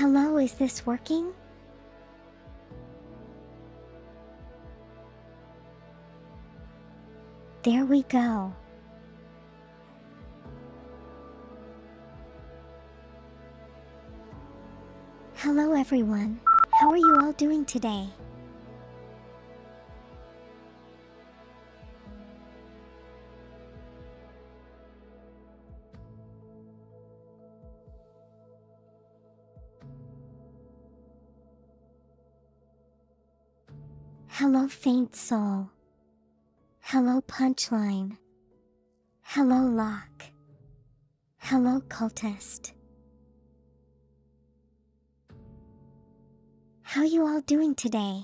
Hello, is this working? There we go. Hello everyone. How are you all doing today? Hello faint soul. Hello punchline. Hello lock. Hello cultist. How you all doing today?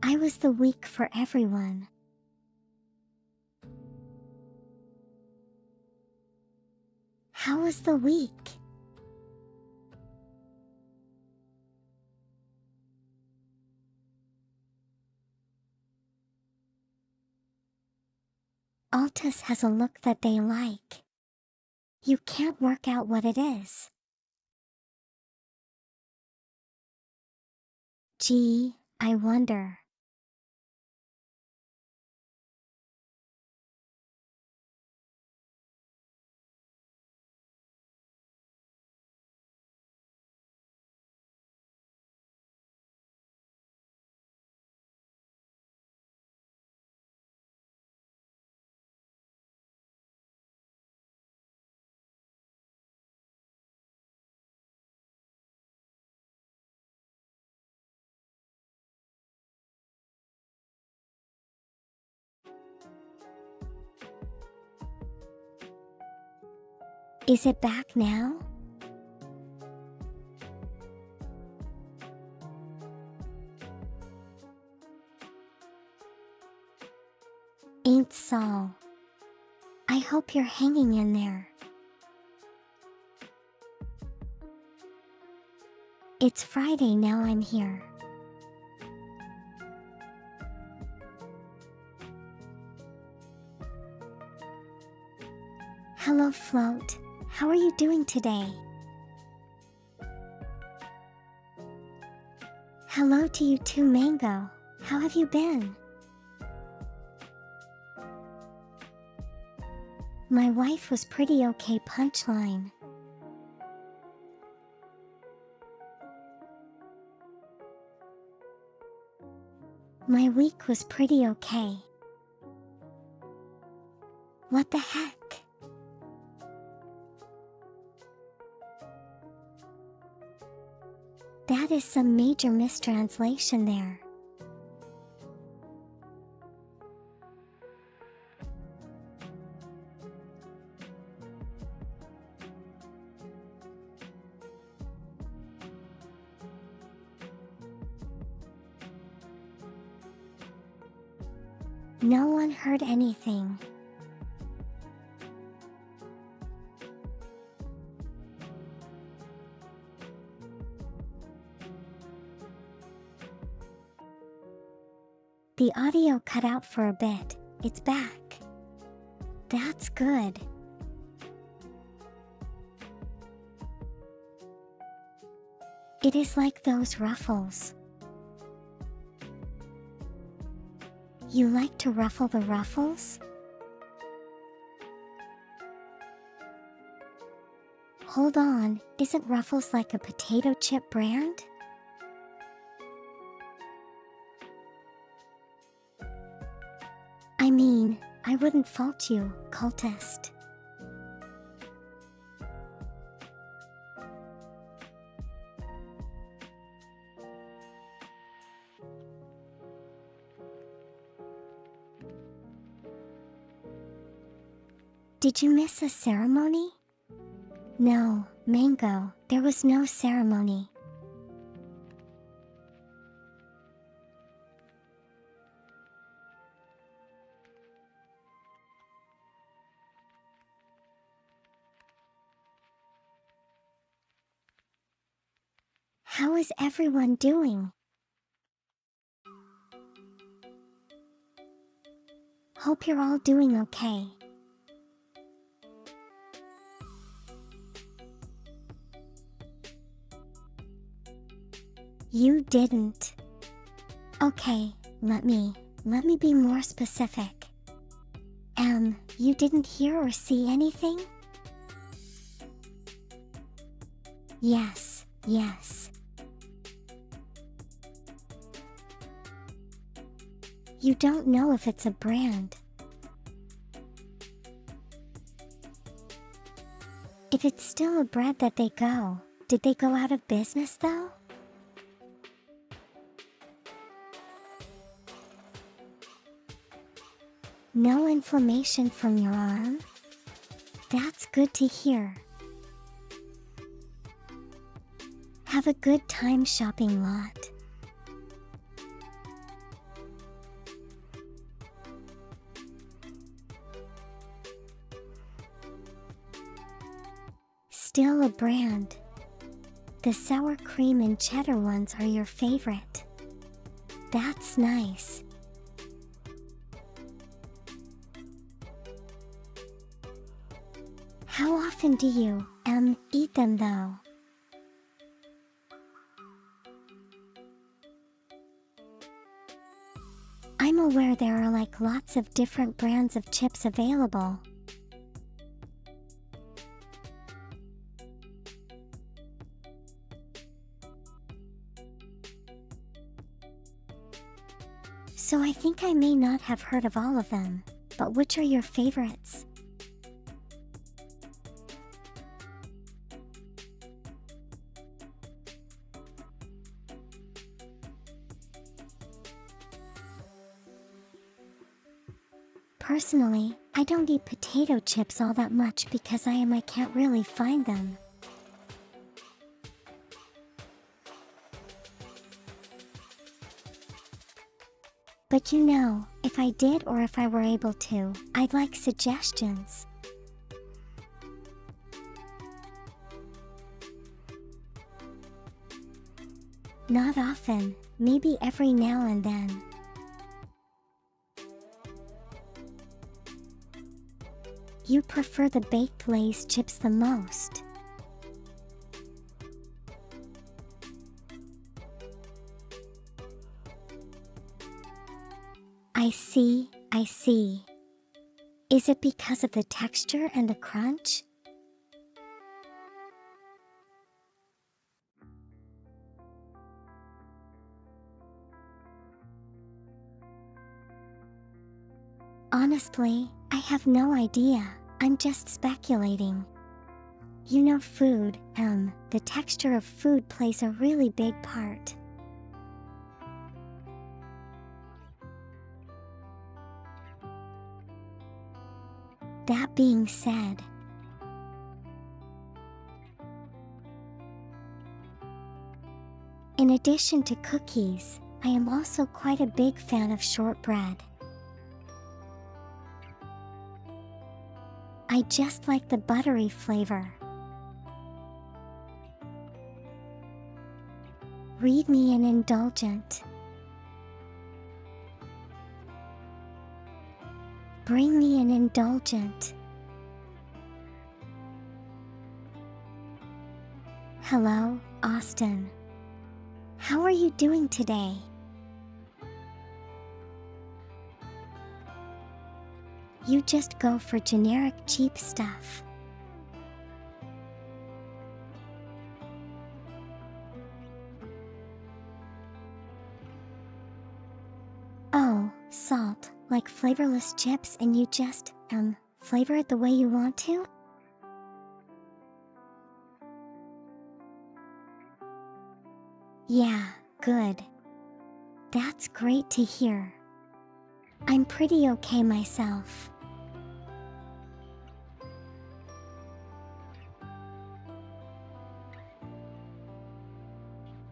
I was the week for everyone. How was the week? Altus has a look that they like. You can't work out what it is. Gee, I wonder. Is it back now? Ain't Saul. I hope you're hanging in there. It's Friday now, I'm here. Hello Float, how are you doing today? Hello to you too Mango, how have you been? My wife was pretty okay punchline. My week was pretty okay. What the heck? That is some major mistranslation there. No one heard anything. The audio cut out for a bit. It's back. That's good. It is like those ruffles. You like to ruffle the ruffles? Hold on, isn't Ruffles like a potato chip brand? I mean, I wouldn't fault you, cultist. Did you miss a ceremony? No, Mango, there was no ceremony. How is everyone doing? Hope you're all doing okay. You didn't. Okay, let me be more specific. You didn't hear or see anything? Yes. You don't know if it's a brand. If it's still a brand did they go out of business though? No inflammation from your arm? That's good to hear. Have a good time shopping, lot. Still a brand. The sour cream and cheddar ones are your favorite. That's nice. How often do you, eat them though? I'm aware there are like lots of different brands of chips available. So I think I may not have heard of all of them, but which are your favorites? Personally, I don't eat potato chips all that much because I can't really find them. But you know, if I did or if I were able to, I'd like suggestions. Not often, maybe every now and then. You prefer the baked Lay's chips the most. I see. Is it because of the texture and the crunch? Honestly, I have no idea. I'm just speculating. You know, food, the texture of food plays a really big part. That being said, in addition to cookies, I am also quite a big fan of shortbread. I just like the buttery flavor. Read me an indulgent. Bring me an indulgent. Hello, Austin. How are you doing today? You just go for generic cheap stuff. Oh, salt, like flavorless chips, and you just, flavor it the way you want to? Yeah, good. That's great to hear. I'm pretty okay myself.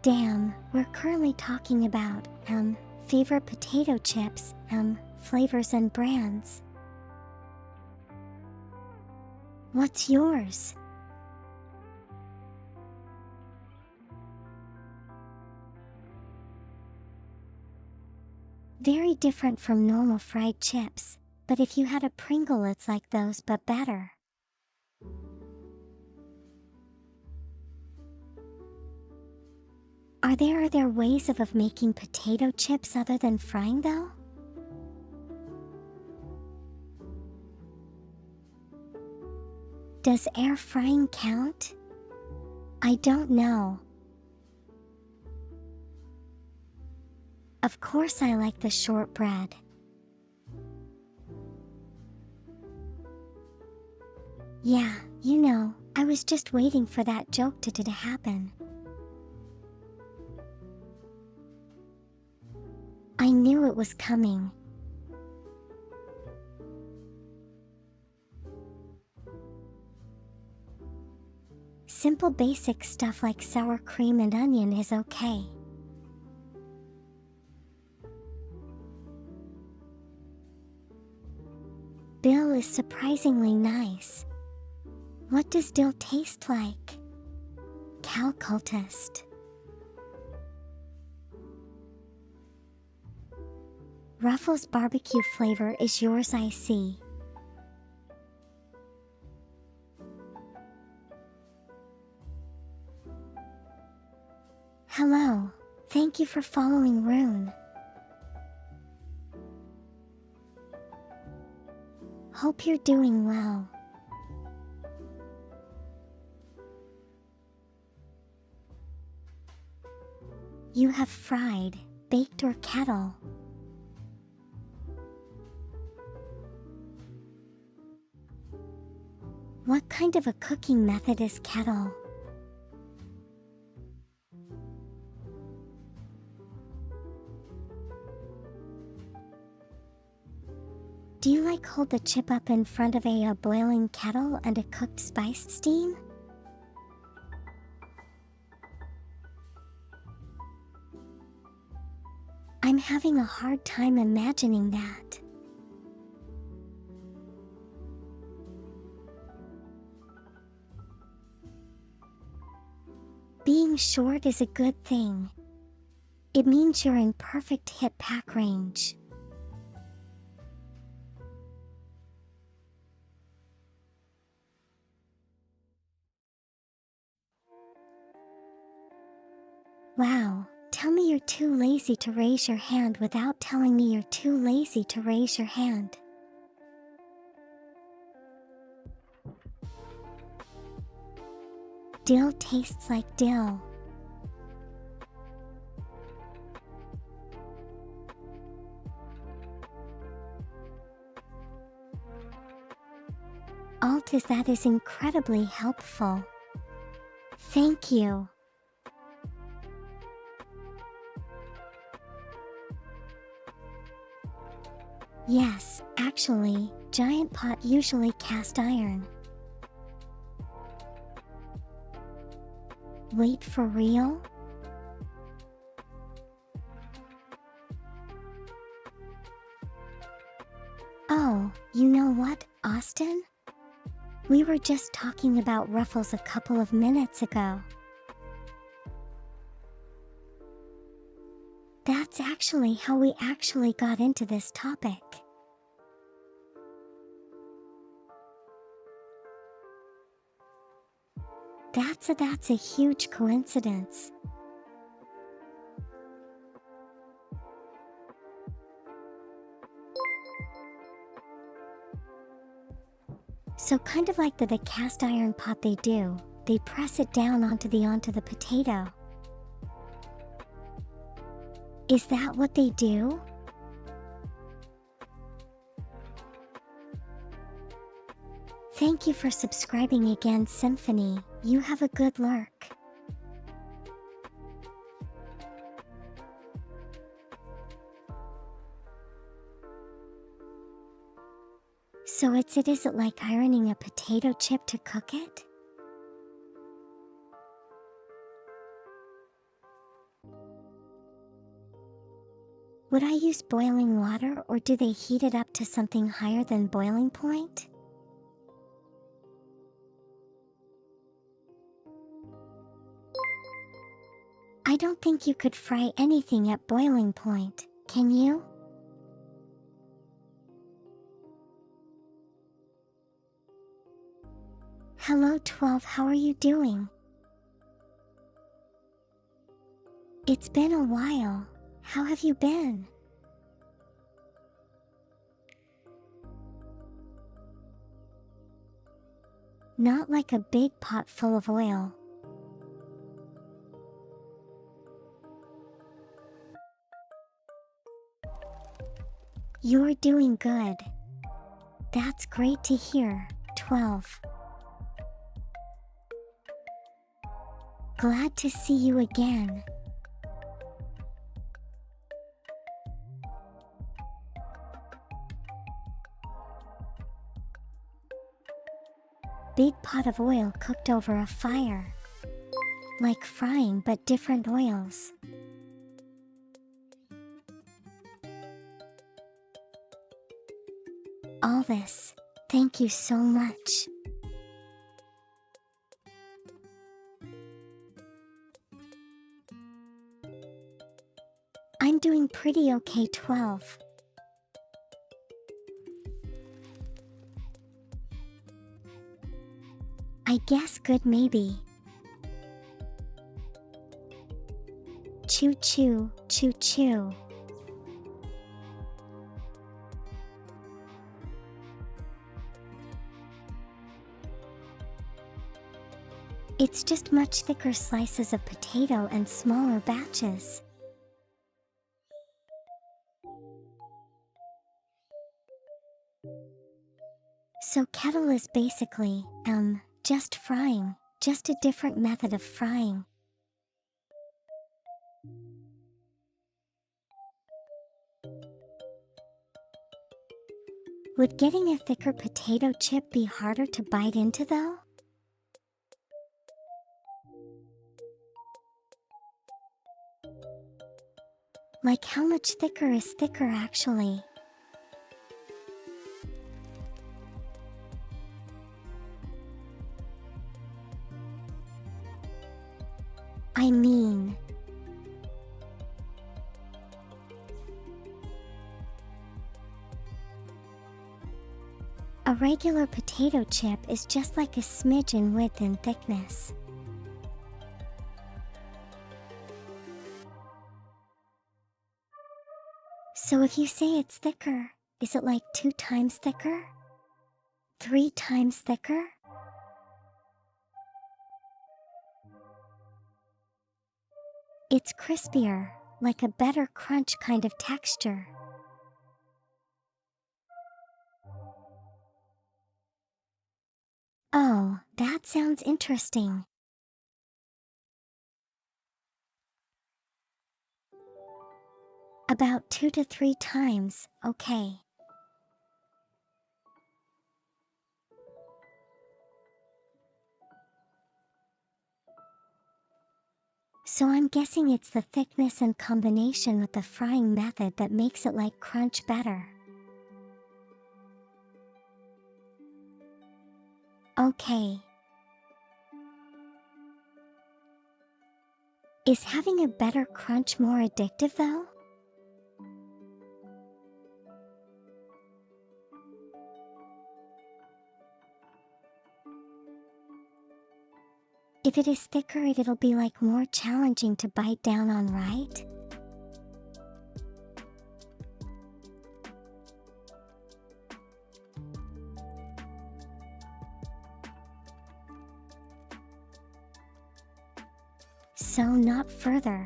Damn, we're currently talking about, favorite potato chips, flavors and brands. What's yours? Very different from normal fried chips. but if you had a Pringle, it's like those but better. Are there ways of making potato chips other than frying though? Does air frying count? I don't know. Of course I like the shortbread. Yeah, you know, I was just waiting for that joke to happen. I knew it was coming. Simple basic stuff like sour cream and onion is okay. Bill is surprisingly nice. What does dill taste like? Cow cultist. Ruffles barbecue flavor is yours, I see. Hello, thank you for following Rune. Hope you're doing well. You have fried, baked or kettle? What kind of a cooking method is kettle? Do you like hold the chip up in front of a boiling kettle and a cooked spiced steam? I'm having a hard time imagining that. Being short is a good thing. It means you're in perfect hip pack range. Wow, tell me you're too lazy to raise your hand without telling me you're too lazy to raise your hand. Dill tastes like dill. Alt is incredibly helpful. Thank you. Yes, actually, giant pot usually cast iron. Wait, for real? Oh, you know what, Austin? We were just talking about Ruffles a couple of minutes ago. That's actually how we actually got into this topic. That's a huge coincidence. So kind of like the cast iron pot they do, they press it down onto the potato. Is that what they do? Thank you for subscribing again, Symphony. You have a good lurk. So is it like ironing a potato chip to cook it? Would I use boiling water, or do they heat it up to something higher than boiling point? I don't think you could fry anything at boiling point, can you? Hello 12, how are you doing? It's been a while. How have you been? Not like a big pot full of oil. You're doing good. That's great to hear, 12. Glad to see you again. Big pot of oil cooked over a fire. Like frying but different oils. All this, thank you so much. I'm doing pretty okay, 12. I guess good maybe. Choo choo, choo choo. It's just much thicker slices of potato and smaller batches. So kettle is basically, just frying, just a different method of frying. Would getting a thicker potato chip be harder to bite into though? Like how much thicker is thicker actually? I mean, a regular potato chip is just like a smidge in width and thickness. So if you say it's thicker, is it like 2 times thicker? 3 times thicker? It's crispier, like a better crunch kind of texture. Oh, that sounds interesting. About 2 to 3 times, okay. So I'm guessing it's the thickness and combination with the frying method that makes it like crunch better. Okay. Is having a better crunch more addictive though? If it is thicker, it'll be like more challenging to bite down on, right? So not further.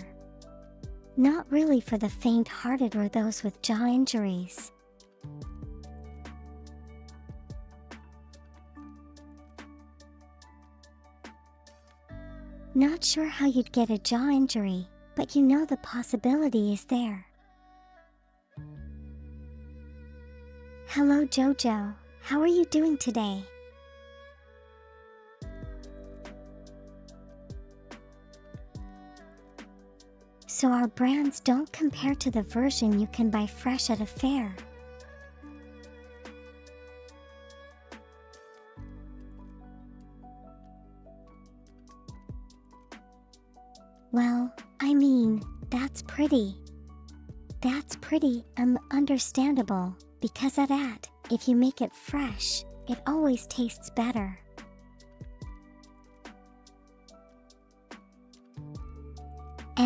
Not really for the faint-hearted or those with jaw injuries. Not sure how you'd get a jaw injury, but you know the possibility is there. Hello Jojo, how are you doing today? So our brands don't compare to the version you can buy fresh at a fair. Well, I mean, that's pretty. That's pretty, understandable, because at that, if you make it fresh, it always tastes better.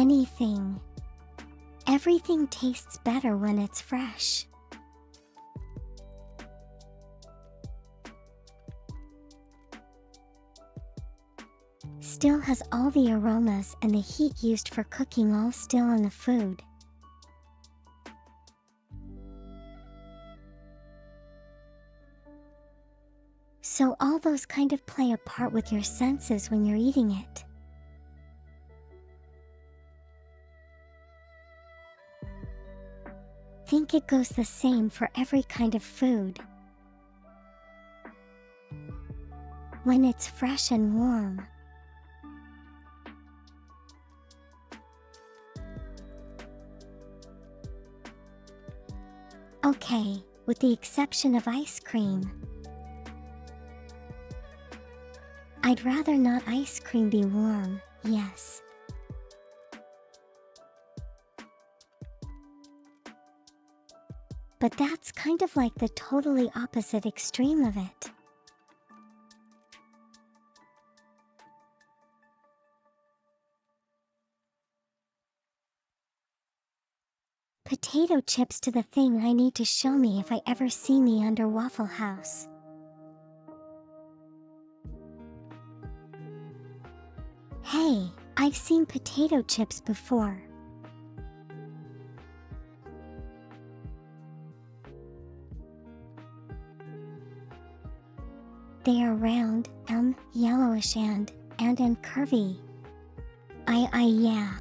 anything. Everything tastes better when it's fresh. Still has all the aromas and the heat used for cooking all still in the food. So all those kind of play a part with your senses when you're eating it. Think it goes the same for every kind of food. When it's fresh and warm. Okay, with the exception of ice cream. I'd rather not ice cream be warm, yes. But that's kind of like the totally opposite extreme of it. Potato chips to the thing I need to show me if I ever see me under Waffle House. Hey, I've seen potato chips before. They are round, yellowish and curvy. Yeah.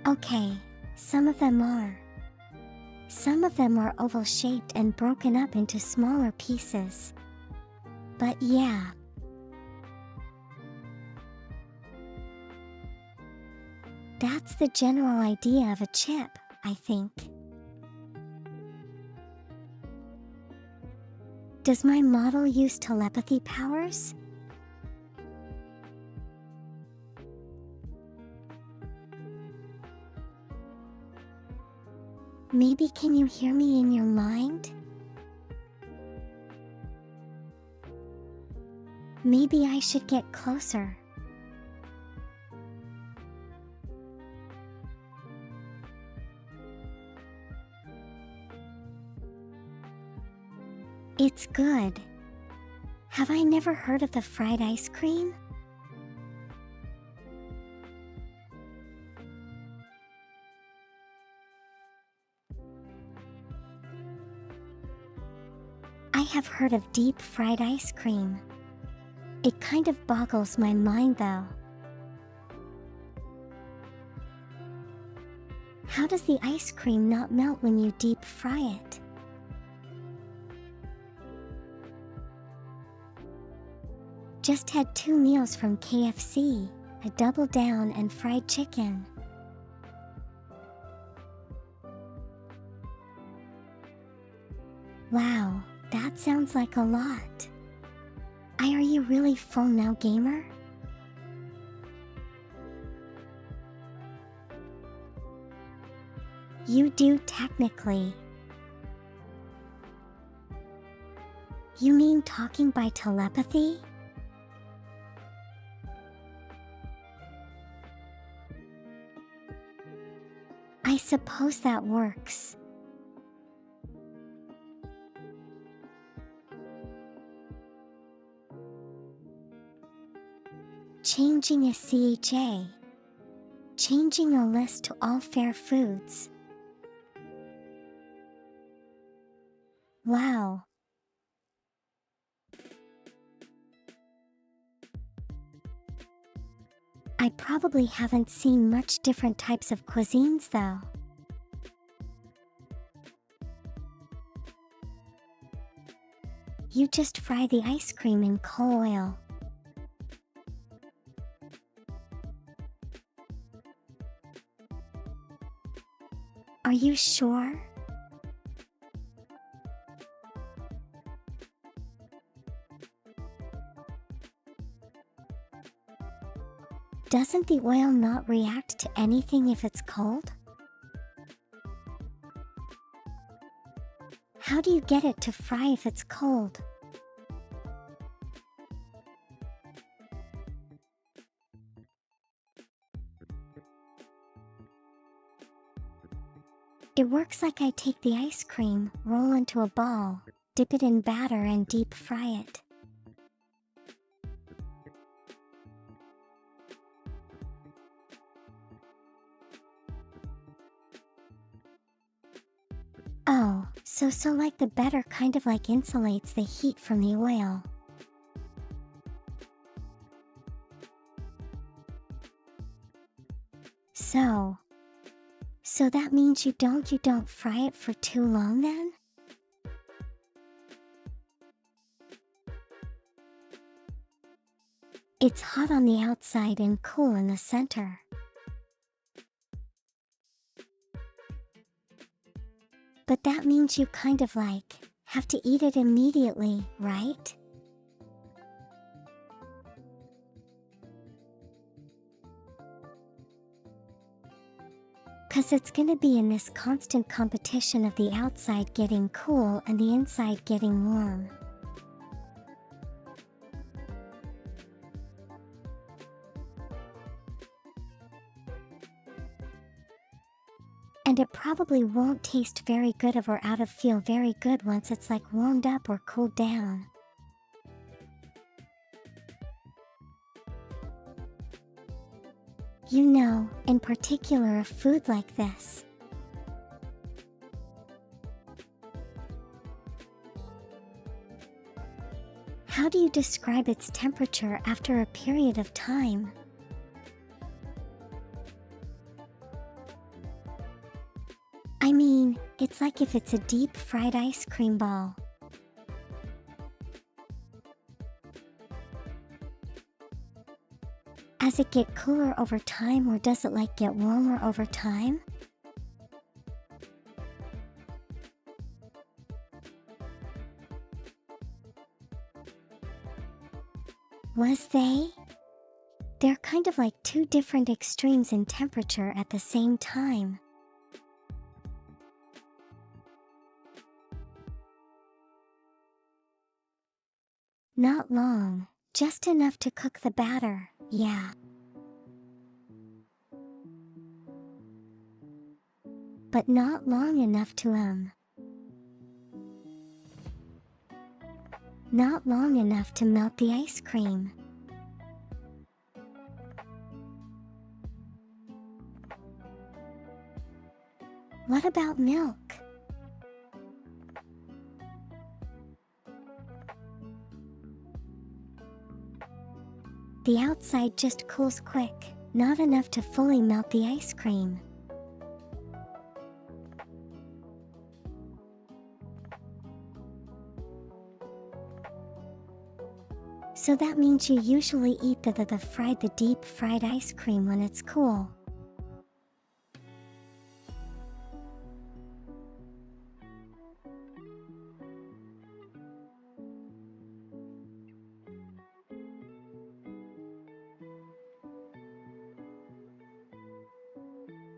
Okay, some of them are. Some of them are oval-shaped and broken up into smaller pieces. But yeah. That's the general idea of a chip, I think. Does my model use telepathy powers? Maybe can you hear me in your mind? Maybe I should get closer. It's good. Have I never heard of the fried ice cream? I have heard of deep fried ice cream. It kind of boggles my mind though. How does the ice cream not melt when you deep fry it? Just had 2 meals from KFC, a double down and fried chicken. Wow, that sounds like a lot. Are you really full now, gamer? You do technically. You mean talking by telepathy? I suppose that works. Changing a CHA. Changing a list to all fair foods. Wow. I probably haven't seen much different types of cuisines though. You just fry the ice cream in coal oil. Are you sure? Doesn't the oil not react to anything if it's cold? How do you get it to fry if it's cold? It works like I take the ice cream, roll into a ball, dip it in batter and deep fry it. Oh, so like the batter kind of like insulates the heat from the oil. So that means you don't fry it for too long then? It's hot on the outside and cool in the center. But that means you kind of like have to eat it immediately, right? Cause it's gonna be in this constant competition of the outside getting cool and the inside getting warm. And it probably won't taste very good or out of feel very good once it's like warmed up or cooled down. You know, in particular a food like this. How do you describe its temperature after a period of time? I mean, it's like if it's a deep fried ice cream ball. Does it get cooler over time or does it like get warmer over time? They're kind of like two different extremes in temperature at the same time. Not long, just enough to cook the batter, yeah. But not long enough to not long enough to melt the ice cream. What about milk? The outside just cools quick, not enough to fully melt the ice cream. So that means you usually eat the deep fried ice cream when it's cool.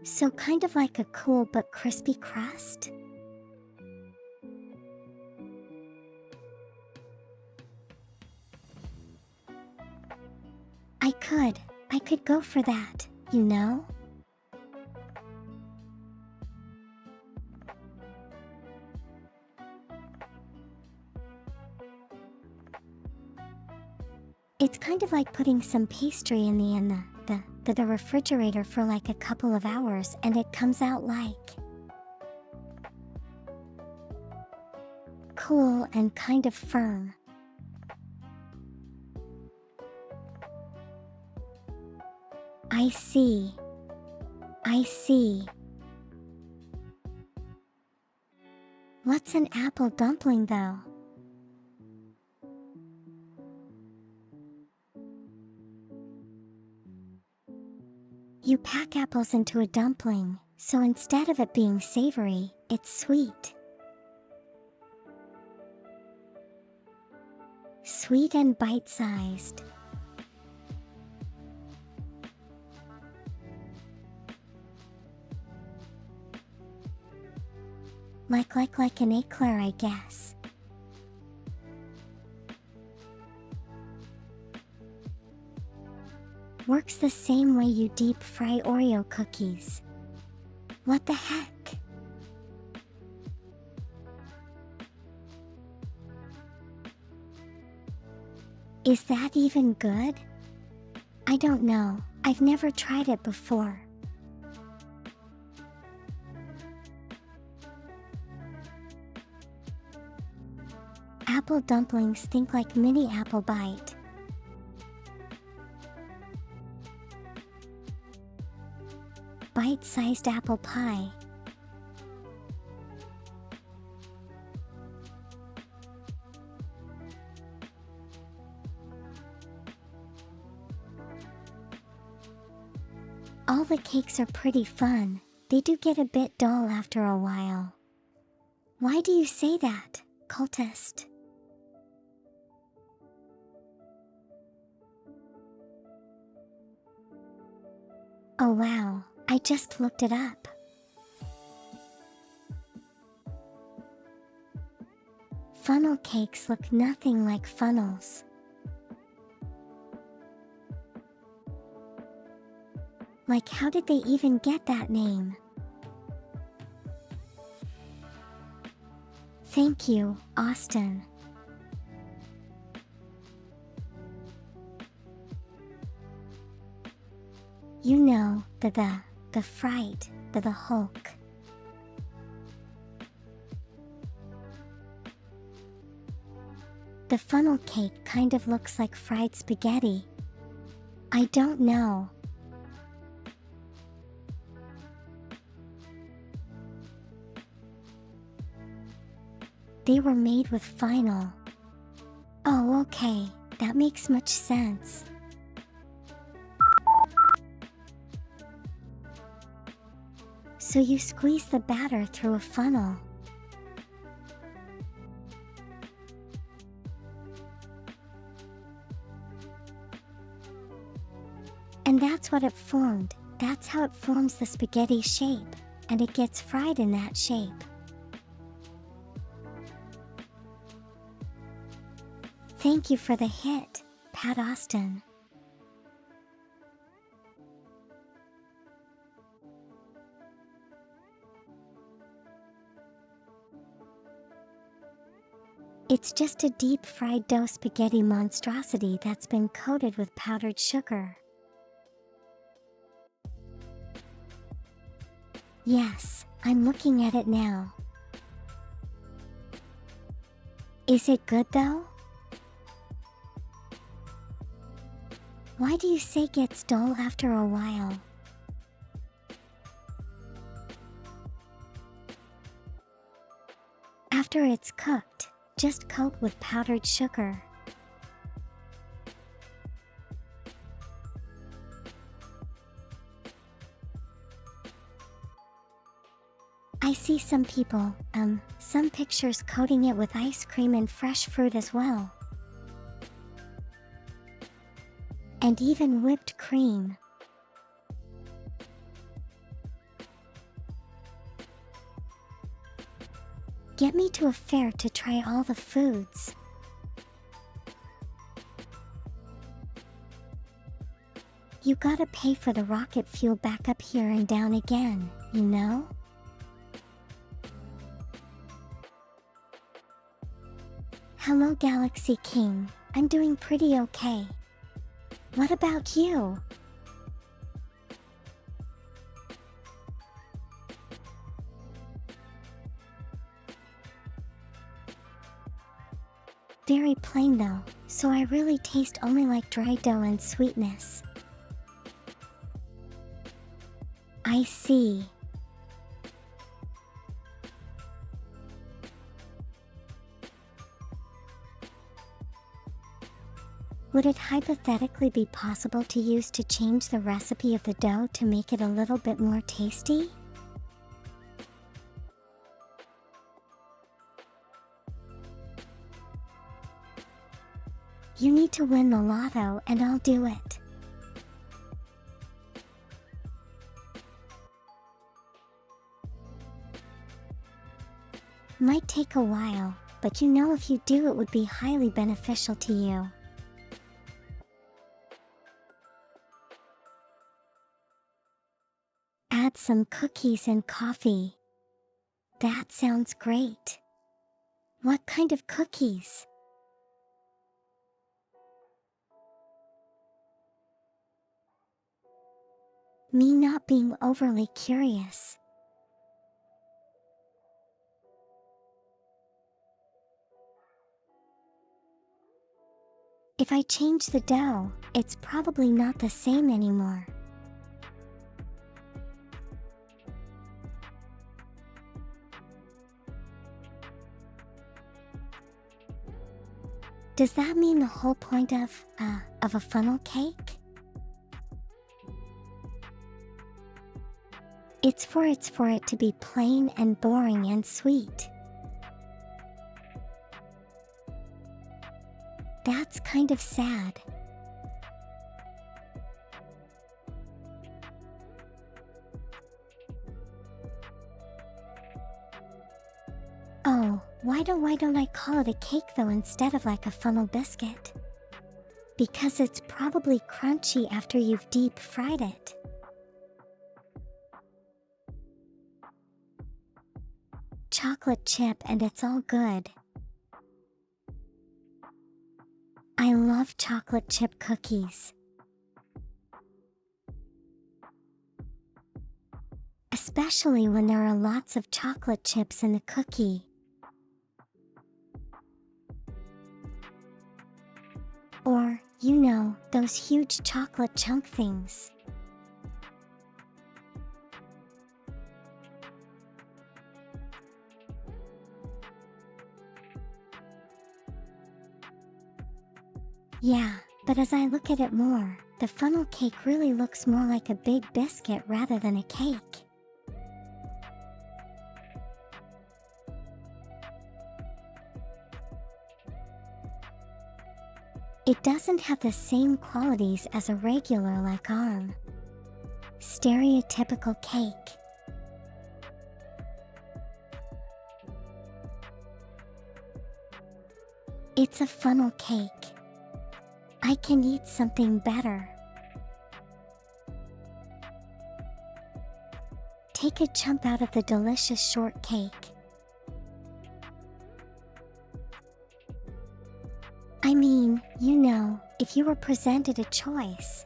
So kind of like a cool but crispy crust? I could go for that, you know? It's kind of like putting some pastry in the refrigerator for like a couple of hours and it comes out like cool and kind of firm. I see. What's an apple dumpling though? You pack apples into a dumpling, so instead of it being savory, it's sweet. Sweet and bite-sized. Like an eclair, I guess. Works the same way you deep fry Oreo cookies. What the heck? Is that even good? I don't know. I've never tried it before. Apple dumplings think like mini apple bite. Bite-sized apple pie. All the cakes are pretty fun. They do get a bit dull after a while. Why do you say that, cultist? Oh wow, I just looked it up. Funnel cakes look nothing like funnels. Like, how did they even get that name? Thank you, Austin. You know, the fright, the Hulk. The funnel cake kind of looks like fried spaghetti. I don't know. They were made with vinyl. Oh, okay, that makes much sense. So you squeeze the batter through a funnel. And that's what it formed. That's how it forms the spaghetti shape, and it gets fried in that shape. Thank you for the hit, Pat Austin. It's just a deep-fried dough spaghetti monstrosity that's been coated with powdered sugar. Yes, I'm looking at it now. Is it good though? Why do you say gets dull after a while? After it's cooked, just coat with powdered sugar. I see some people, some pictures coating it with ice cream and fresh fruit as well. And even whipped cream. Get me to a fair to try all the foods. You gotta pay for the rocket fuel back up here and down again, you know? Hello Galaxy King, I'm doing pretty okay. What about you? Very plain though, so I really taste only like dry dough and sweetness. I see. Would it hypothetically be possible to use to change the recipe of the dough to make it a little bit more tasty? You need to win the lotto and I'll do it. Might take a while, but you know if you do it would be highly beneficial to you. Add some cookies and coffee. That sounds great. What kind of cookies? Me not being overly curious. If I change the dough, it's probably not the same anymore. Does that mean the whole point of a funnel cake? It's for it to be plain and boring and sweet. That's kind of sad. Oh, why don't I call it a cake though instead of like a funnel biscuit? Because it's probably crunchy after you've deep fried it. Chocolate chip and it's all good. I love chocolate chip cookies. Especially when there are lots of chocolate chips in the cookie. Or, you know, those huge chocolate chunk things. Yeah, but as I look at it more, the funnel cake really looks more like a big biscuit rather than a cake. It doesn't have the same qualities as a regular like stereotypical cake. It's a funnel cake. I can eat something better. Take a chunk out of the delicious shortcake. I mean, you know, if you were presented a choice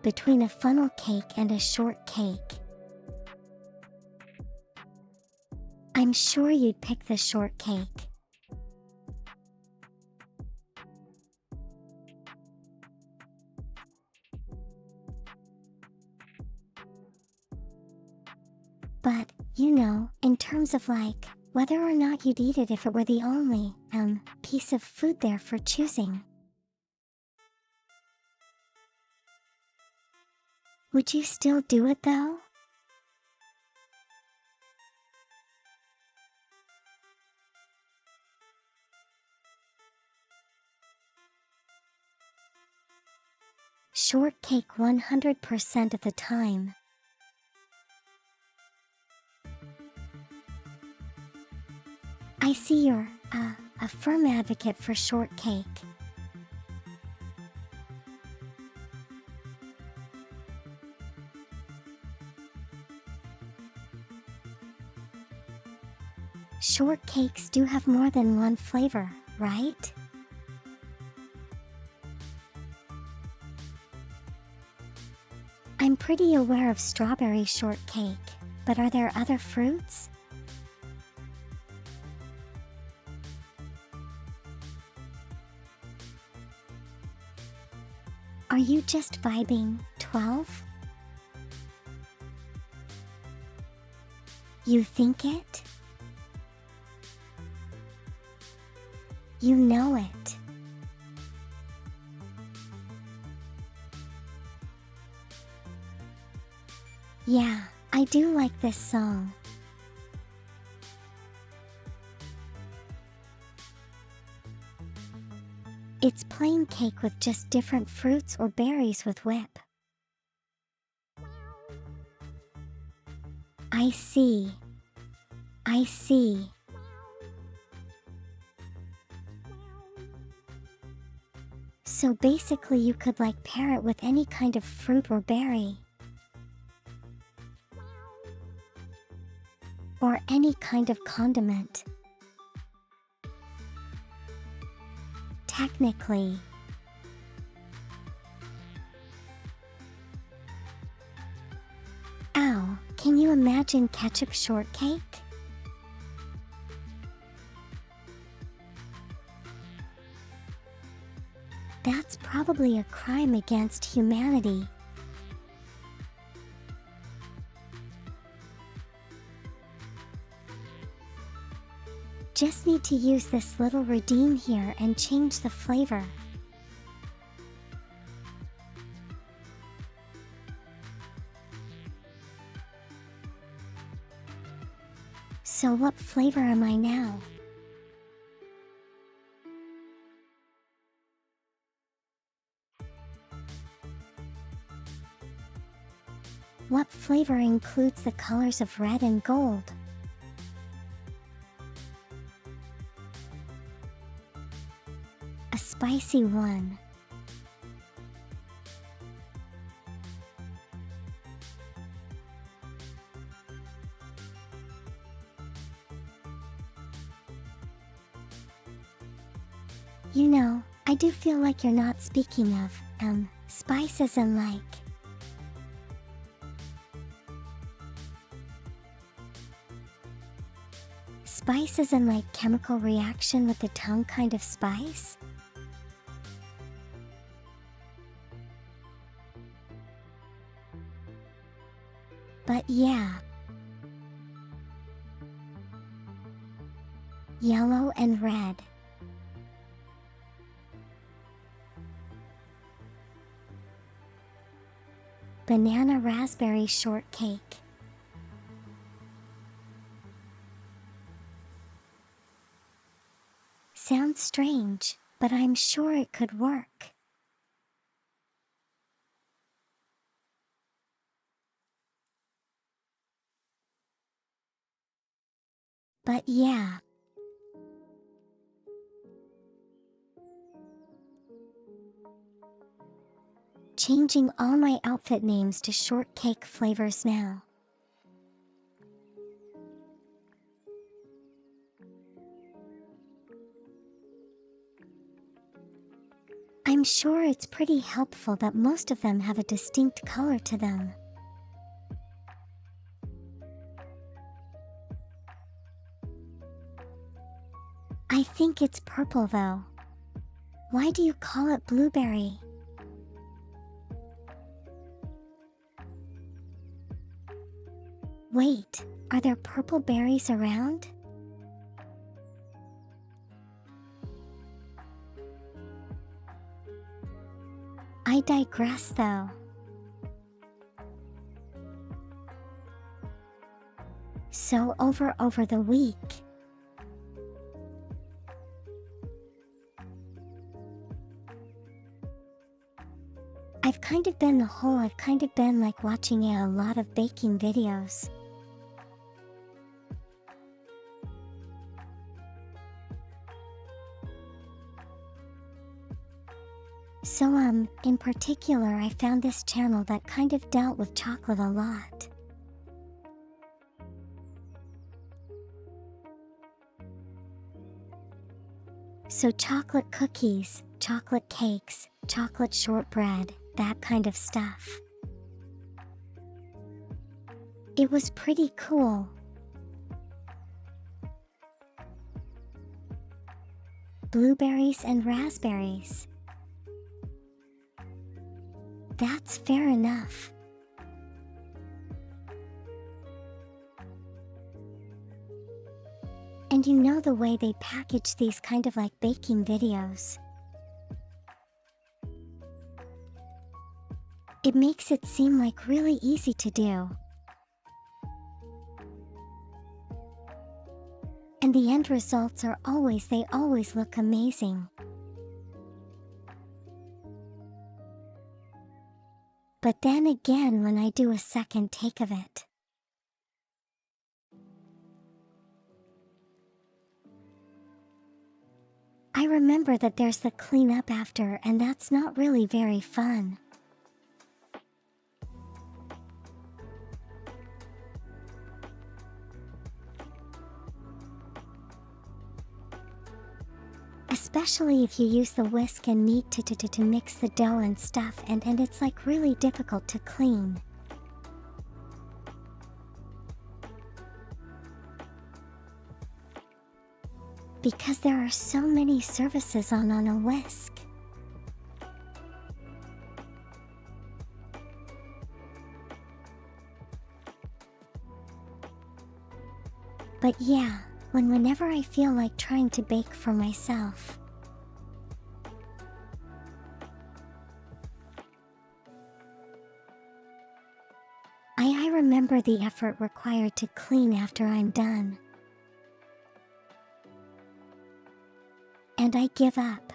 between a funnel cake and a shortcake, I'm sure you'd pick the shortcake. But, you know, in terms of like, whether or not you'd eat it if it were the only, piece of food there for choosing. Would you still do it though? Shortcake 100% of the time. I see you're a firm advocate for shortcake. Shortcakes do have more than one flavor, right? I'm pretty aware of strawberry shortcake, but are there other fruits? Are you just vibing, 12? You think it? You know it. Yeah, I do like this song. It's plain cake with just different fruits or berries with whip. I see. I see. So basically you could like pair it with any kind of fruit or berry. Or any kind of condiment. Technically. imagine ketchup shortcake? That's probably a crime against humanity. Just need to use this little redeem here and change the flavor. So what flavor am I now? What flavor includes the colors of red and gold? A spicy one. You know, I do feel like you're not speaking of, spices and like. Spices and like chemical reaction with the tongue kind of spice? But yeah. Yellow and red. Banana raspberry shortcake. Sounds strange, but I'm sure it could work. But yeah. Changing all my outfit names to shortcake flavors now. I'm sure it's pretty helpful that most of them have a distinct color to them. I think it's purple though. Why do you call it blueberry? Wait, are there purple berries around? I digress though. So over the week. I've kind of been like watching a lot of baking videos. So in particular I found this channel that kind of dealt with chocolate a lot. So chocolate cookies, chocolate cakes, chocolate shortbread, that kind of stuff. It was pretty cool. Blueberries and raspberries. That's fair enough. And you know the way they package these kind of like baking videos. It makes it seem like really easy to do. And the end results are they always look amazing. But then again, when I do a second take of it, I remember that there's the cleanup after, and that's not really very fun. Especially if you use the whisk and meat to mix the dough and stuff, and it's like really difficult to clean. because there are so many services on a whisk. But yeah, whenever I feel like trying to bake for myself. I remember the effort required to clean after I'm done. And I give up.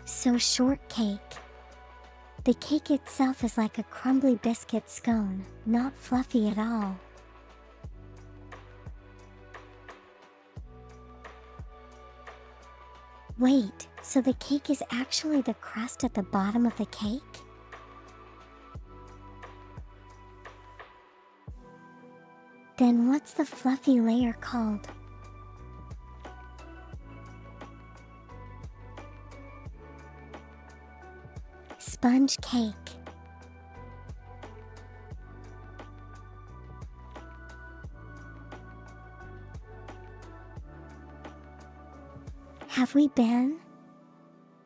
So shortcake. The cake itself is like a crumbly biscuit scone, not fluffy at all. Wait, so the cake is actually the crust at the bottom of the cake? Then what's the fluffy layer called? Sponge cake.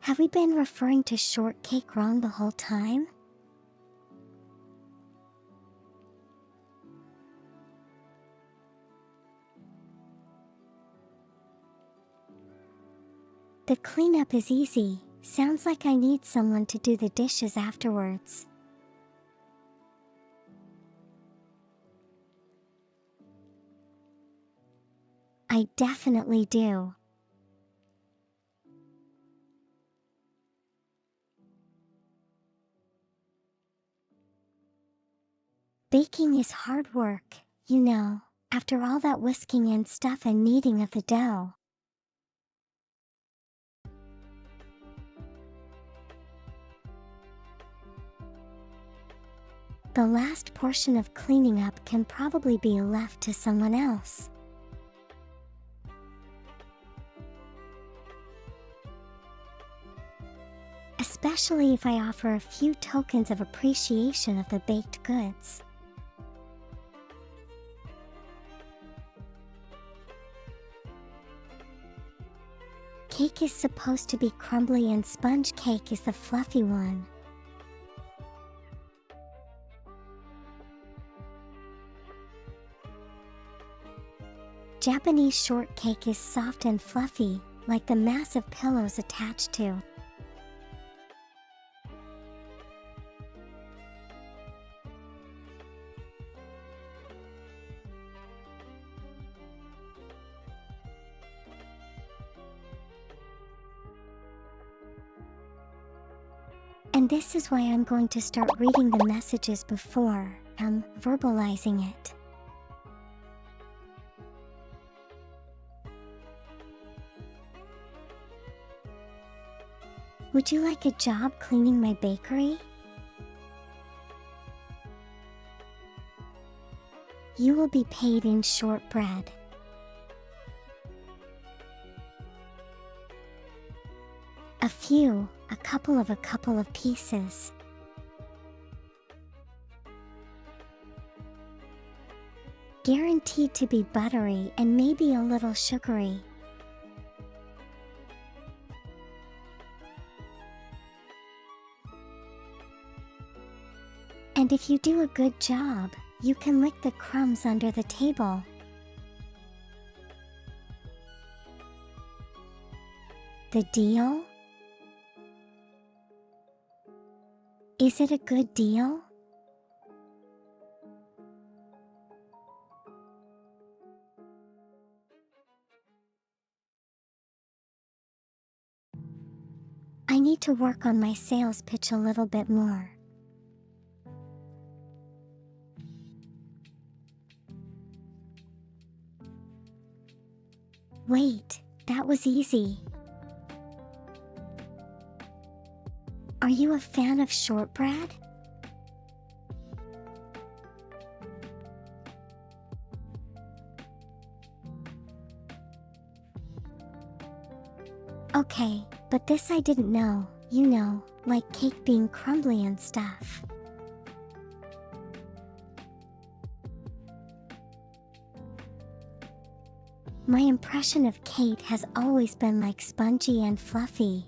Have we been referring to shortcake wrong the whole time? The cleanup is easy. Sounds like I need someone to do the dishes afterwards. I definitely do. Baking is hard work, you know, after all that whisking and stuff and kneading of the dough. The last portion of cleaning up can probably be left to someone else. Especially if I offer a few tokens of appreciation of the baked goods. Cake is supposed to be crumbly and sponge cake is the fluffy one. Japanese shortcake is soft and fluffy, like the massive pillows attached to. And this is why I'm going to start reading the messages before verbalizing it. Would you like a job cleaning my bakery? You will be paid in shortbread. A couple of pieces. Guaranteed to be buttery and maybe a little sugary. And if you do a good job, you can lick the crumbs under the table. The deal? Is it a good deal? I need to work on my sales pitch a little bit more. Wait, that was easy. Are you a fan of shortbread? Okay, but this I didn't know, you know, like cake being crumbly and stuff. My impression of Kate has always been like spongy and fluffy.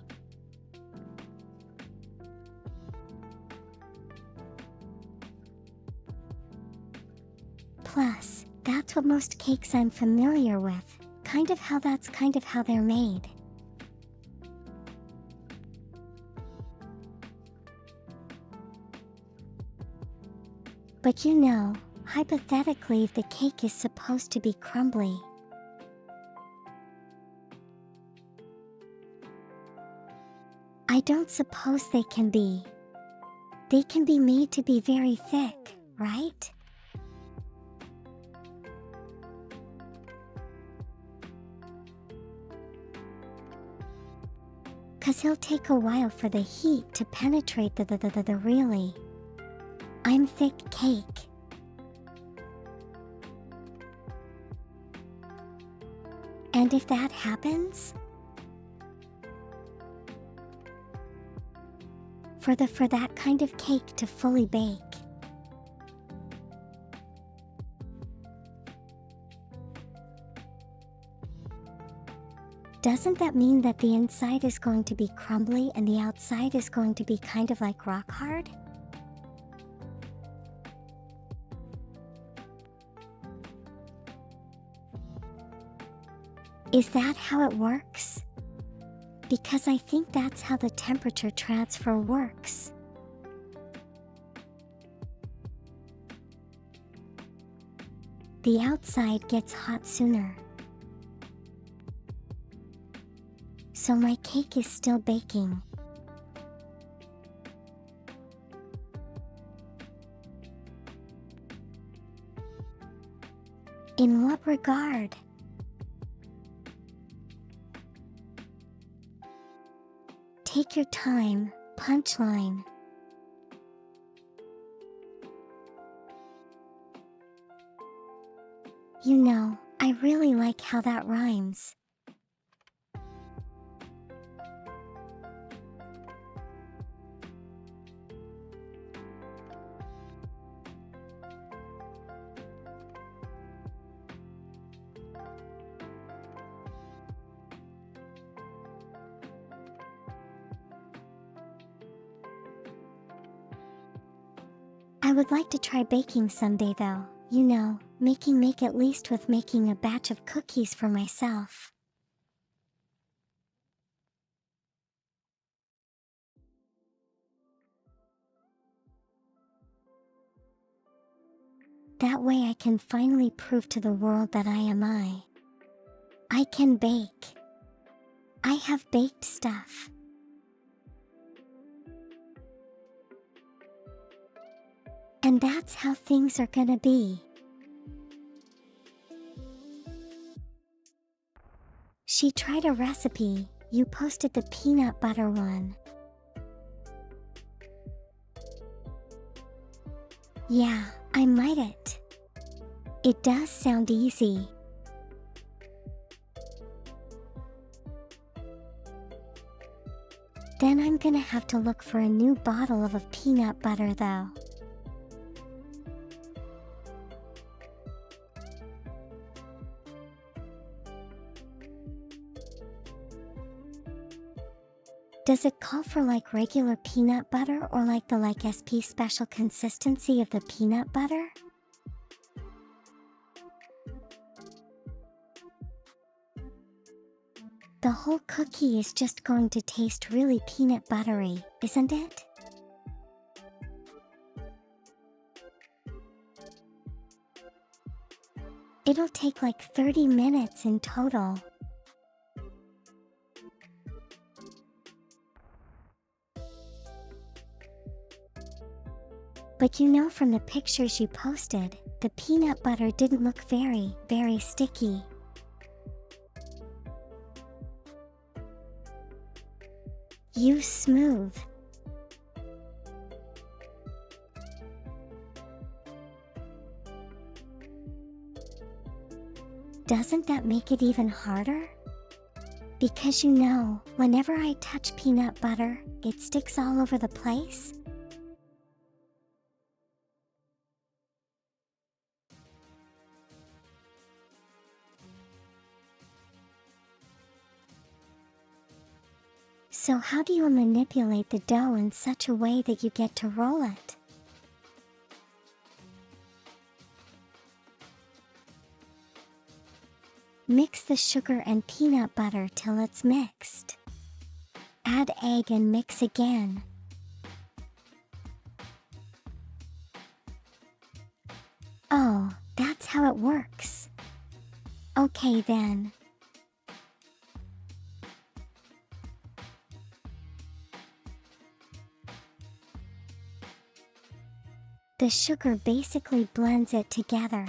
Plus, that's what most cakes I'm familiar with, kind of how they're made. But you know, hypothetically the cake is supposed to be crumbly. I don't suppose they can be. They can be made to be very thick, right? Cause he'll take a while for the heat to penetrate the really I'm thick cake. And if that happens, for that kind of cake to fully bake, doesn't that mean that the inside is going to be crumbly and the outside is going to be kind of like rock hard? Is that how it works? Because I think that's how the temperature transfer works. The outside gets hot sooner. So my cake is still baking. In what regard? Take your time, punchline. You know, I really like how that rhymes. I would like to try baking someday though, you know, make at least with making a batch of cookies for myself. That way I can finally prove to the world that I am I. I can bake. I have baked stuff. And that's how things are gonna be. She tried a recipe, you posted the peanut butter one. Yeah, I might it. It does sound easy. Then I'm gonna have to look for a new bottle of peanut butter though. Does it call for like regular peanut butter or like the SP special consistency of the peanut butter? The whole cookie is just going to taste really peanut buttery, isn't it? It'll take like 30 minutes in total. But you know from the pictures you posted, the peanut butter didn't look very sticky. Use smooth. Doesn't that make it even harder? Because you know, whenever I touch peanut butter, it sticks all over the place. So how do you manipulate the dough in such a way that you get to roll it? Mix the sugar and peanut butter till it's mixed. Add egg and mix again. Oh, that's how it works. Okay then. The sugar basically blends it together.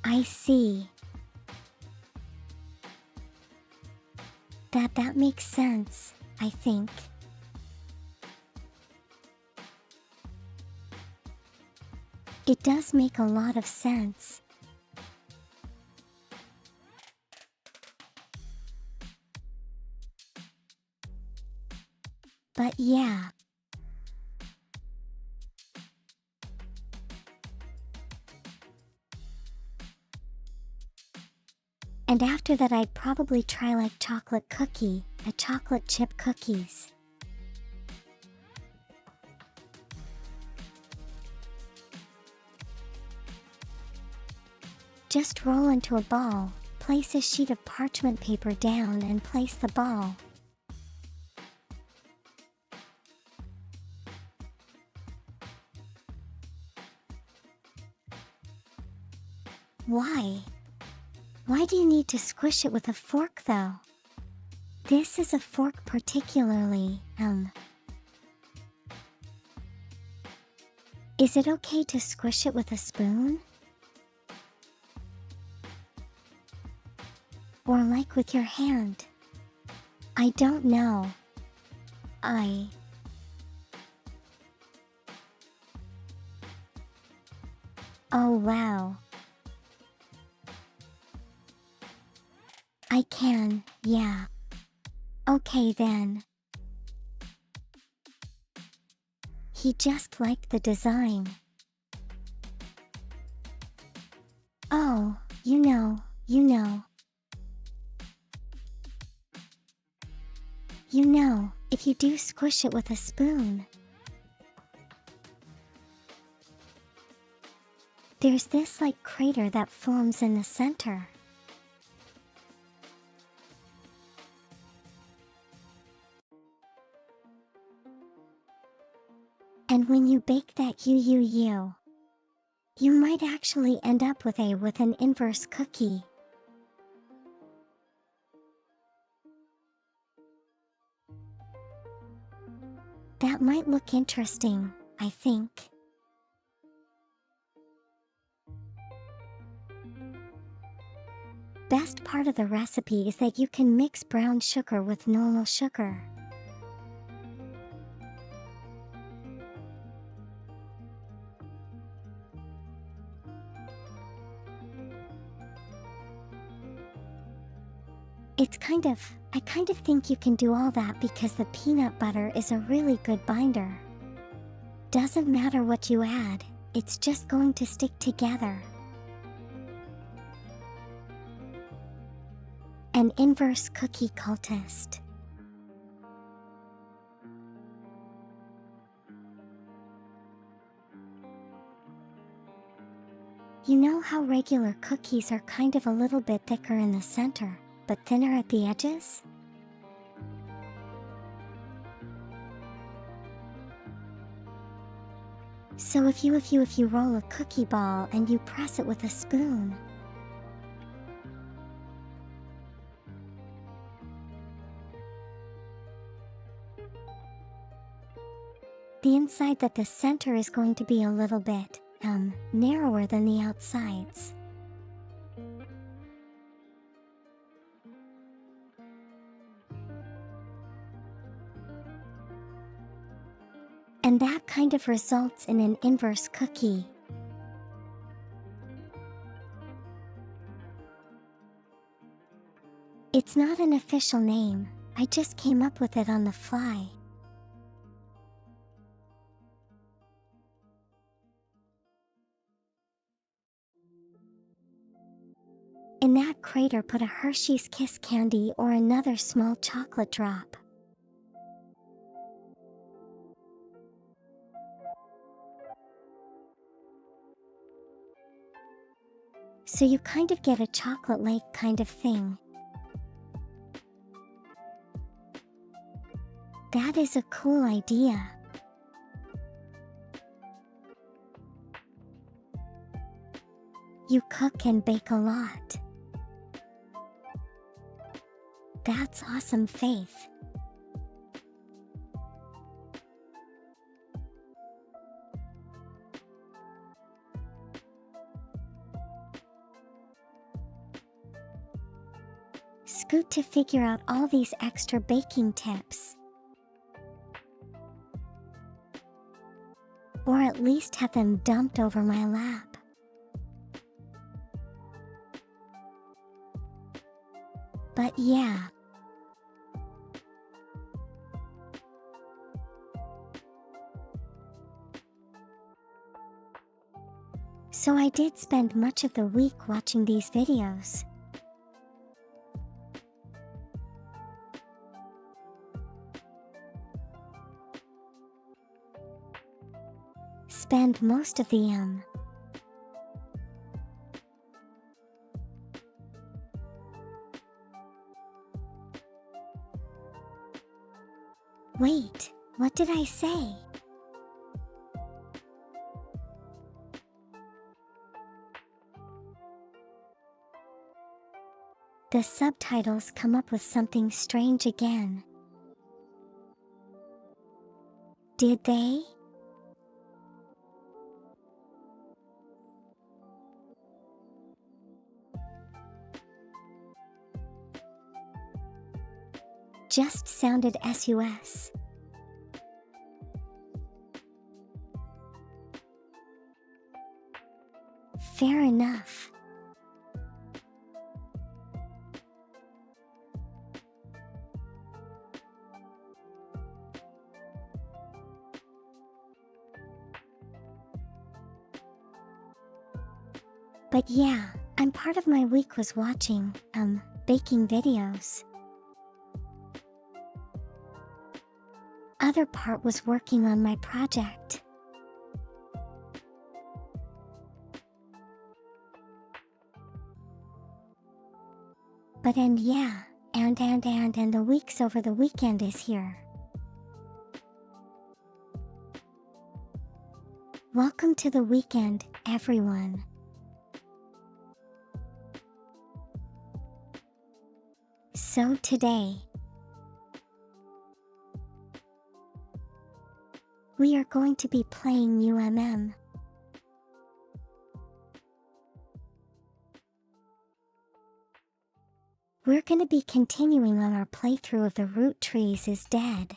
I see. That makes sense, I think. It does make a lot of sense. But yeah. And after that I'd probably try like chocolate cookie, a chocolate chip cookies. Just roll into a ball, place a sheet of parchment paper down and place the ball. Why? Why do you need to squish it with a fork though? This is a fork particularly, Is it okay to squish it with a spoon? Or like with your hand? I don't know. Oh wow. I can, yeah. Okay then. He just liked the design. Oh, you know. If you do squish it with a spoon, there's this like crater that forms in the center. And when you bake that you might actually end up with an inverse cookie. That might look interesting, I think. Best part of the recipe is that you can mix brown sugar with normal sugar. I kind of think you can do all that because the peanut butter is a really good binder. Doesn't matter what you add, it's just going to stick together. An inverse cookie cultist. You know how regular cookies are kind of a little bit thicker in the center, but thinner at the edges? So if you roll a cookie ball and you press it with a spoon, the inside that the center is going to be a little bit, narrower than the outsides. And that kind of results in an inverse cookie. It's not an official name, I just came up with it on the fly. In that crater put a Hershey's Kiss candy or another small chocolate drop. So you kind of get a chocolate lake kind of thing. That is a cool idea. You cook and bake a lot. That's awesome, Faith. Scoot to figure out all these extra baking tips. Or at least have them dumped over my lap. But yeah. So I did spend much of the week watching these videos. Spend most of the Wait, what did I say? The subtitles come up with something strange again. Did they? Just sounded sus. Fair enough. But yeah, part of my week was watching, baking videos. Other part was working on my project. But yeah, and the weeks over the weekend is here. Welcome to the weekend, everyone. So today, we are going to be playing UMM. We're going to be continuing on our playthrough of The Root Trees is Dead.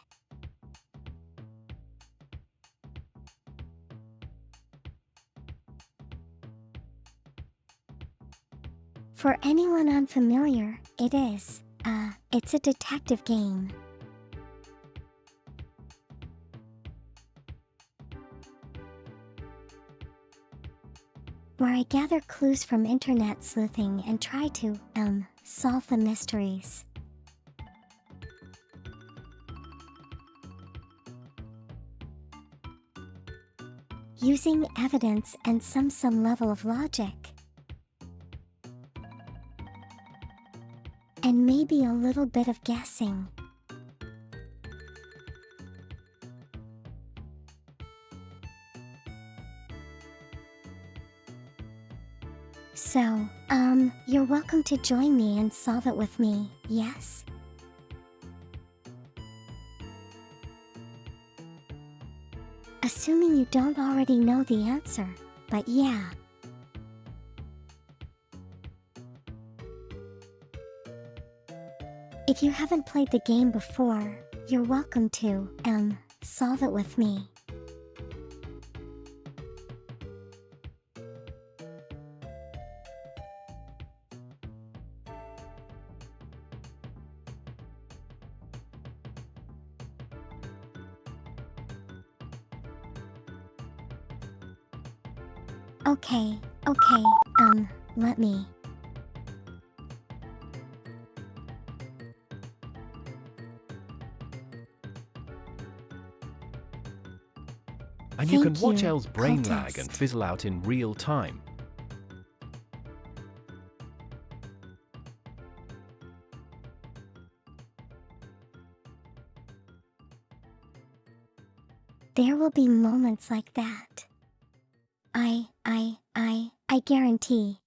For anyone unfamiliar, it's a detective game. Where I gather clues from internet sleuthing and try to, solve the mysteries. Using evidence and some level of logic. And maybe a little bit of guessing. So, you're welcome to join me and solve it with me, yes? Assuming you don't already know the answer, but yeah. If you haven't played the game before, you're welcome to, solve it with me. Okay, let me. And you can Thank watch you, Elle's brain lag and cultist. fizzle out in real time. There will be moments like that. I guarantee.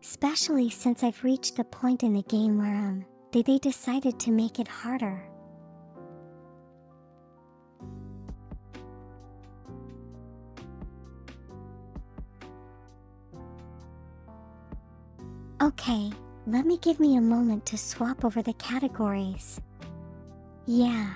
Especially since I've reached the point in the game where, they decided to make it harder. Okay, give me a moment to swap over the categories. Yeah.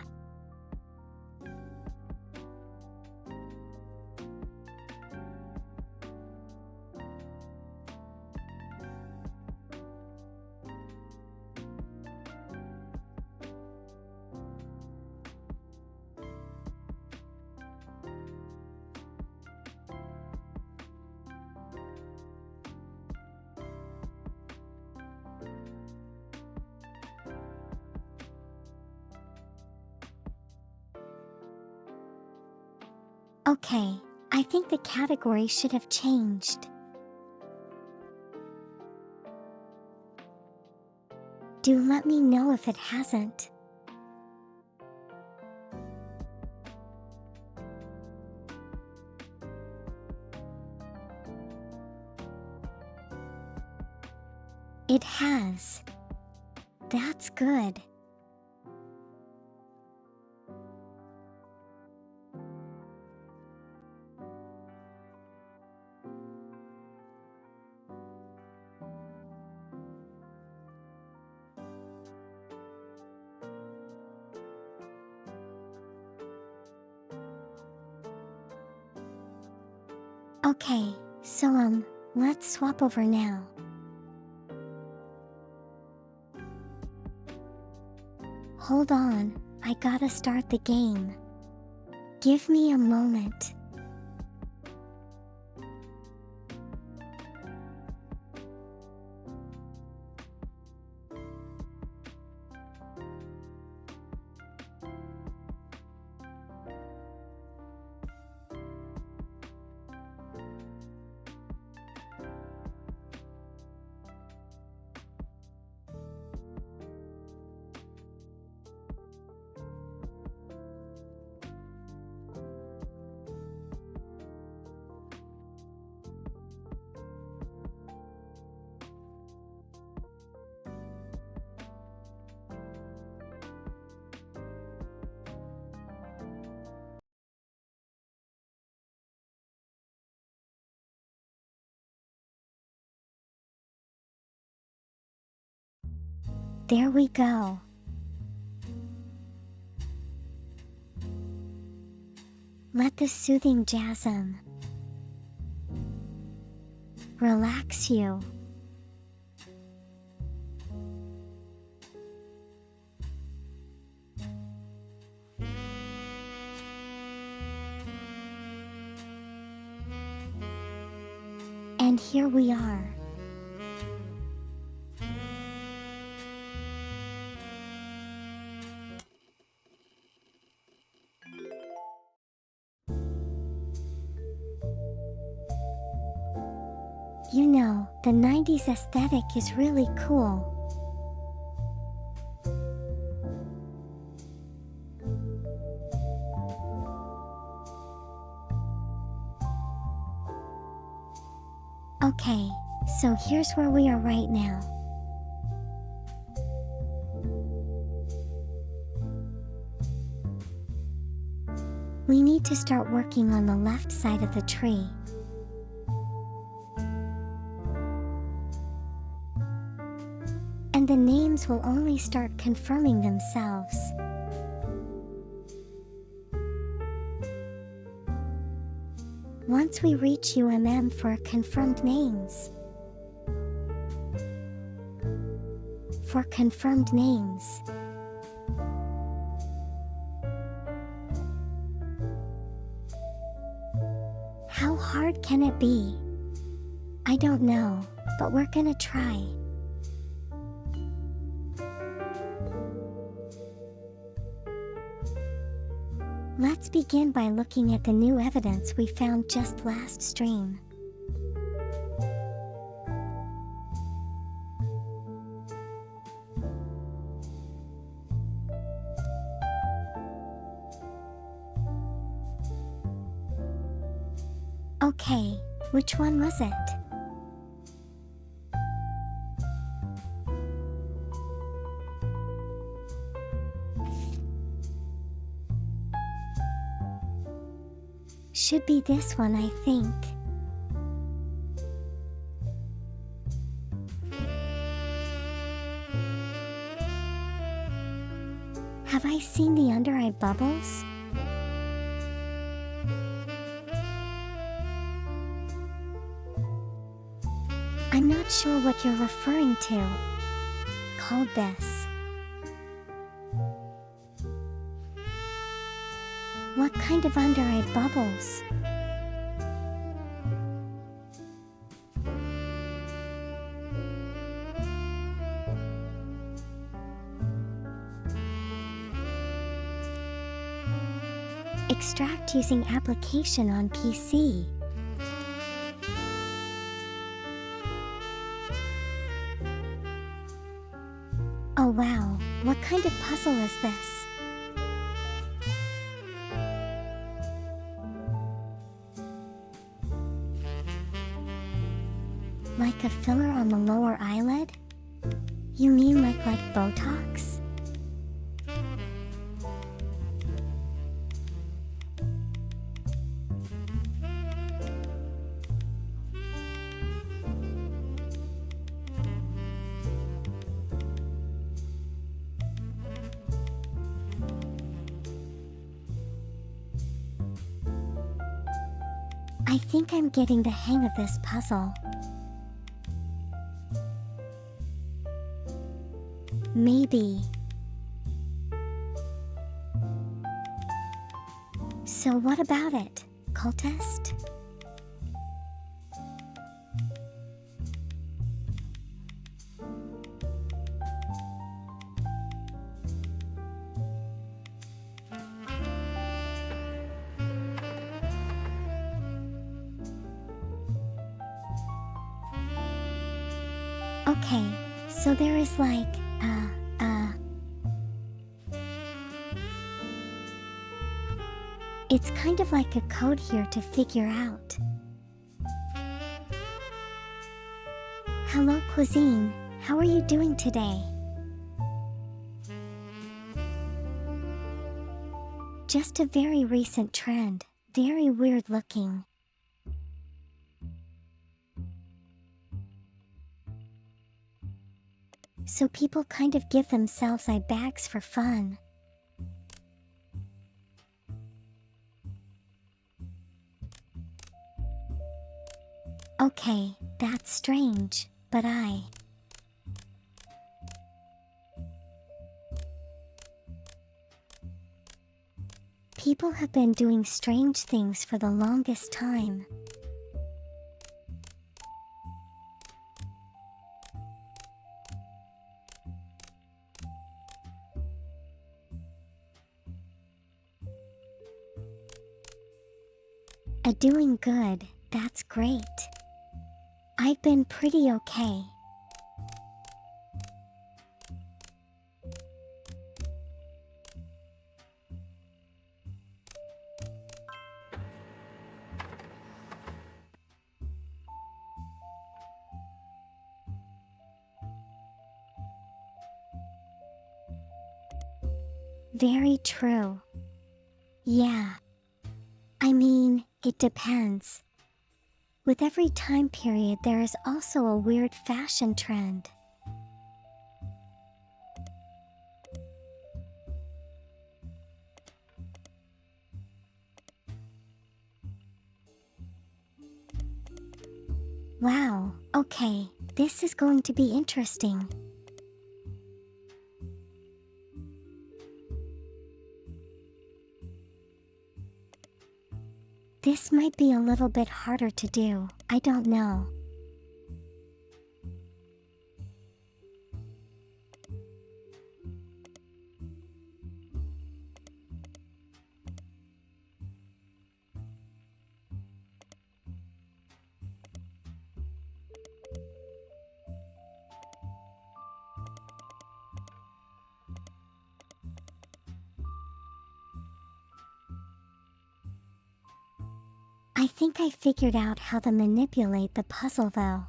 Okay, I think the category should have changed. Do let me know if it hasn't. It has. That's good. Okay, so let's swap over now. Hold on, I gotta start the game. Give me a moment. There we go. Let the soothing jasm relax you. And here we are. You know, the 90s aesthetic is really cool. Okay, so here's where we are right now. We need to start working on the left side of the tree. And the names will only start confirming themselves. Once we reach for confirmed names. For confirmed names. How hard can it be? I don't know, but we're gonna try. Let's begin by looking at the new evidence we found just last stream. Okay, which one was it? Should be this one, I think. Have I seen the under-eye bubbles? I'm not sure what you're referring to. Called this. What kind of under-eye bubbles? Extract using application on PC. Oh wow, what kind of puzzle is this? Like a filler on the lower eyelid? You mean like Botox? I think I'm getting the hang of this puzzle. Maybe. So what about it, cultist? Okay, so there is like, it's kind of like a code here to figure out. Hello Cuisine, how are you doing today? Just a very recent trend, very weird looking. So people kind of give themselves eye bags for fun. Okay, that's strange, but people have been doing strange things for the longest time. Doing good, that's great. I've been pretty okay. Very true. Yeah. I mean, it depends. With every time period, there is also a weird fashion trend. Wow, okay, this is going to be interesting. This might be a little bit harder to do, I don't know. I think I figured out how to manipulate the puzzle though.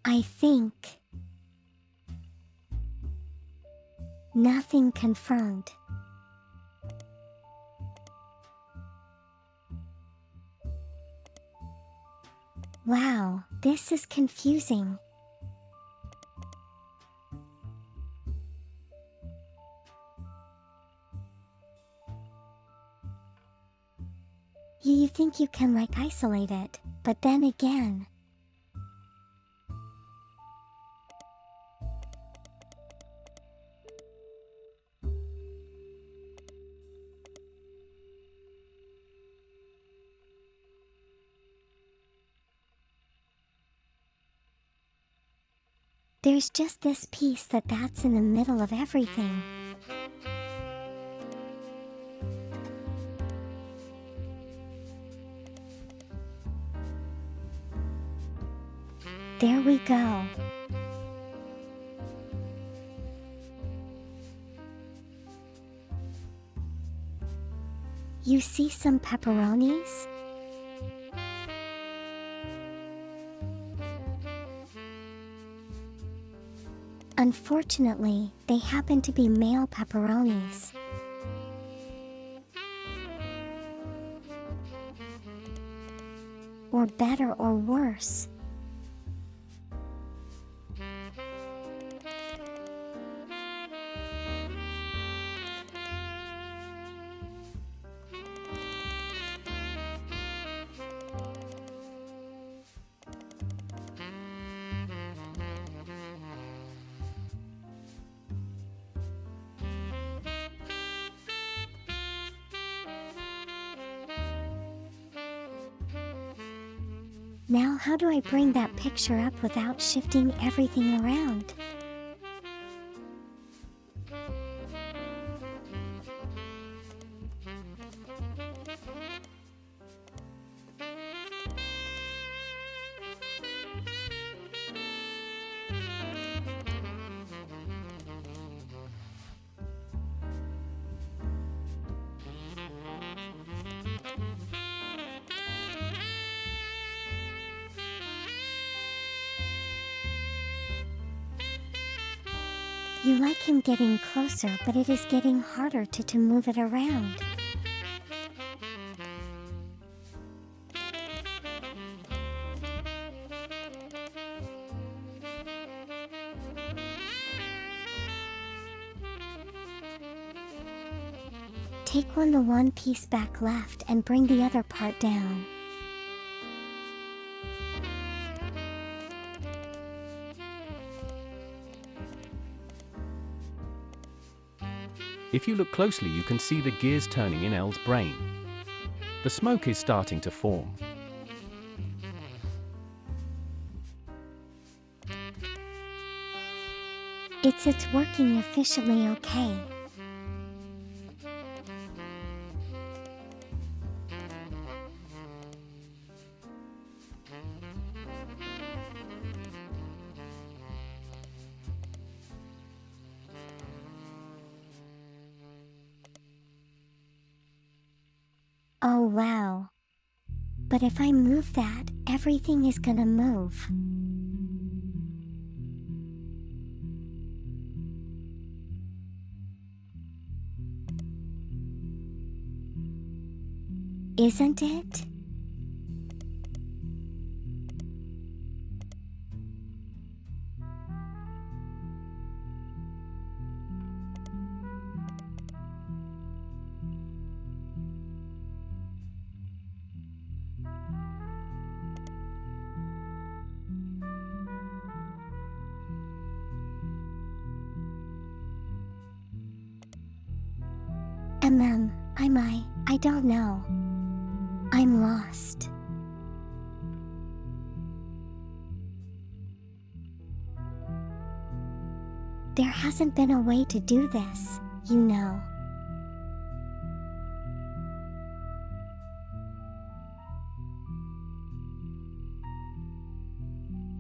I think. Nothing confirmed. Wow, this is confusing. You think you can like isolate it, but then again. There's just this piece that's in the middle of everything. There we go. You see some pepperonis? Unfortunately, they happen to be male pepperonis. Or better or worse. Now how do I bring that picture up without shifting everything around? You like him getting closer, but it is getting harder to move it around. Take the one piece back left and bring the other part down. If you look closely, you can see the gears turning in Elle's brain. The smoke is starting to form. It's working efficiently okay. Oh wow. But if I move that, everything is gonna move. Isn't it? I don't know. I'm lost. There hasn't been a way to do this, you know.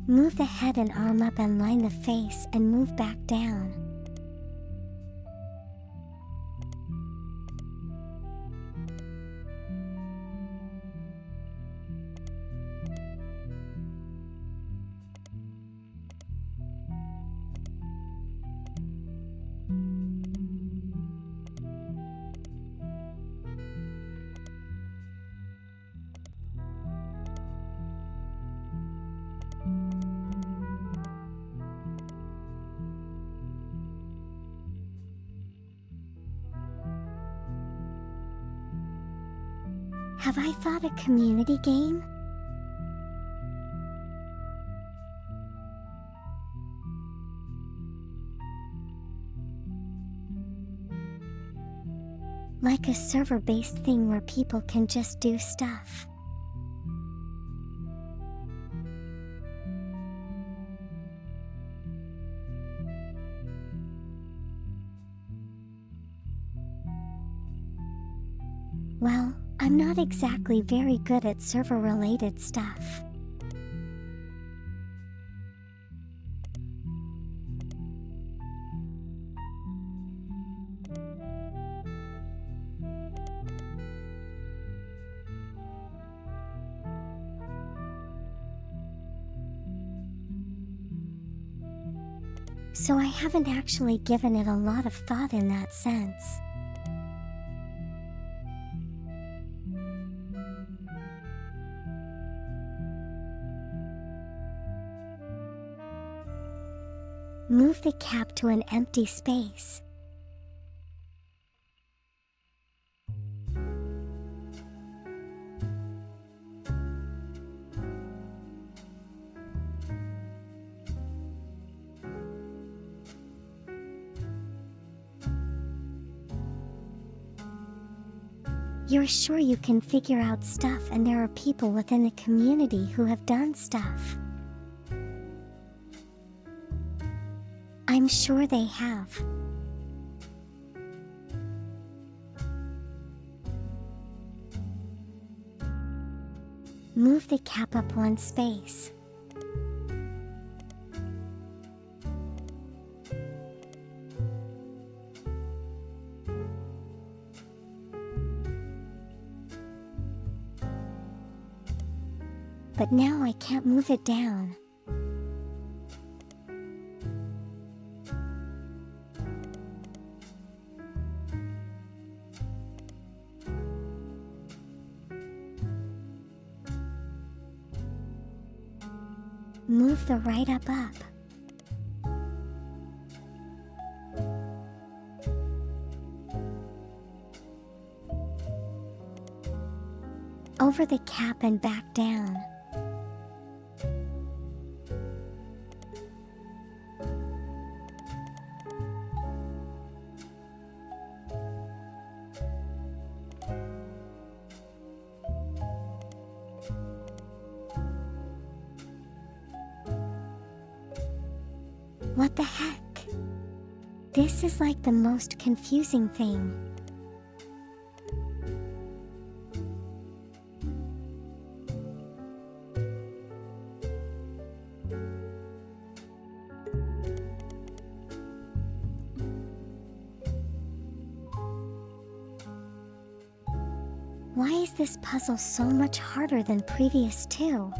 Move the head and arm up and line the face and move back down. Have I thought a community game? Like a server-based thing where people can just do stuff. Well, I'm not exactly very good at server-related stuff. So I haven't actually given it a lot of thought in that sense. Move the cap to an empty space. You're sure you can figure out stuff, and there are people within the community who have done stuff. I'm sure they have. Move the cap up one space. But now I can't move it down. Move the right up. Over the cap and back down. What the heck? This is like the most confusing thing. Why is this puzzle so much harder than previous two?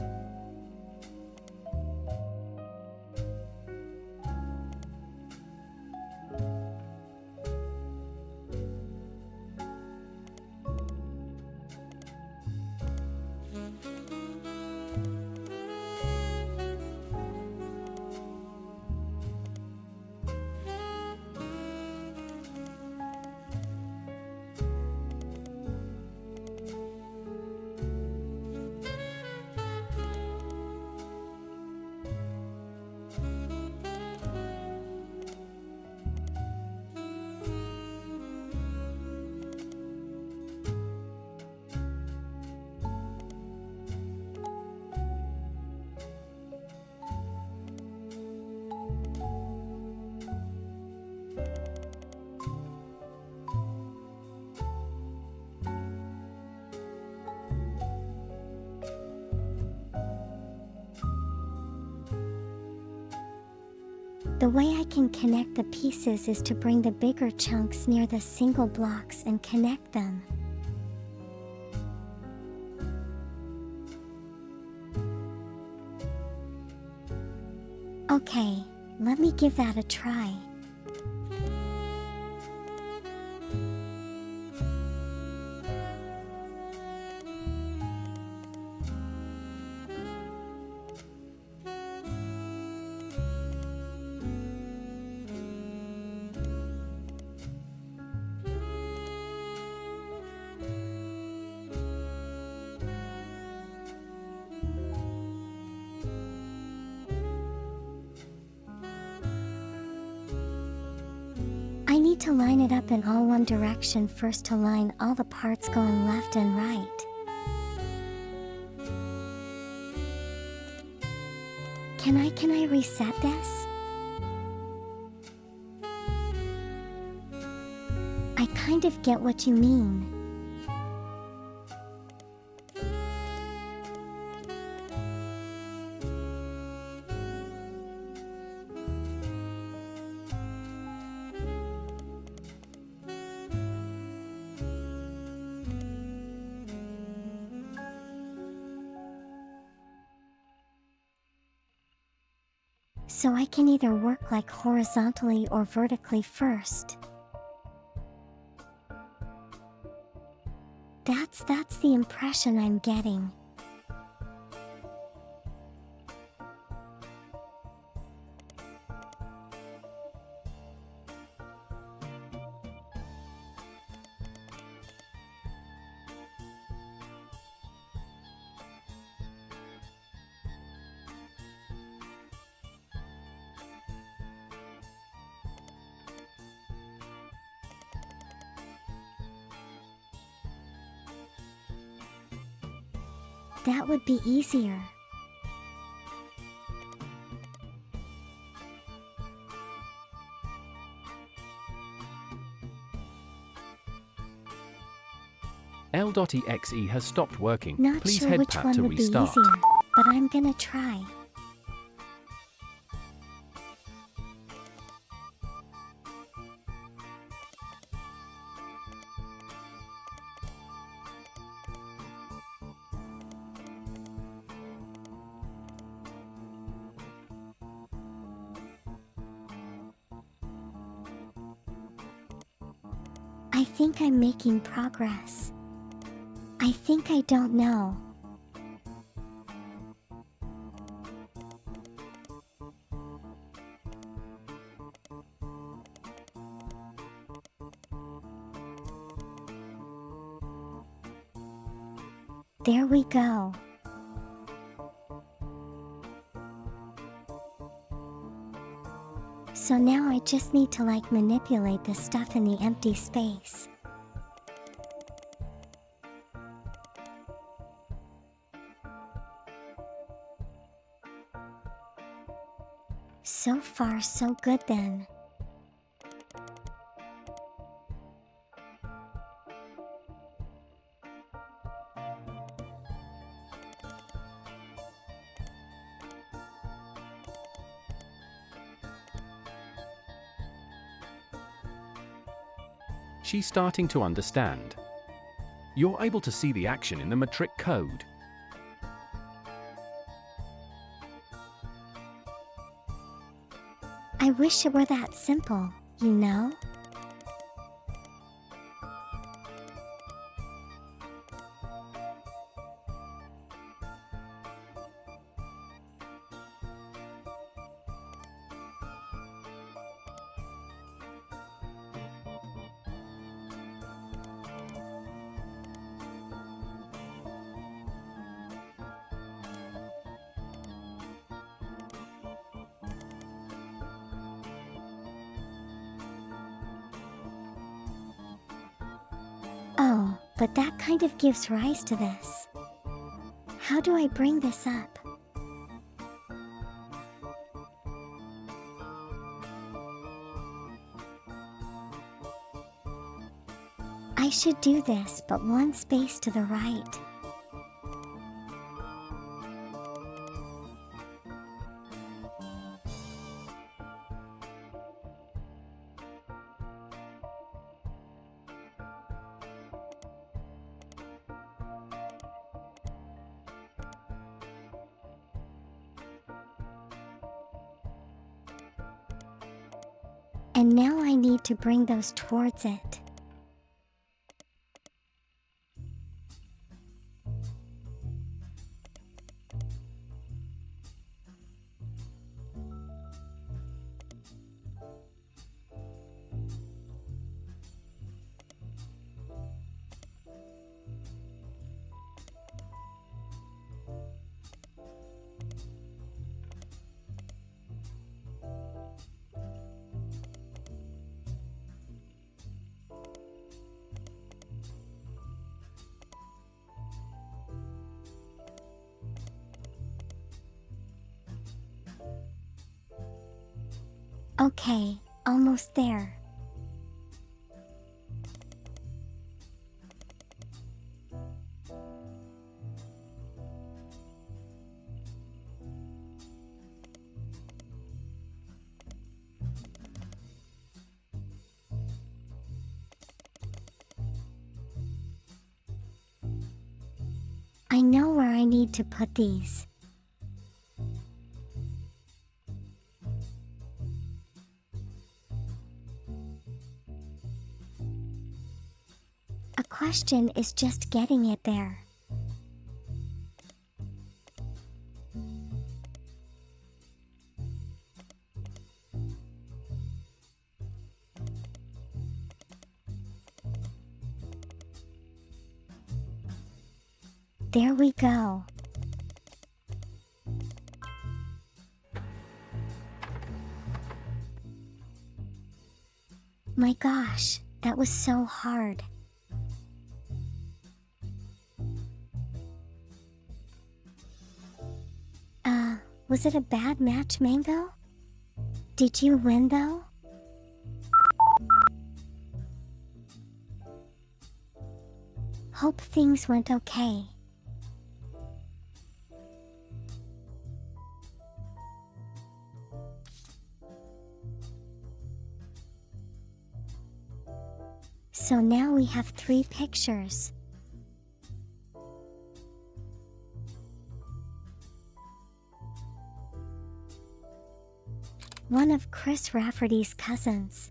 The way I can connect the pieces is to bring the bigger chunks near the single blocks and connect them. Okay, let me give that a try. I need to line it up in all one direction first to line all the parts going left and right. Can I reset this? I kind of get what you mean. So I can either work like horizontally or vertically first. That's the impression I'm getting. That would be easier. L.exe has stopped working. Not Please sure head which back one to would be restart. easier, but I'm gonna try. I think I'm making progress. I think I don't know. There we go. So now I just need to manipulate the stuff in the empty space. So far, so good then. She's starting to understand. You're able to see the action in the metric code. I wish it were that simple, you know? Oh, but that kind of gives rise to this. How do I bring this up? I should do this, but one space to the right. And now I need to bring those towards it. Okay, almost there. I know where I need to put these. A question is just getting it there. There we go. My gosh, that was so hard. Was it a bad match, Mango? Did you win though? Hope things went okay. So now we have 3 pictures. One of Chris Rafferty's cousins.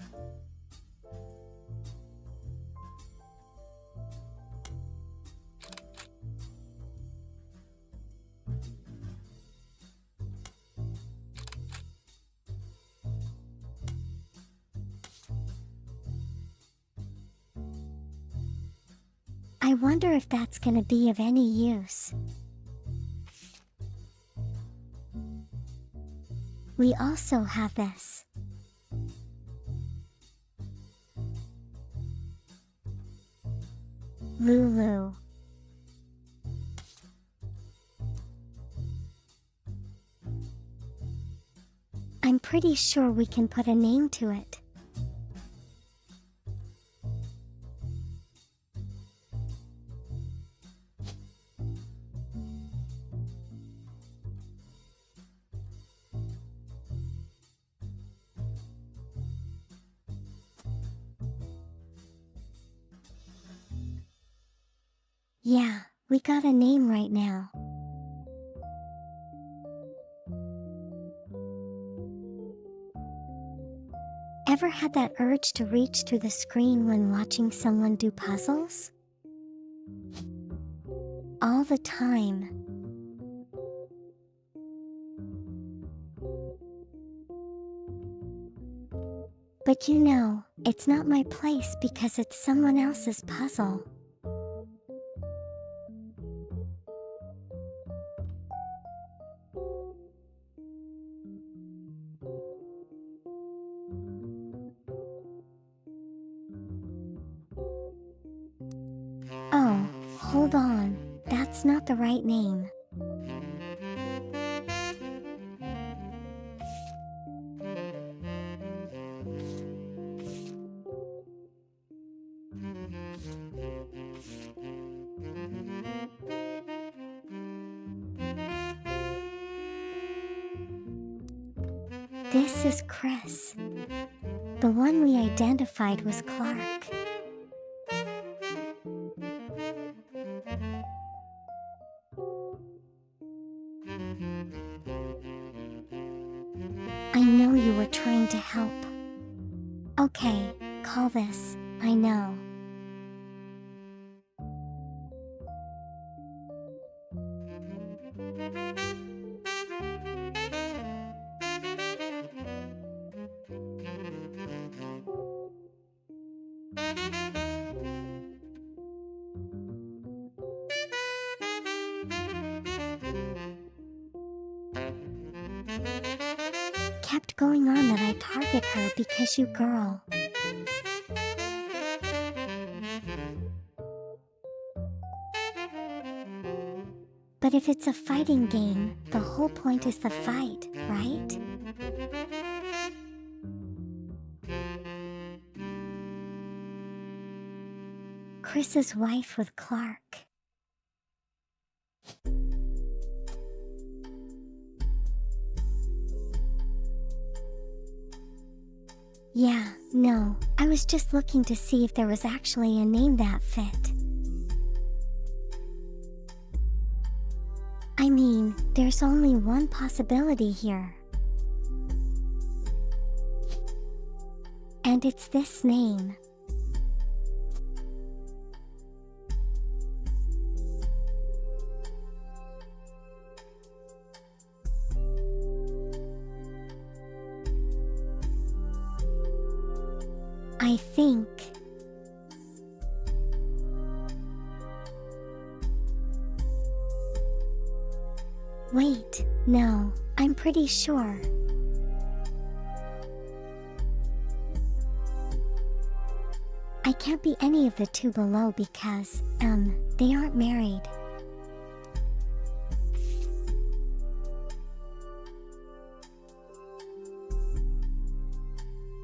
I wonder if that's gonna be of any use. We also have this. Lulu. I'm pretty sure we can put a name to it. Yeah, we got a name right now. Ever had that urge to reach through the screen when watching someone do puzzles? All the time. But you know, it's not my place because it's someone else's puzzle. Oh, hold on, that's not the right name. This is Chris. The one we identified was Clark. I know you were trying to help. Okay, call this. I know. Kept going on that I target her because you girl. But if it's a fighting game, the whole point is the fight, right? Chris's wife with Clark. Yeah, no, I was just looking to see if there was actually a name that fit. I mean, there's only one possibility here. And it's this name. I think. Wait, no, I'm pretty sure. I can't be any of the two below because, they aren't married.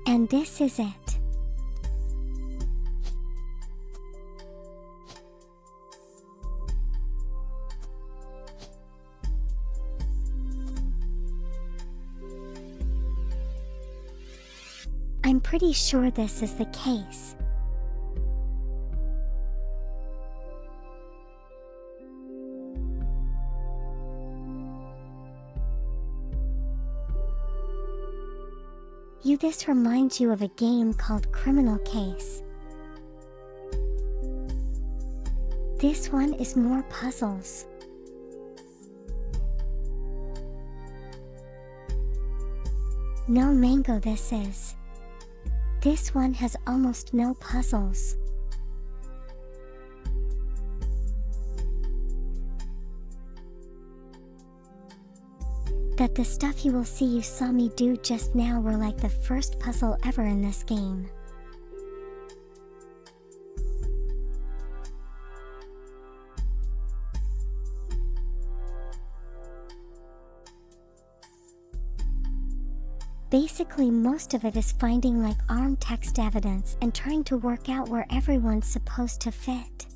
And this is it. I'm pretty sure this is the case. This reminds you of a game called Criminal Case. This one is more puzzles. No mango this is. This one has almost no puzzles. That the stuff you will see you saw me do just now were like the first puzzle ever in this game. Basically, most of it is finding like arm text evidence and trying to work out where everyone's supposed to fit.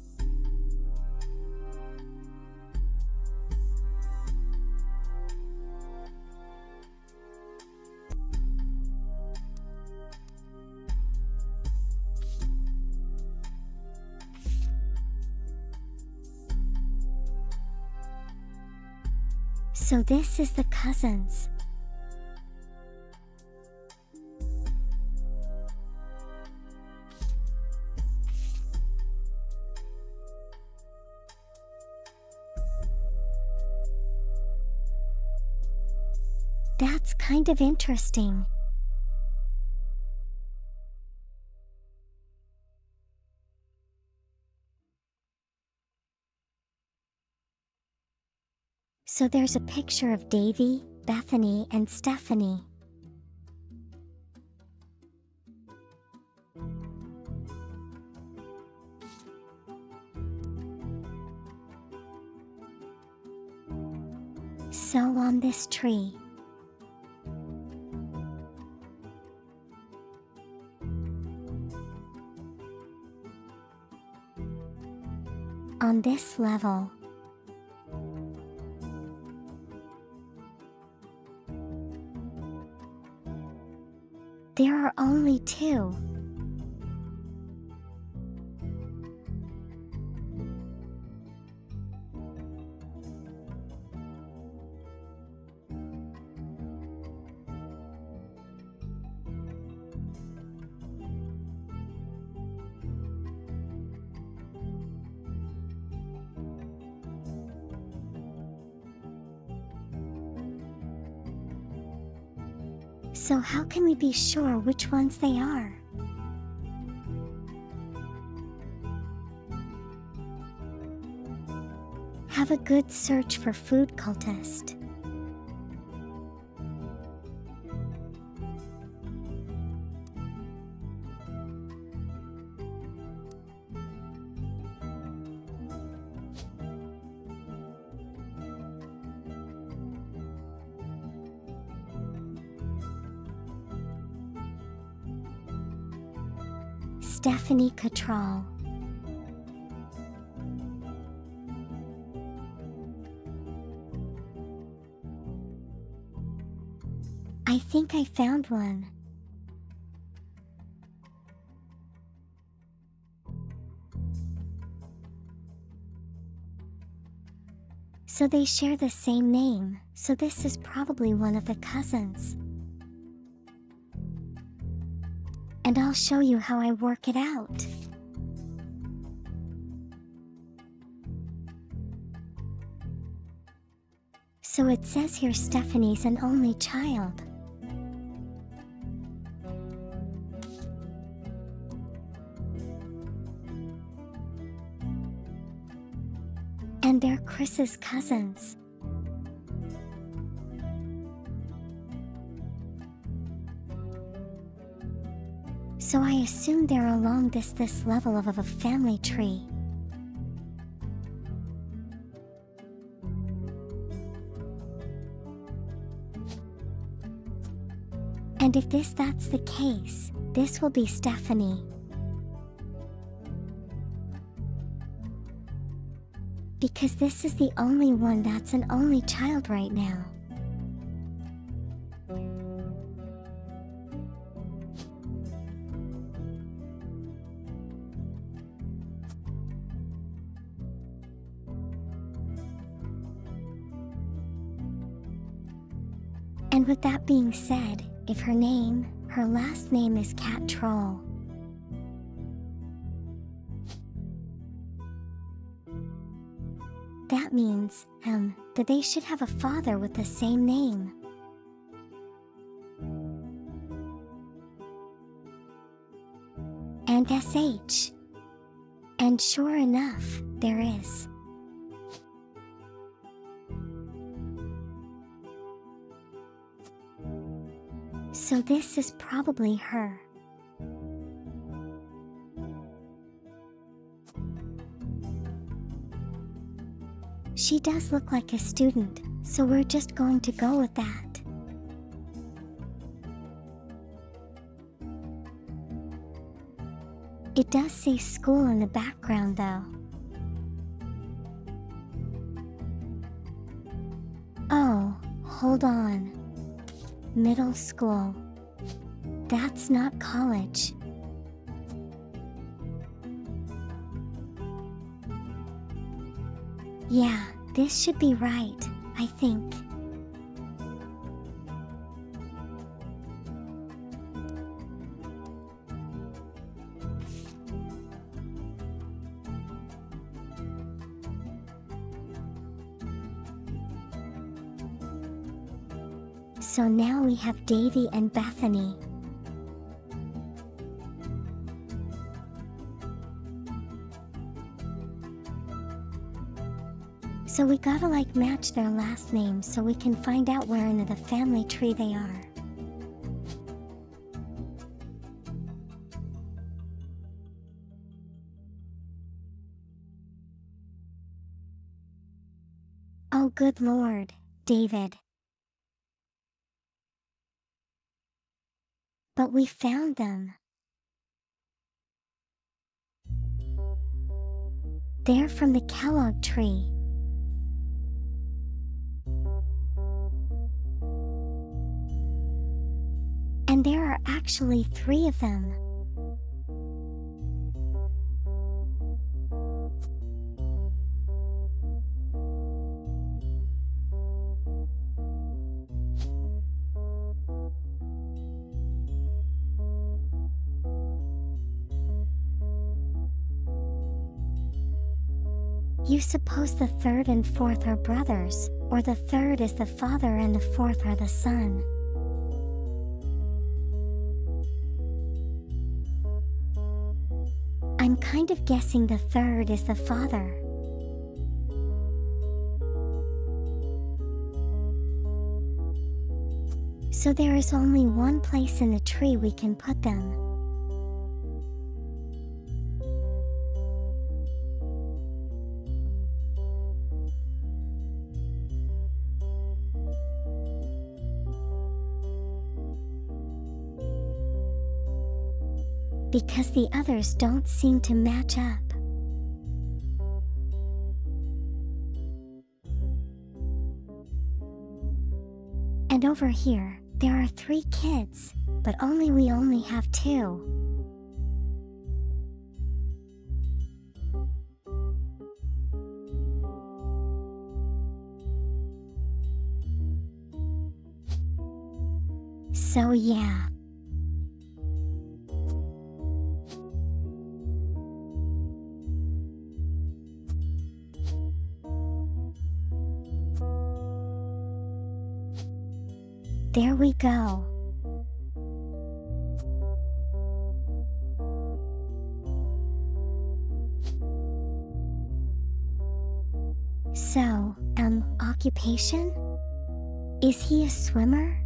So this is the cousins. That's kind of interesting. So there's a picture of Davy, Bethany, and Stephanie. So on this tree. On this level. There are only two. So how can we be sure which ones they are? Have a good search for food cultist. Stephanie Cottrell. I think I found one. So they share the same name, so this is probably one of the cousins. And I'll show you how I work it out. So it says here Stephanie's an only child. And they're Chris's cousins. So I assume they're along this level of a family tree. And if that's the case, this will be Stephanie. Because this is the only one that's an only child right now. And with that being said, if her last name is Cat Troll, that means, that they should have a father with the same name. And SH. And sure enough, there is. So this is probably her. She does look like a student, so we're just going to go with that. It does say school in the background though. Oh, hold on. Middle school. That's not college. Yeah, this should be right, I think. So now we have Davy and Bethany. So we gotta match their last names so we can find out where in the family tree they are. Oh good Lord, David. But we found them. They're from the Kellogg tree. And there are actually 3 of them. You suppose the 3rd and 4th are brothers, or the 3rd is the father and the 4th are the son. I'm kind of guessing the third is the father. So there is only one place in the tree we can put them. Because the others don't seem to match up. And over here, there are 3 kids, but we only have 2. So yeah. There we go. So, occupation? Is he a swimmer?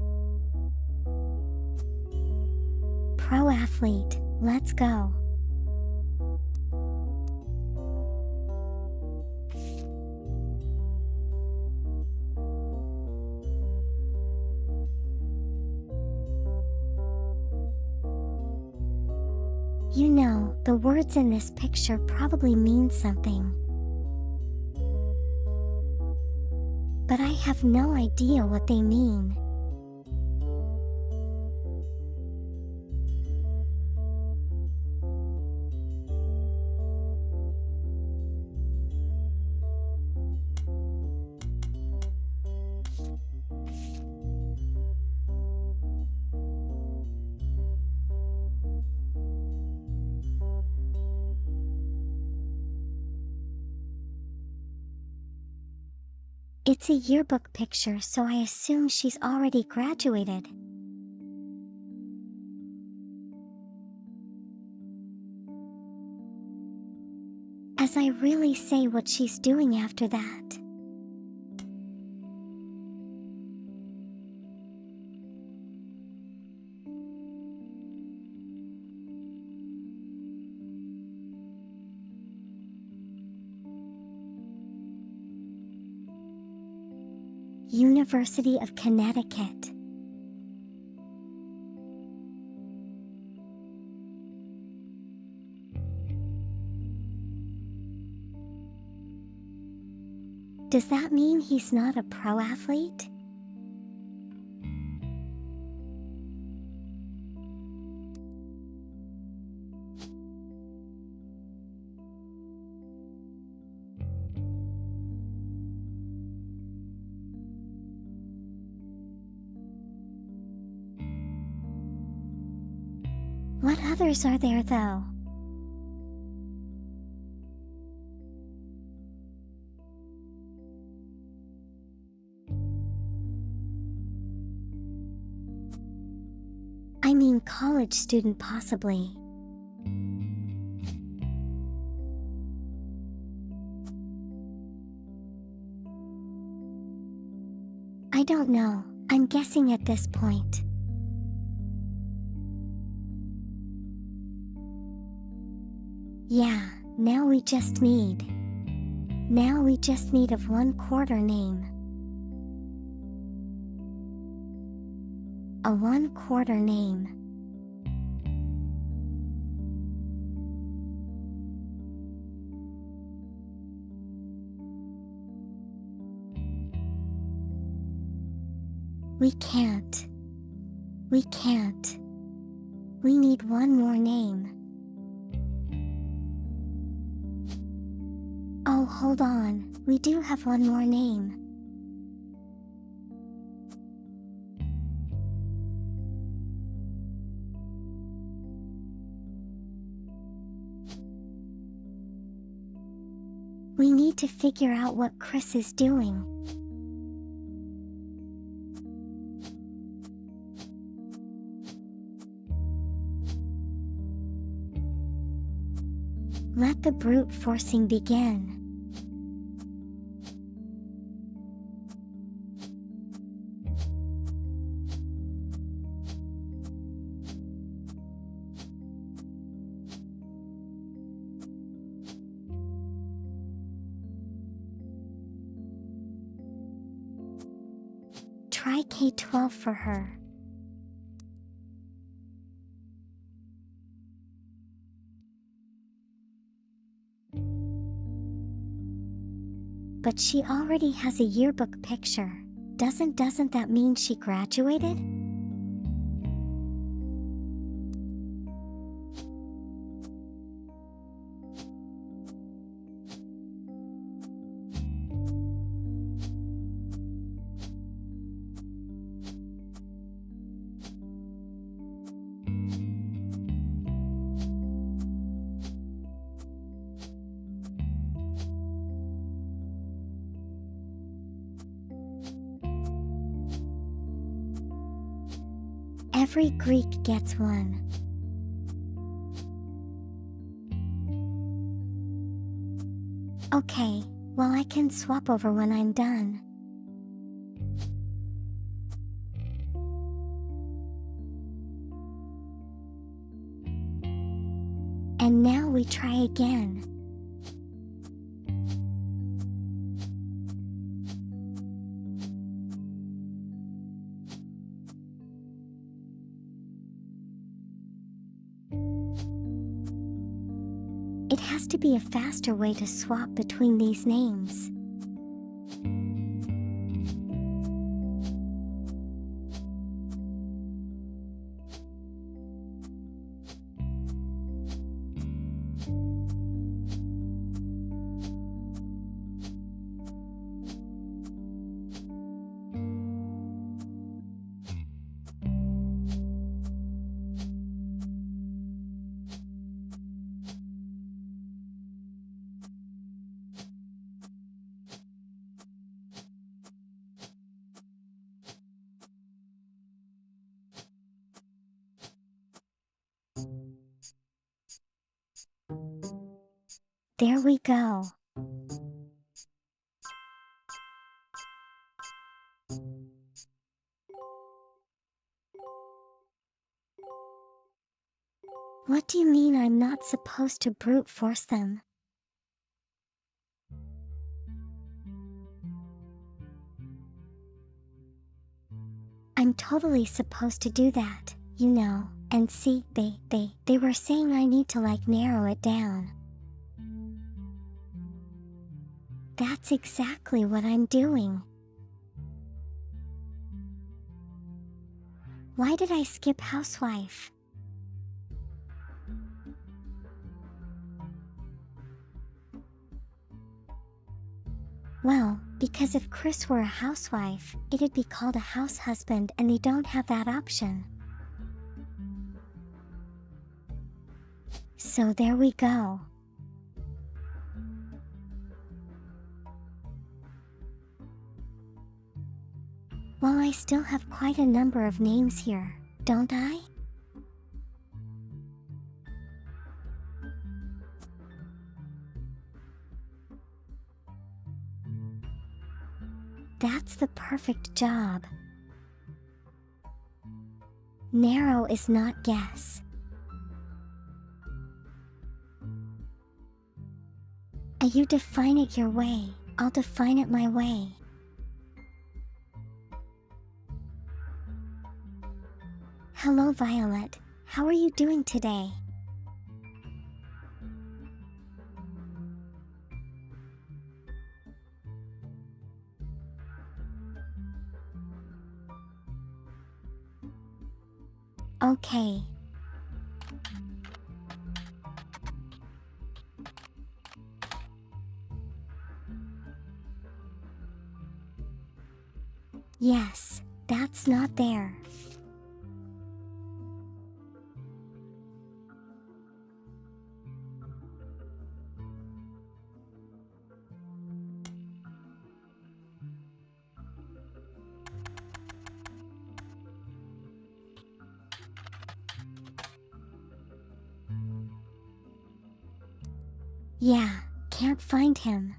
Pro athlete, let's go. You know, the words in this picture probably mean something. But I have no idea what they mean. It's a yearbook picture, so I assume she's already graduated. As I really say what she's doing after that. University of Connecticut. Does that mean he's not a pro athlete? What others are there though? I mean college student possibly. I don't know, I'm guessing at this point. Yeah, now we just need of 1/4 name. A 1/4 name. We can't. We need one more name. Oh, hold on, we do have one more name. We need to figure out what Chris is doing. Let the brute forcing begin. Try K12 for her. But she already has a yearbook picture. Doesn't that mean she graduated? Every Greek gets one. Okay, well I can swap over when I'm done. And now we try again. It has to be a faster way to swap between these names. There we go. What do you mean I'm not supposed to brute force them? I'm totally supposed to do that, you know. And see, they were saying I need to narrow it down. That's exactly what I'm doing. Why did I skip housewife? Well, because if Chris were a housewife, it'd be called a house husband and they don't have that option. So there we go. Well, I still have quite a number of names here, don't I? That's the perfect job. Narrow is not guess. You define it your way, I'll define it my way. Hello Violet, how are you doing today? Okay. Yes, that's not there. Yeah, can't find him.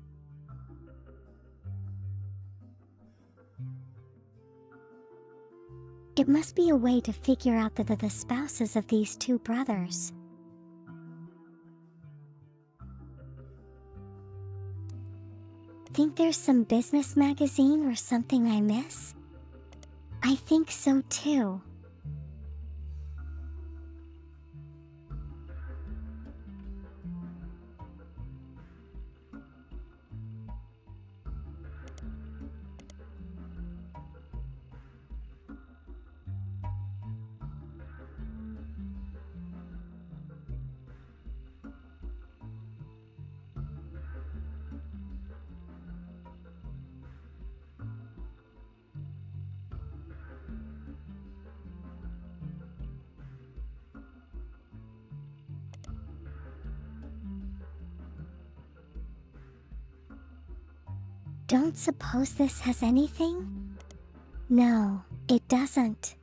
It must be a way to figure out the spouses of these two brothers. Think there's some business magazine or something I miss? I think so too. Don't suppose this has anything? No, it doesn't.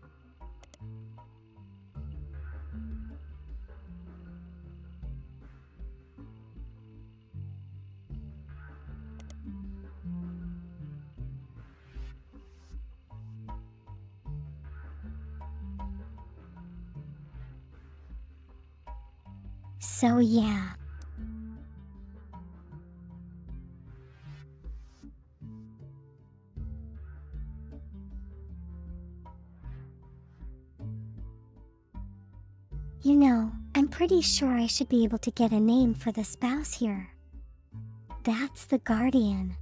So yeah. You know, I'm pretty sure I should be able to get a name for the spouse here. That's the guardian.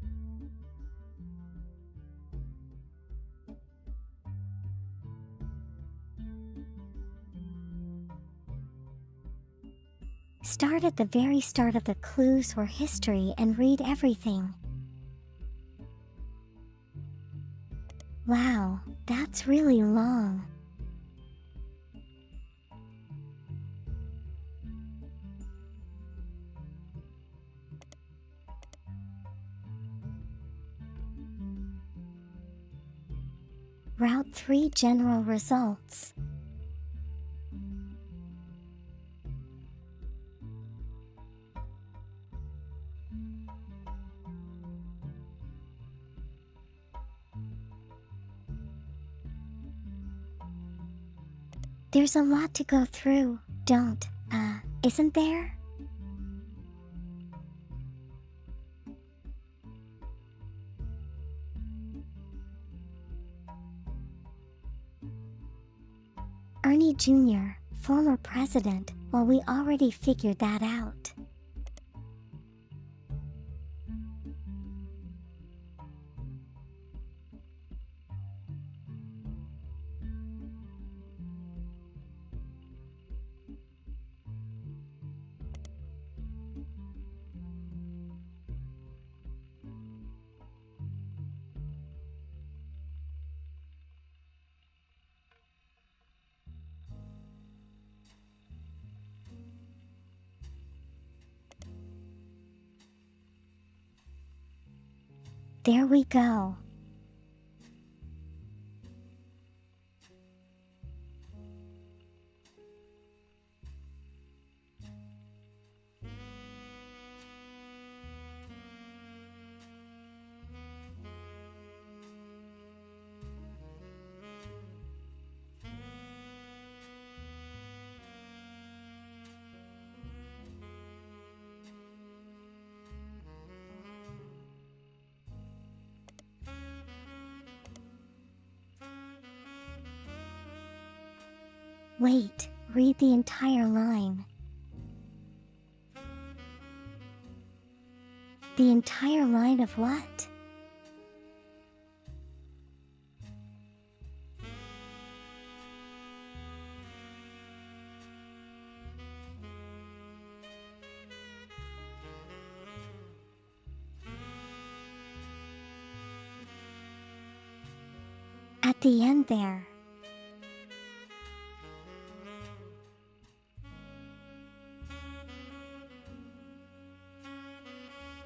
Start at the very start of the clues or history and read everything. Wow, that's really long. Route 3 general results. There's a lot to go through, isn't there? Ernie Jr., former president, well, we already figured that out. There we go. Wait, read the entire line. The entire line of what? At the end there.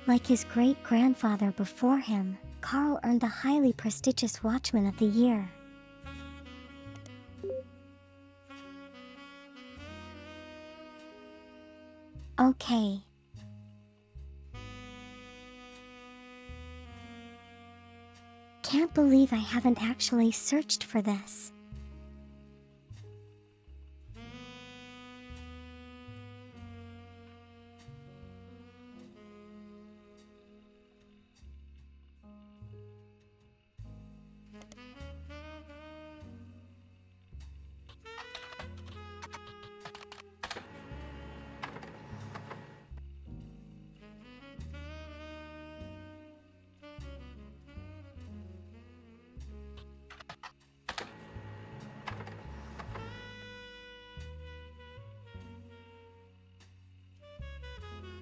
Like his great-grandfather before him, Carl earned the highly prestigious Watchman of the Year. Okay. can't believe I haven't actually searched for this.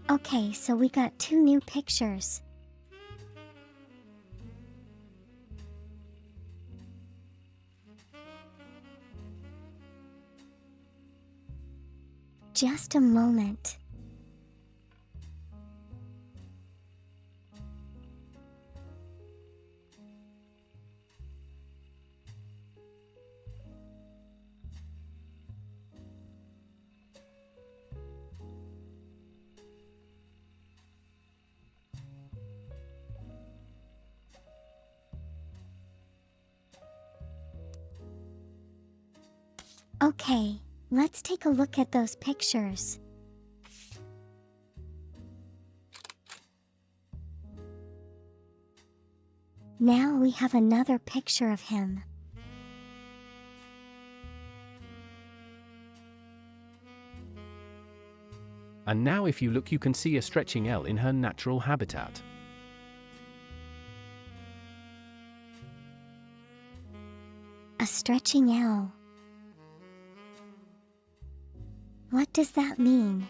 Okay, so we got 2 new pictures. Just a moment. Okay, let's take a look at those pictures. Now we have another picture of him. And now if you look you can see a stretching L in her natural habitat. A stretching L. What does that mean?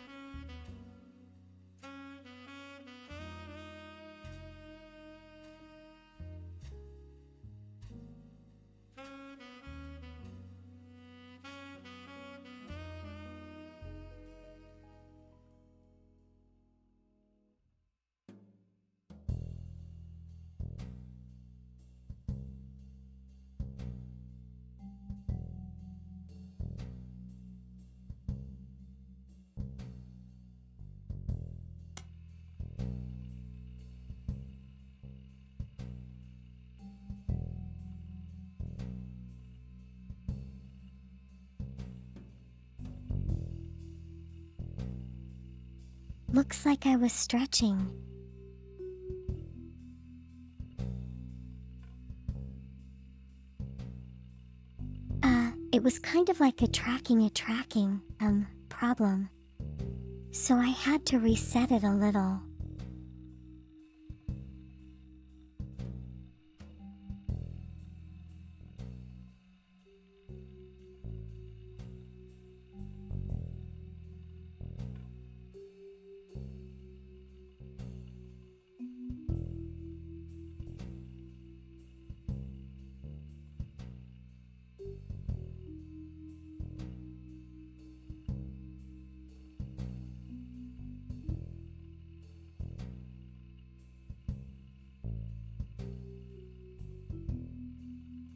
Looks like I was stretching. It was kind of like a tracking problem. So I had to reset it a little.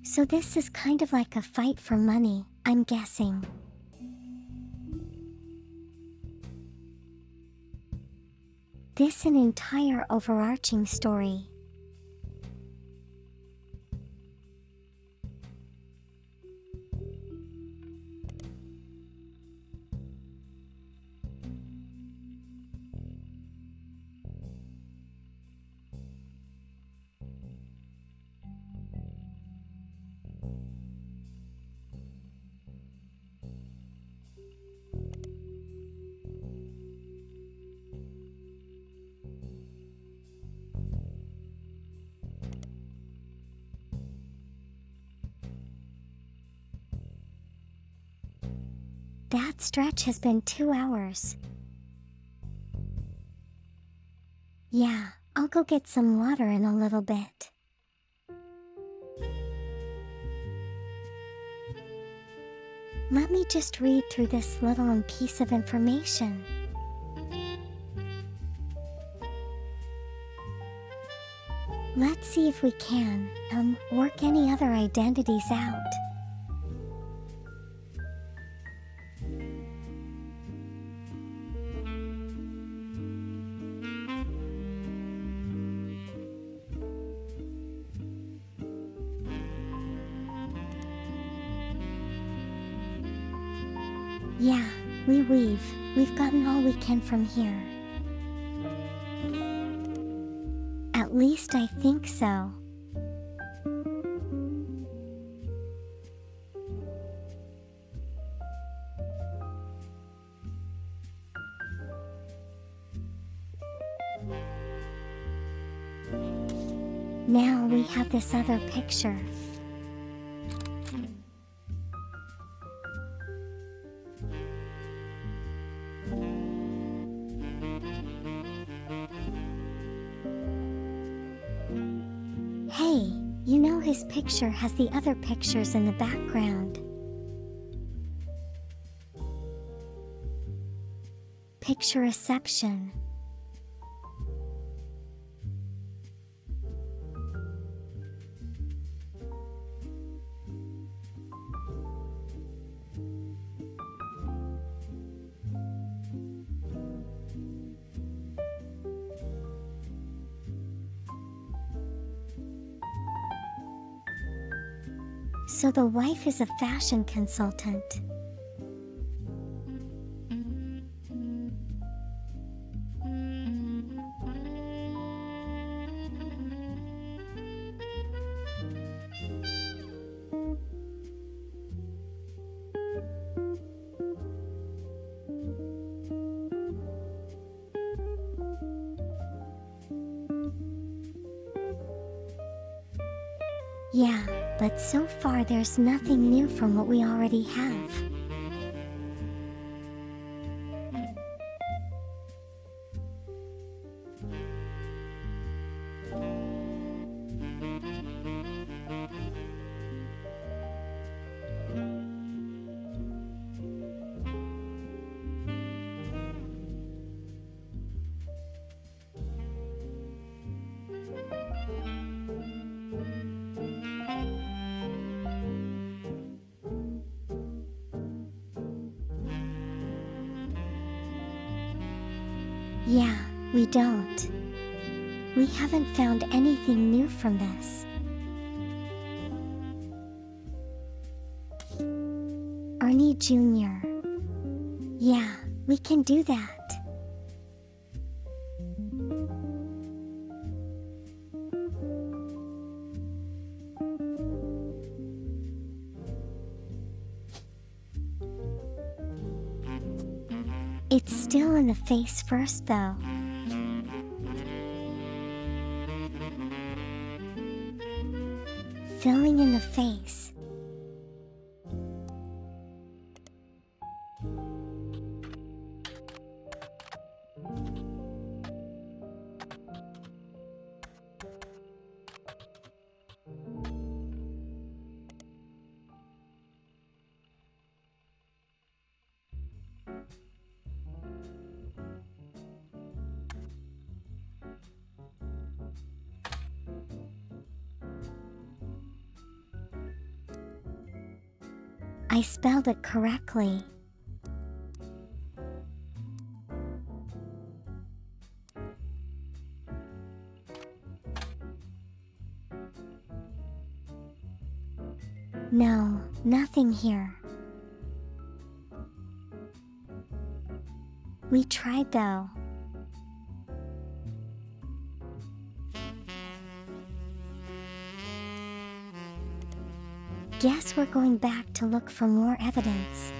So this is kind of like a fight for money, I'm guessing. This an entire overarching story. That stretch has been 2 hours. Yeah, I'll go get some water in a little bit. Let me just read through this little piece of information. Let's see if we can, work any other identities out. Yeah, we weave. We've gotten all we can from here. At least I think so. Now we have this other picture. Hey, you know his picture has the other pictures in the background. Picture reception. So the wife is a fashion consultant. Yeah, but so far there's nothing new from what we already have. Yeah, we don't. We haven't found anything new from this. Ernie Jr. Yeah, we can do that. It's still in the face first though. Filling in the face. I spelled it correctly. No, nothing here. We tried though. Guess we're going back to look for more evidence.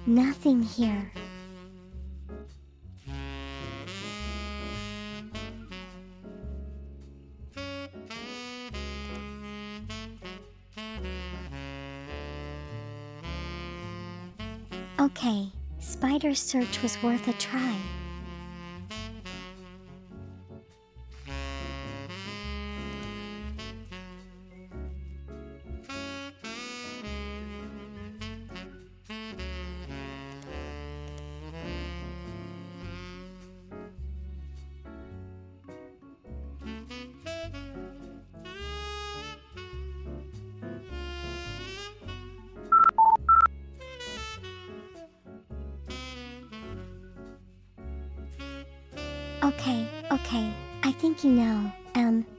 Nothing here. Okay, spider search was worth a try. Okay, I think you know.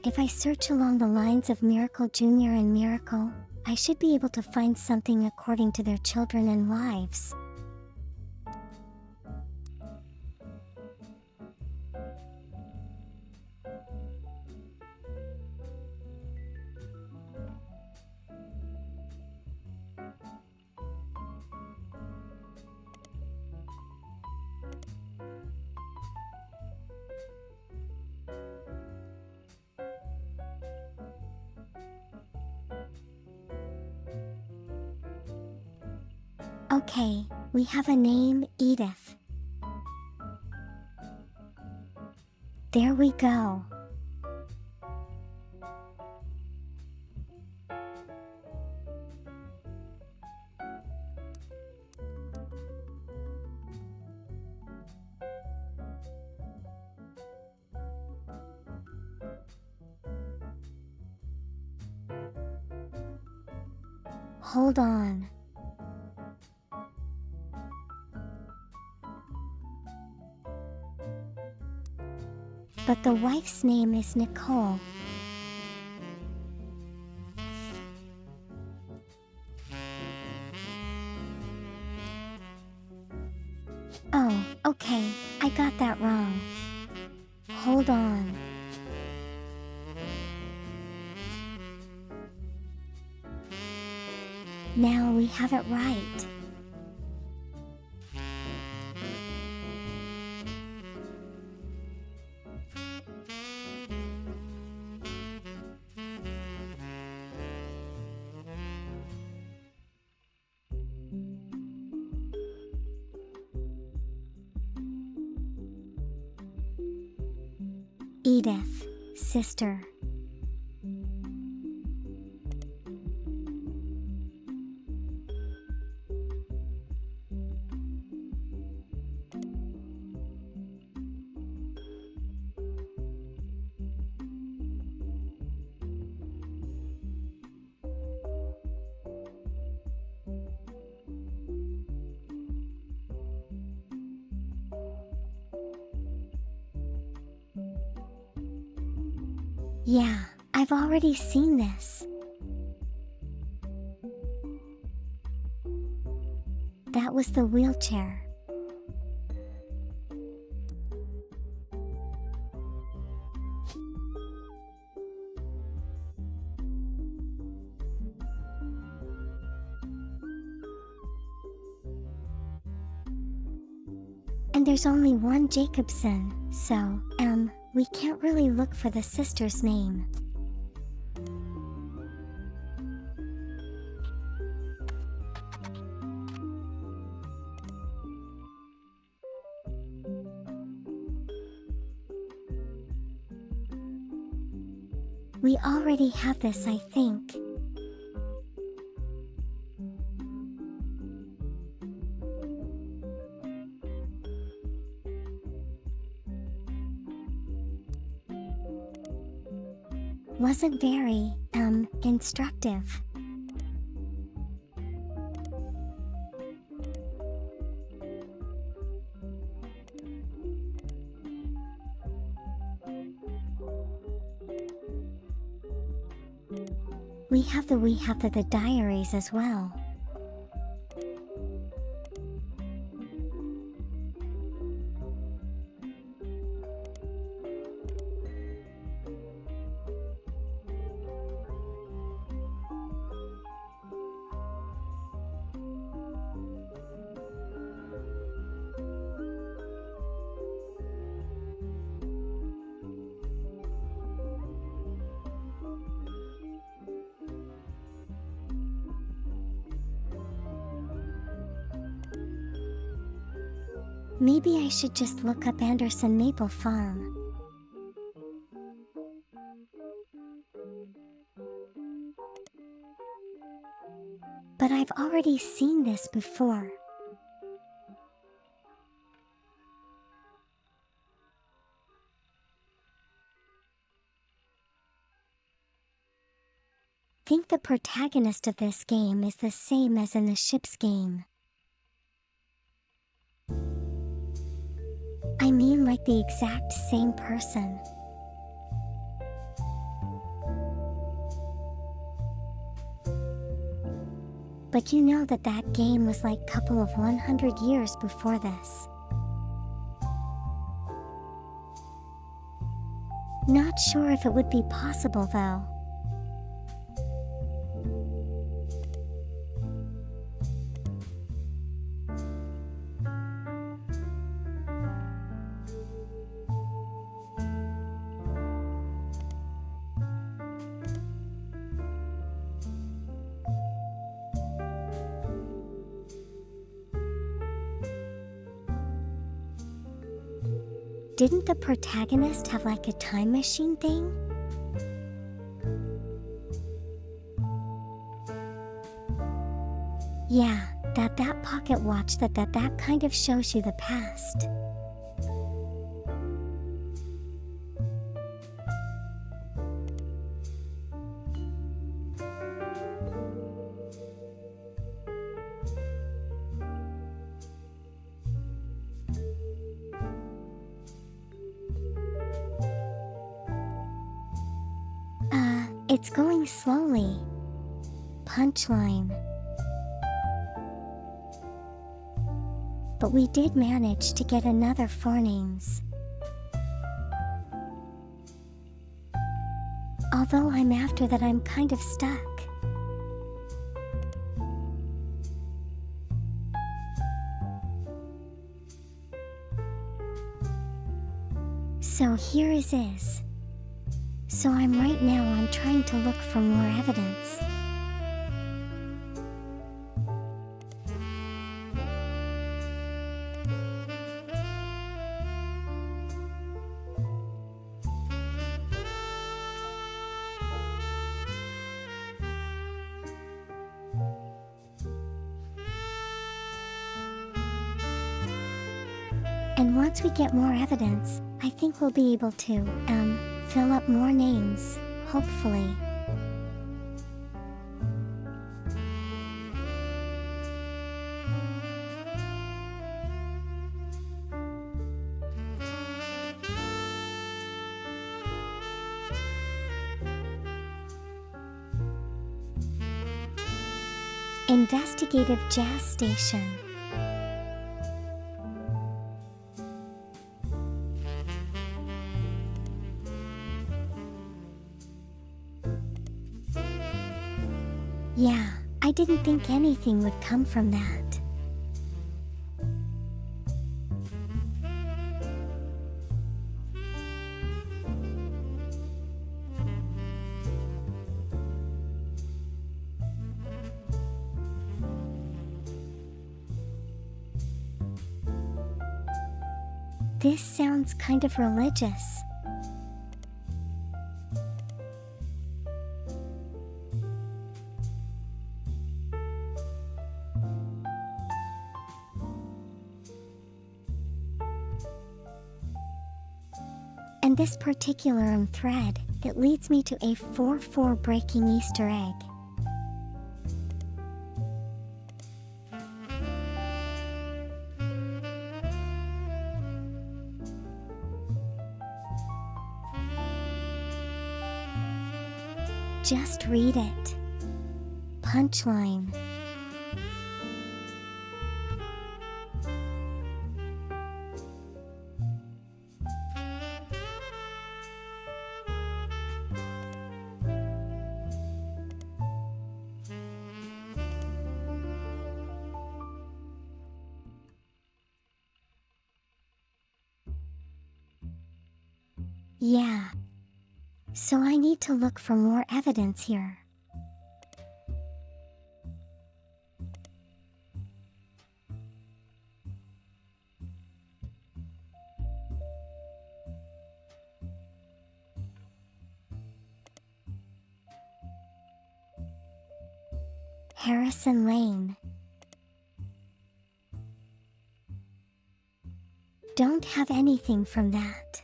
If I search along the lines of Miracle Jr. and Miracle, I should be able to find something according to their children and lives. Okay, we have a name, Edith. There we go. Hold on. But the wife's name is Nicole. Oh, okay, I got that wrong. Hold on. Now we have it right. Edith, sister. Yeah, I've already seen this. That was the wheelchair. And there's only one Jacobson, so, we can't really look for the sister's name. We already have this, I think. Wasn't very, instructive. We have the diaries as well. Maybe I should just look up Anderson Maple Farm. But I've already seen this before. Think the protagonist of this game is the same as in the ship's game. I mean like the exact same person. But you know that that game was like couple of 100 years before this. Not sure if it would be possible though. Didn't the protagonist have like a time machine thing? Yeah, that pocket watch that kind of shows you the past. It's going slowly. Punchline. But we did manage to get another 4 names. Although I'm after that I'm kind of stuck. So here is. So I'm trying to look for more evidence. And once we get more evidence, I think we'll be able to, fill up more names, hopefully. Investigative jazz station. Yeah, I didn't think anything would come from that. This sounds kind of religious. And this particular thread, it leads me to a 4-4 breaking Easter egg. Just read it. Punchline. Yeah. So I need to look for more evidence here. Harrison Lane. Don't have anything from that.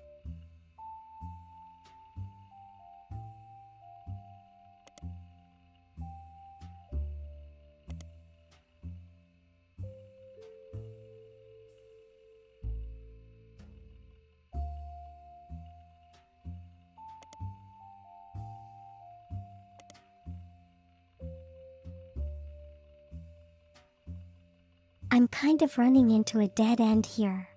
I'm kind of running into a dead end here.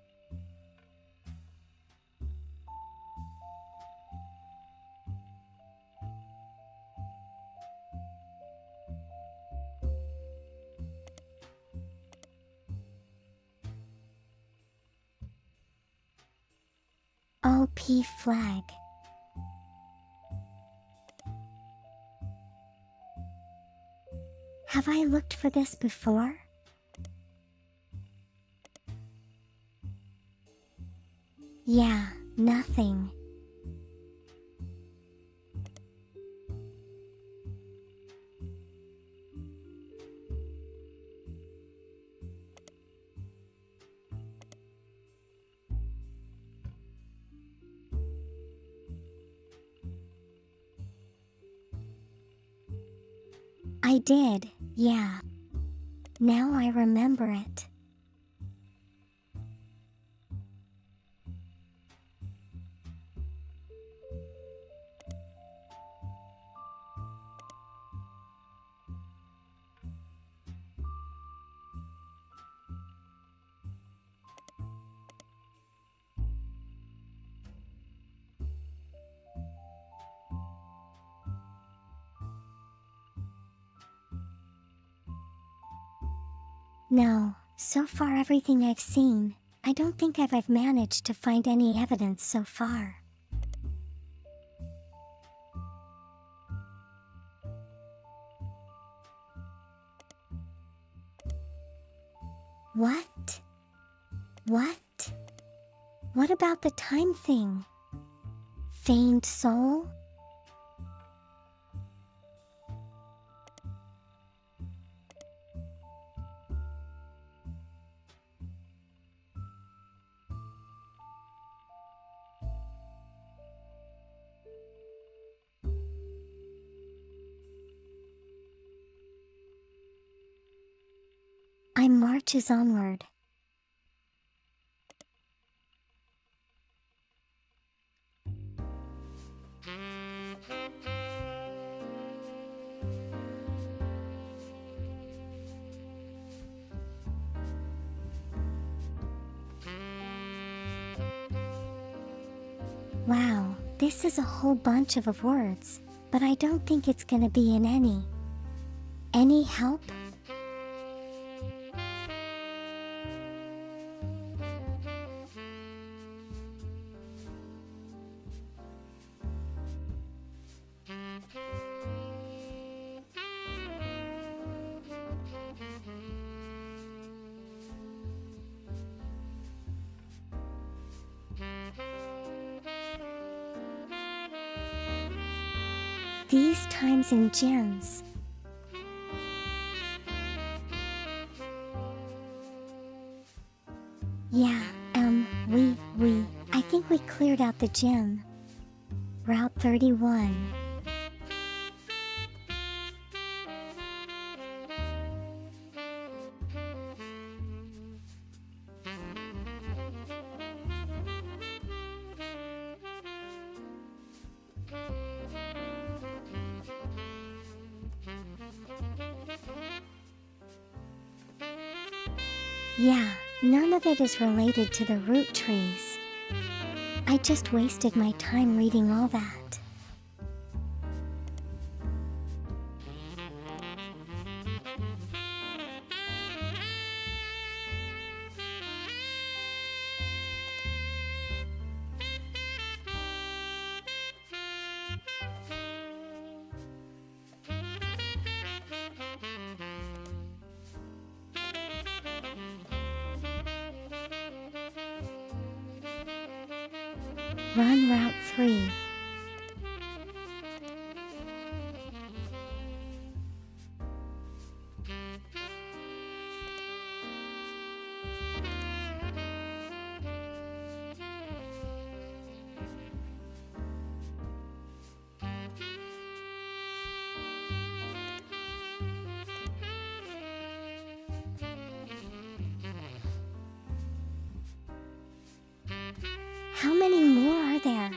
OP flag. Have I looked for this before? Yeah, nothing. I did, yeah. Now I remember it. No, so far everything I've seen, I don't think I've managed to find any evidence so far. What? What? What about the time thing? Feigned soul? I marches onward. Wow, this is a whole bunch of words, but I don't think it's gonna be in any. Any help? These times in gyms. Yeah, I think we cleared out the gym. Route 31. Yeah, none of it is related to the root trees. I just wasted my time reading all that. Run Route 3. How many more are there?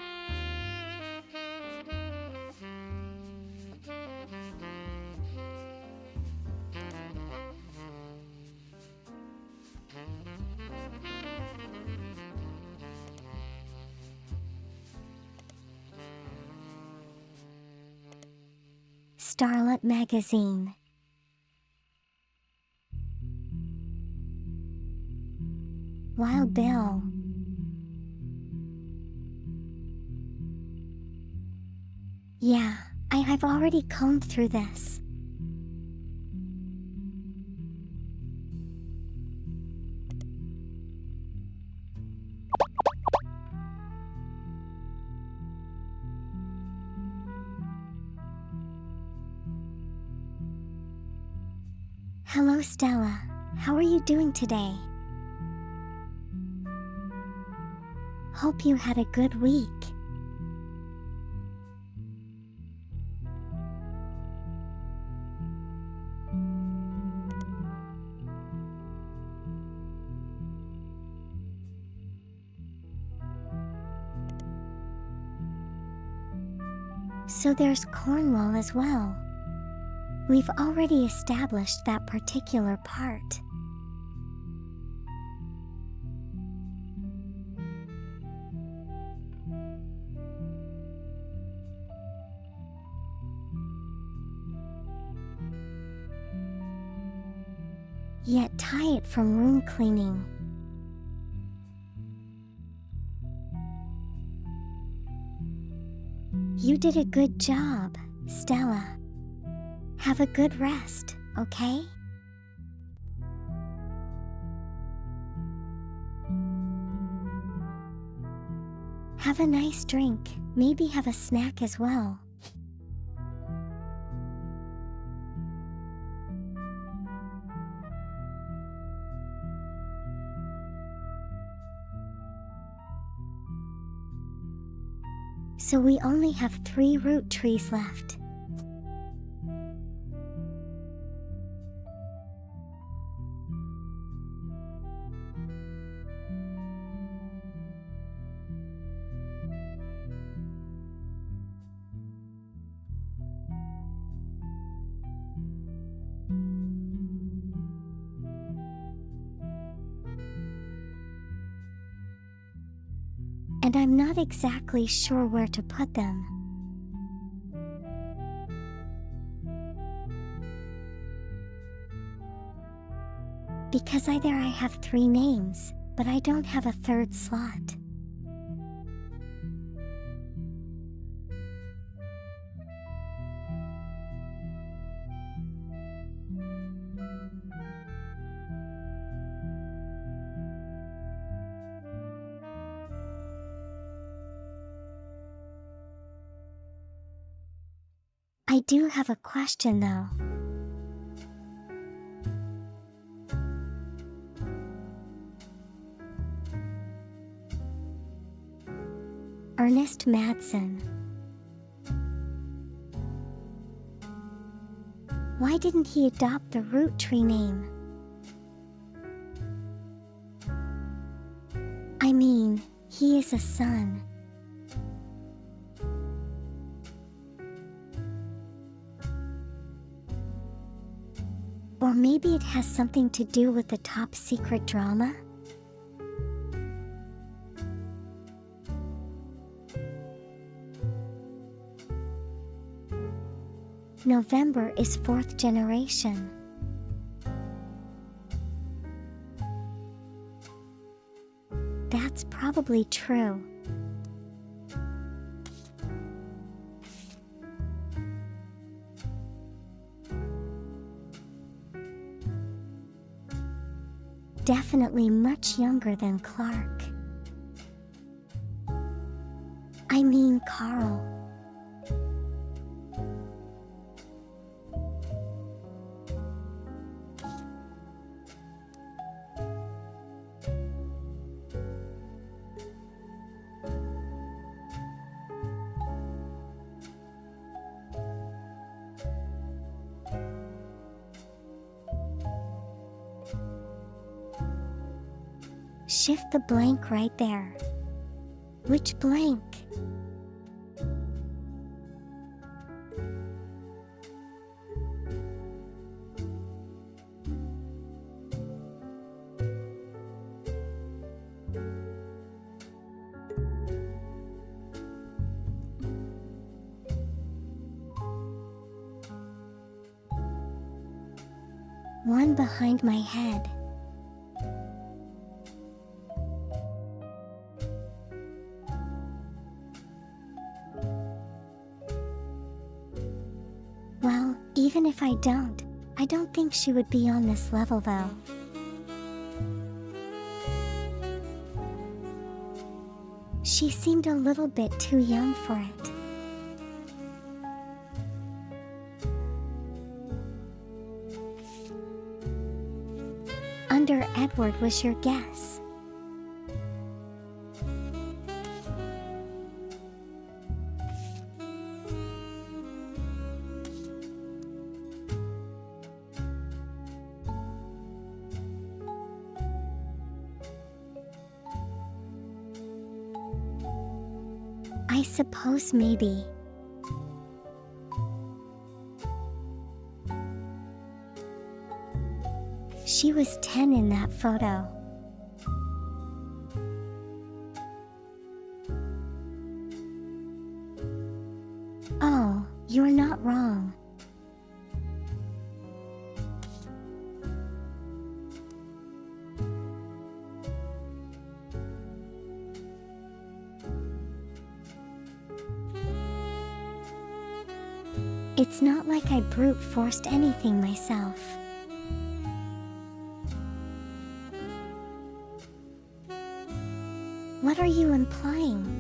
Starlet magazine. Wild Bill. Yeah, I've already combed through this. Hello Stella, how are you doing today? Hope you had a good week. So there's Cornwall as well. We've already established that particular part. Yet tie it from room cleaning. You did a good job, Stella. Have a good rest, okay? Have a nice drink, maybe have a snack as well. So we only have 3 root trees left. And I'm not exactly sure where to put them. Because I have 3 names, but I don't have a 3rd slot. I do have a question though. Ernest Madsen. Why didn't he adopt the root tree name? I mean, he is a son. Or maybe it has something to do with the top secret drama? November is 4th generation. That's probably true. Definitely much younger than Clark. I mean Carl. Shift the blank right there. Which blank? One behind my head. Well, even if I don't think she would be on this level though. She seemed a little bit too young for it. Under Edward was your guess. I suppose maybe. She was 10 in that photo. Oh, you're not wrong. It's not like I brute forced anything myself. What are you implying?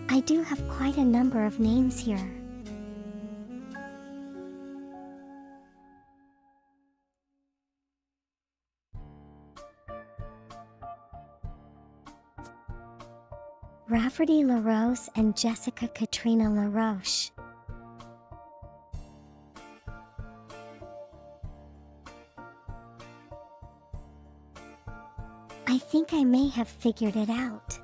I do have quite a number of names here. Rafferty LaRose and Jessica Katrina LaRoche. I think I may have figured it out.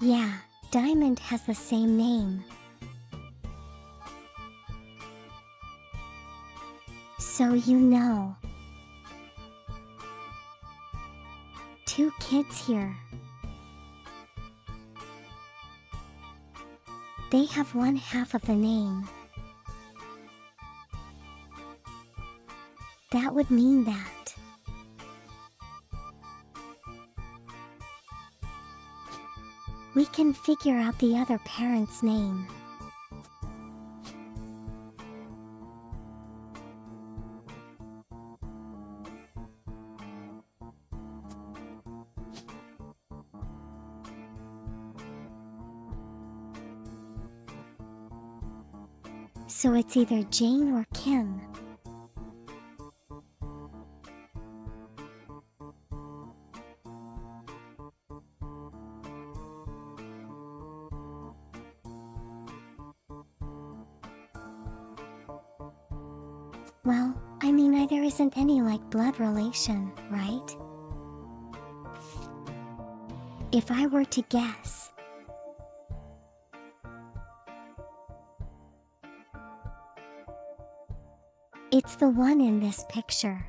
Yeah, Diamond has the same name. So you know. 2 kids here. They have one half of the name. That would mean that. We can figure out the other parent's name. So it's either Jane or Kim. Well, I mean, there isn't any blood relation, right? If I were to guess, it's the one in this picture.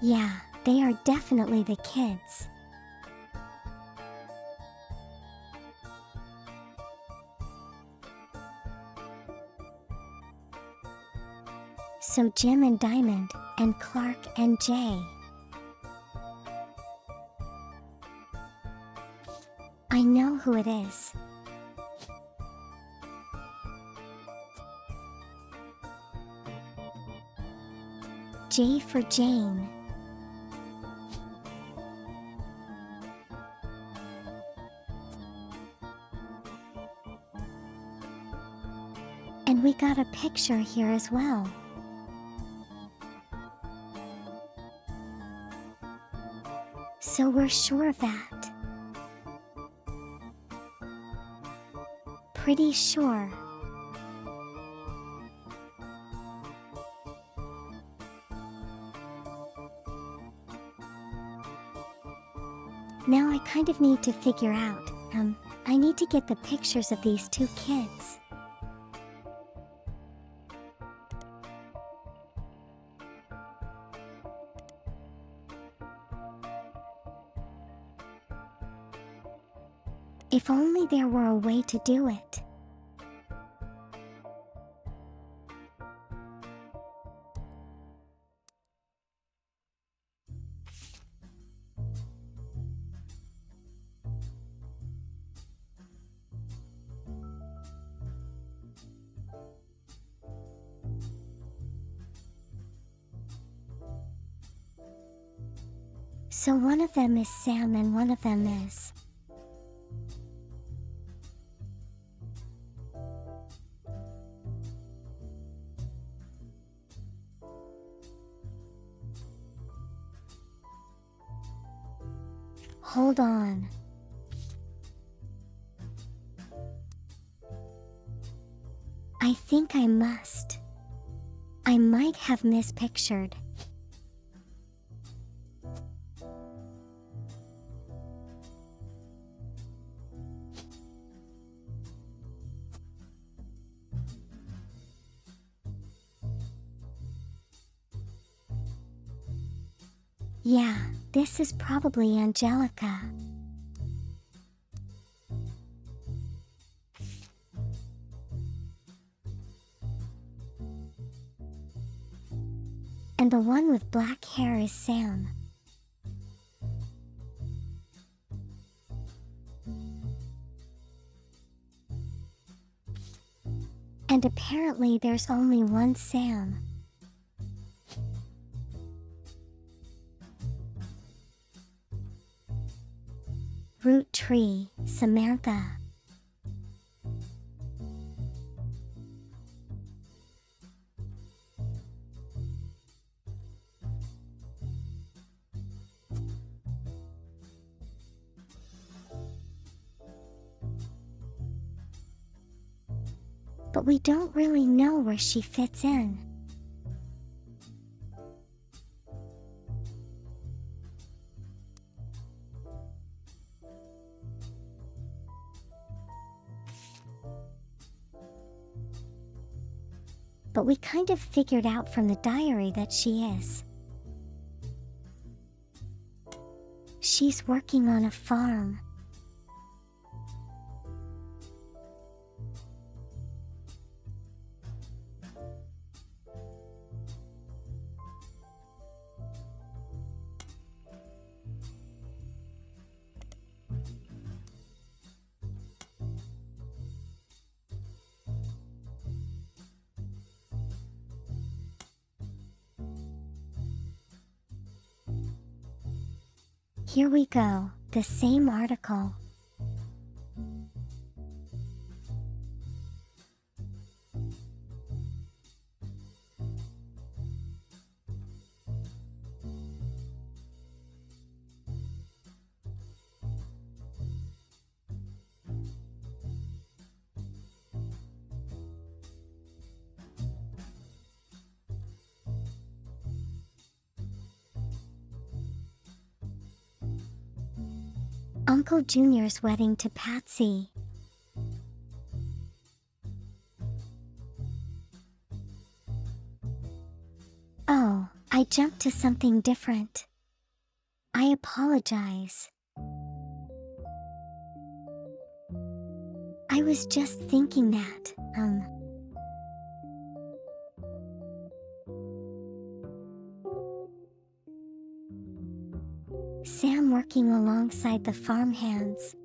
Yeah, They are definitely the kids. So Jim and Diamond, and Clark and Jay. I know who it is. J for Jane. And we got a picture here as well. So we're sure of that. Pretty sure. Now I kind of need to figure out, I need to get the pictures of these two kids. If only there were a way to do it. So one of them is Sam and one of them is... Hold on. I think I must. I might have mispictured. Yeah, this is probably Angelica. And the one with black hair is Sam. And apparently there's only one Sam. Root tree, Samantha. But we don't really know where she fits in. But we kind of figured out from the diary that she is. She's working on a farm. Here we go, the same article. Uncle Junior's wedding to Patsy. Oh, I jumped to something different. I apologize. I was just thinking that, Sam working alongside the farmhands.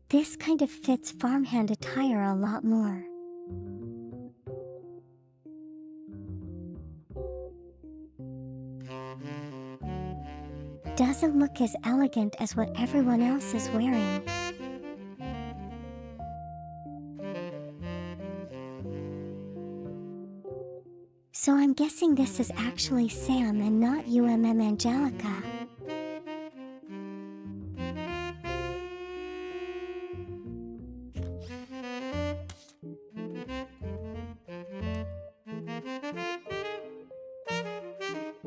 This kind of fits farmhand attire a lot more. Doesn't look as elegant as what everyone else is wearing. So I'm guessing this is actually Sam and not Angelica.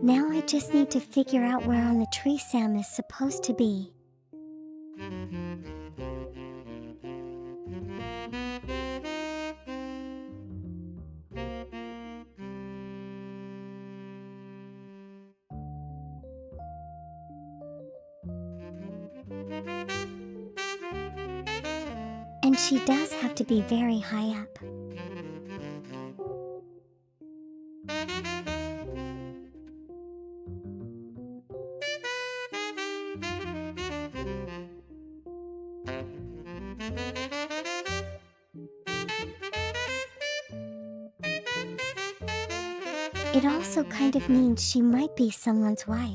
Now I just need to figure out where on the tree Sam is supposed to be. And she does have to be very high up. It also kind of means she might be someone's wife.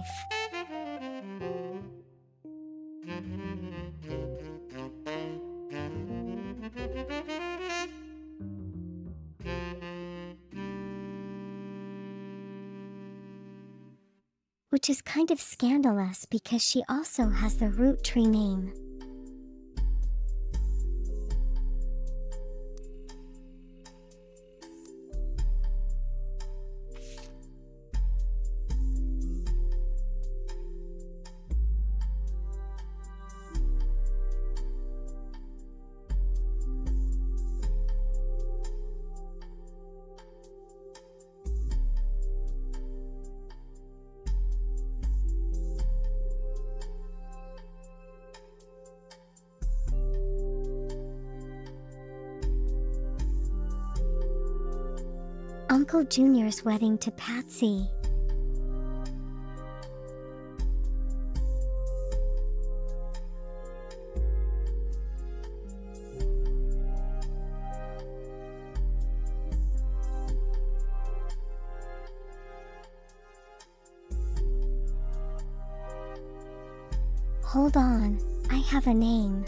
Which is kind of scandalous because she also has the root tree name. Uncle Junior's wedding to Patsy. Hold on, I have a name.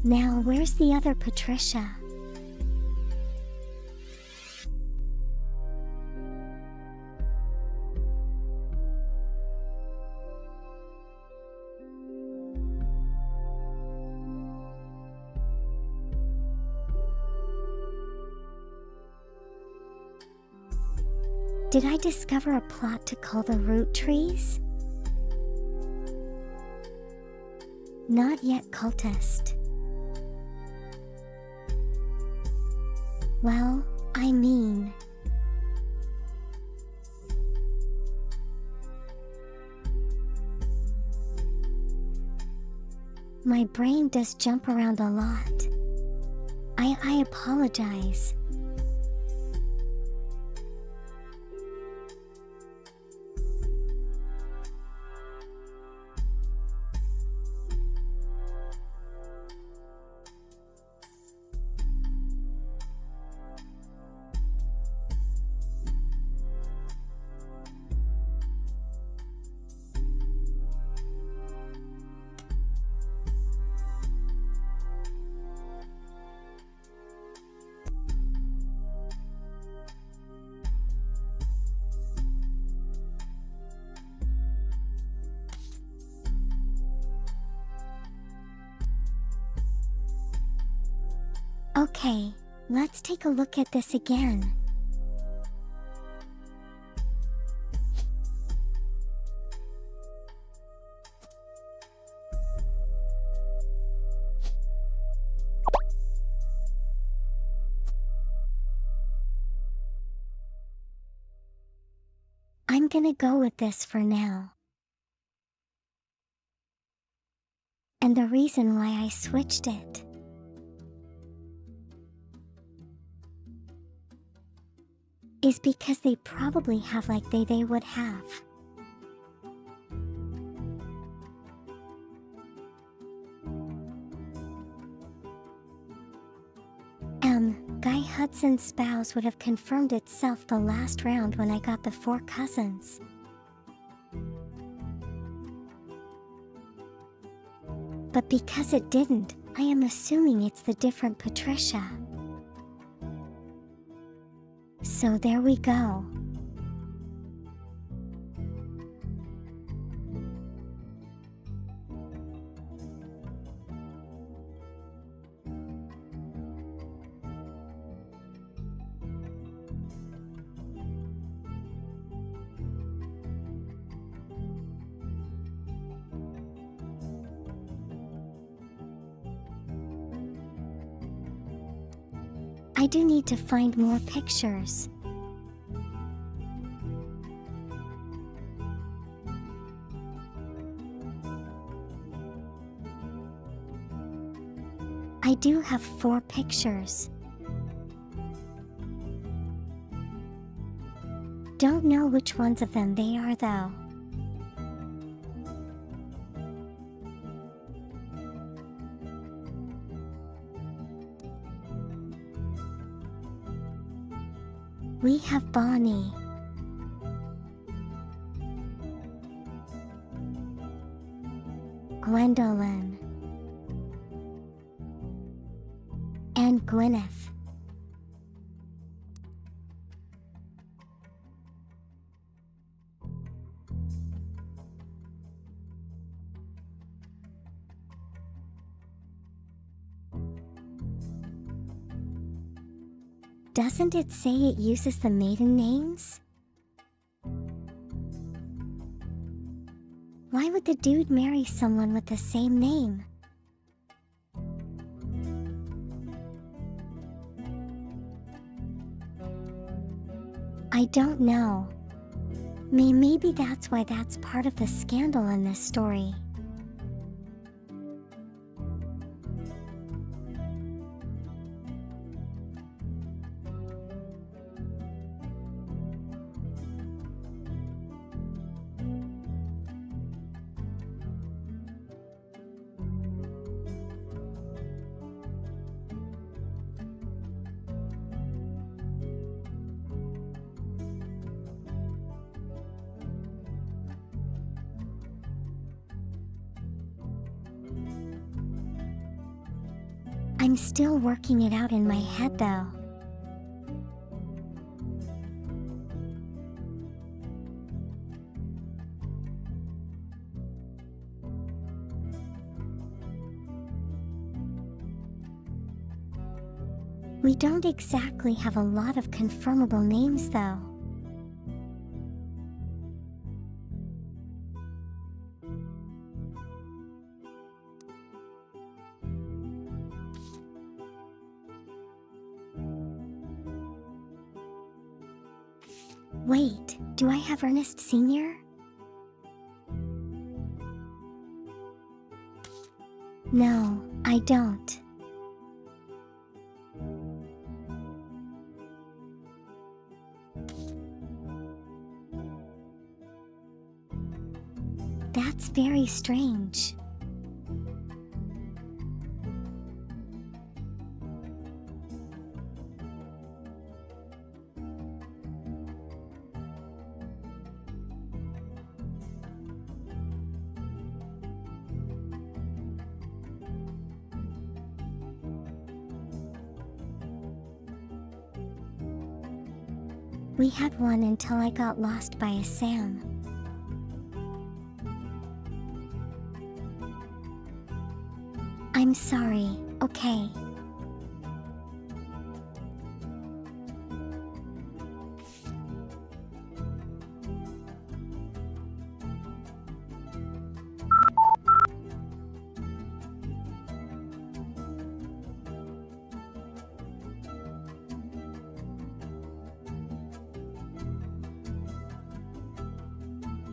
Now, where's the other Patricia? Did I discover a plot to call the root trees? Not yet, cultist. Well, I mean... My brain does jump around a lot. I apologize. Okay, let's take a look at this again. I'm gonna go with this for now. And the reason why I switched it is because they probably have like they would have. Guy Hudson's spouse would have confirmed itself the last round when I got the 4 cousins. But because it didn't, I am assuming it's the different Patricia. So there we go. I do need to find more pictures. I do have 4 pictures. Don't know which ones of them they are though. We have Bonnie, Gwendolyn, and Gwyneth. Doesn't it say it uses the maiden names? Why would the dude marry someone with the same name? I don't know. Maybe that's why that's part of the scandal in this story. I'm still working it out in my head though. We don't exactly have a lot of confirmable names though. Wait, do I have Ernest Sr.? No, I don't. That's very strange. We had one until I got lost by a Sam. I'm sorry, okay.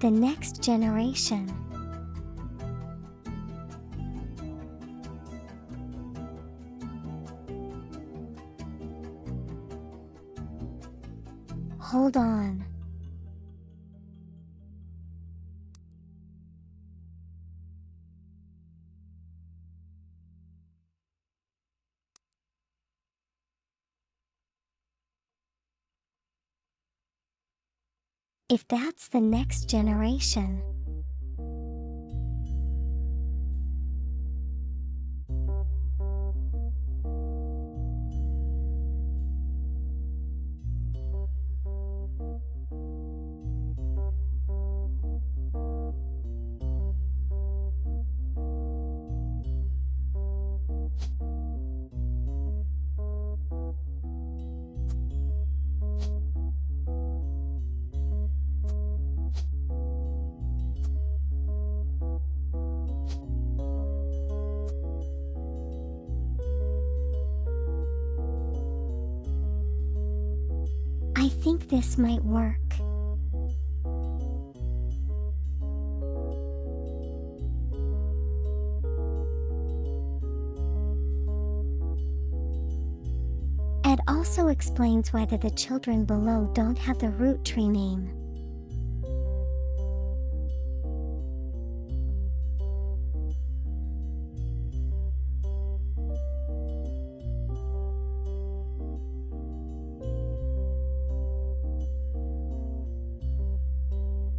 The next generation. Hold on. If that's the next generation. I think this might work. It also explains why the children below don't have the root tree name.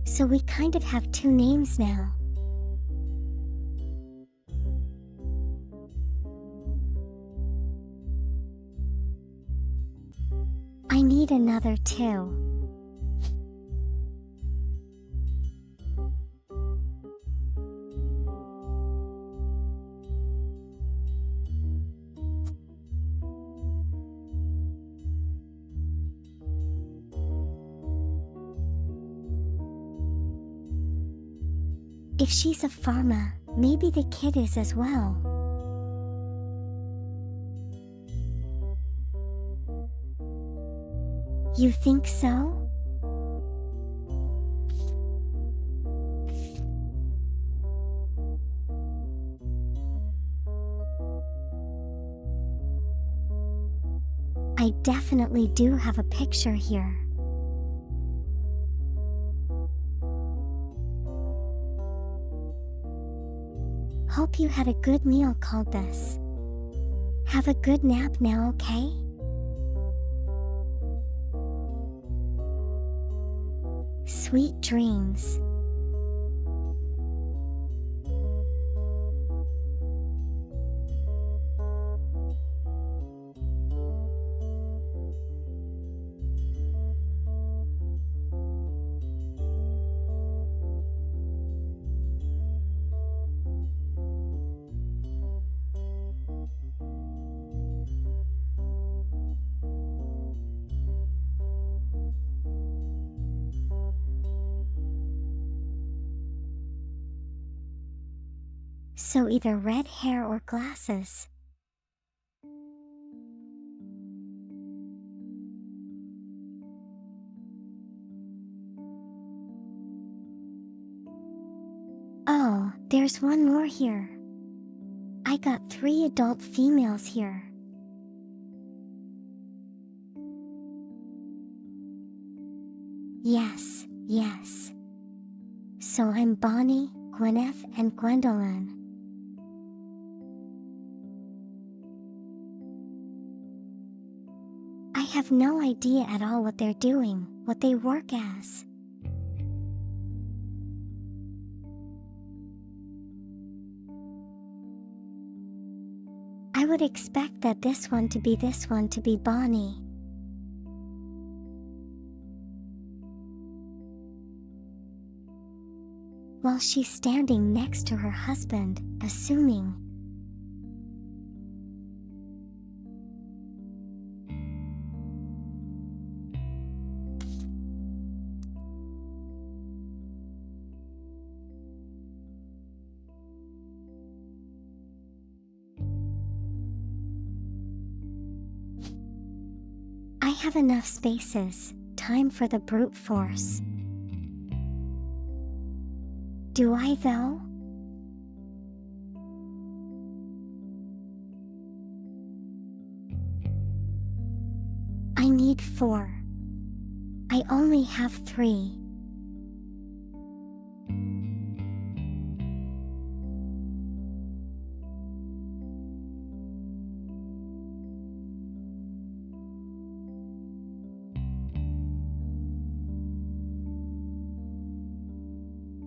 So we kind of have two names now. I need another two. If she's a pharma, maybe the kid is as well. You think so? I definitely do have a picture here. Hope you had a good meal called this. Have a good nap now, okay? Sweet dreams. So either red hair or glasses. Oh, there's one more here. I got 3 adult females here. Yes, yes. So I'm Bonnie, Gwyneth, and Gwendolyn. I have no idea at all what they're doing, what they work as. I would expect that this one to be Bonnie. While she's standing next to her husband, assuming. I have enough spaces, time for the brute force. Do I though? I need 4. I only have 3.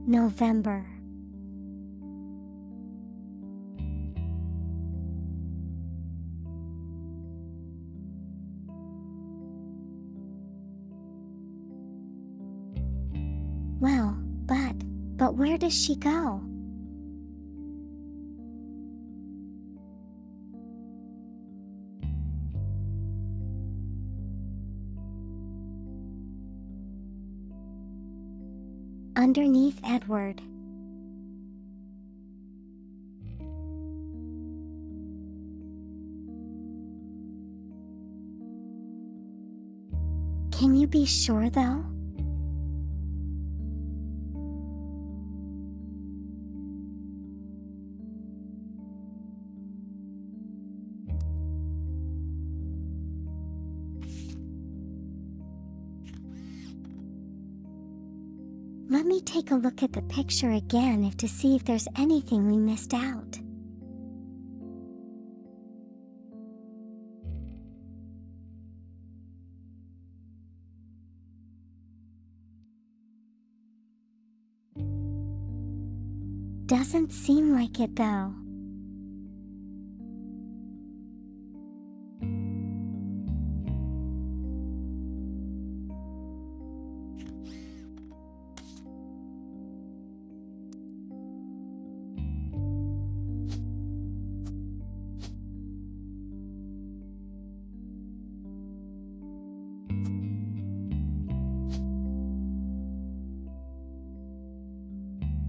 November. Well, but where does she go? Underneath Edward. Can you be sure though? Let me take a look at the picture again to see if there's anything we missed out. Doesn't seem like it though.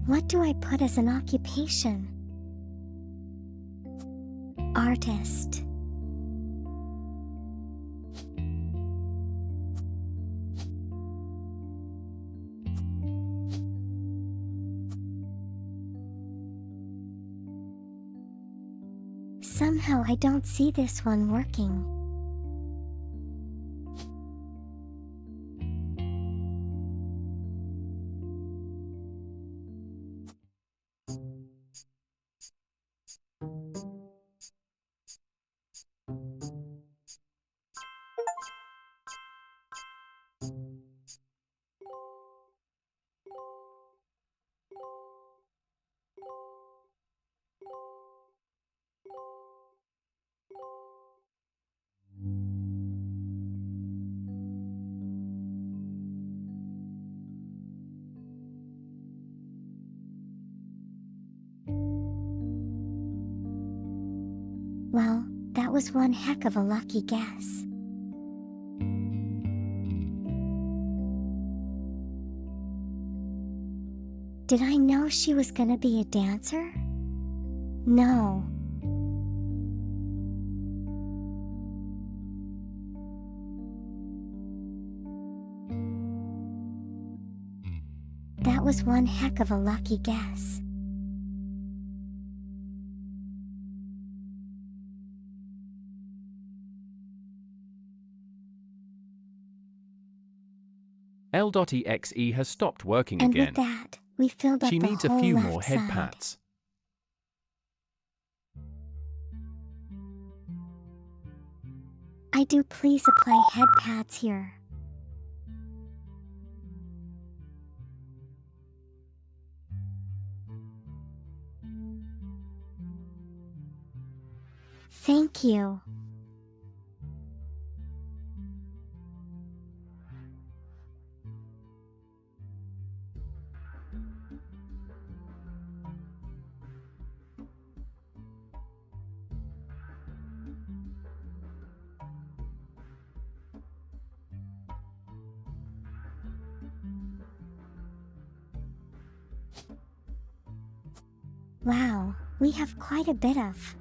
What do I put as an occupation? Artist. Somehow I don't see this one working. Well, that was one heck of a lucky guess. Did I know she was gonna be a dancer? No. That was one heck of a lucky guess. L.exe has stopped working And again. with that, we filled up She the needs a whole few left more head side. pats. I do please apply head pads here. Thank you. Wow, we have quite a bit of.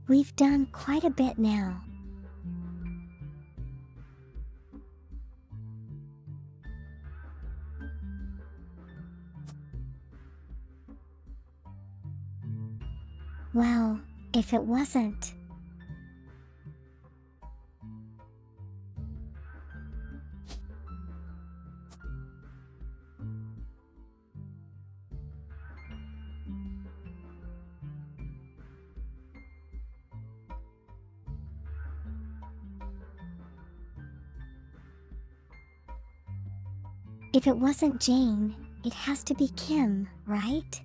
We've done quite a bit now. Well, if it wasn't. If it wasn't Jane, it has to be Kim, right?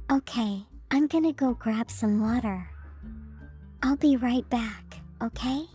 Okay, I'm gonna go grab some water. I'll be right back, okay?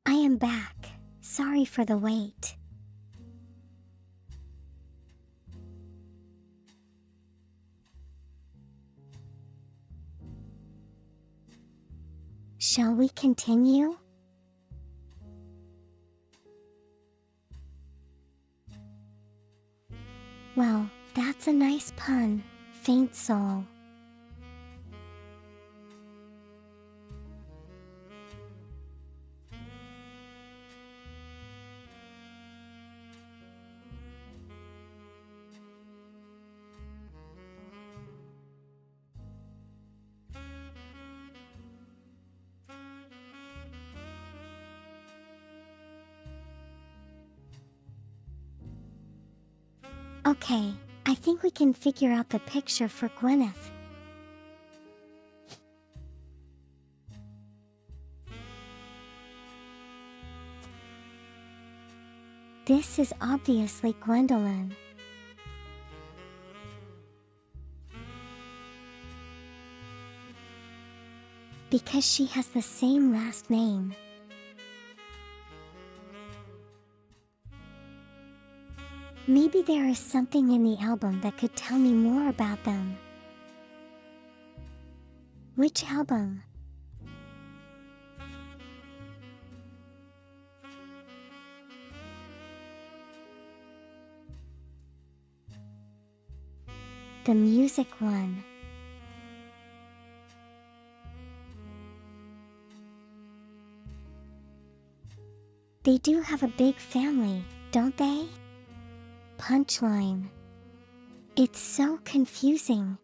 I am back. Sorry for the wait. Shall we continue? Well, that's a nice pun, faint soul. Okay, I think we can figure out the picture for Gwyneth. This is obviously Gwendolyn. Because she has the same last name. Maybe there is something in the album that could tell me more about them. Which album? The music one. They do have a big family, don't they? Punchline. It's so confusing.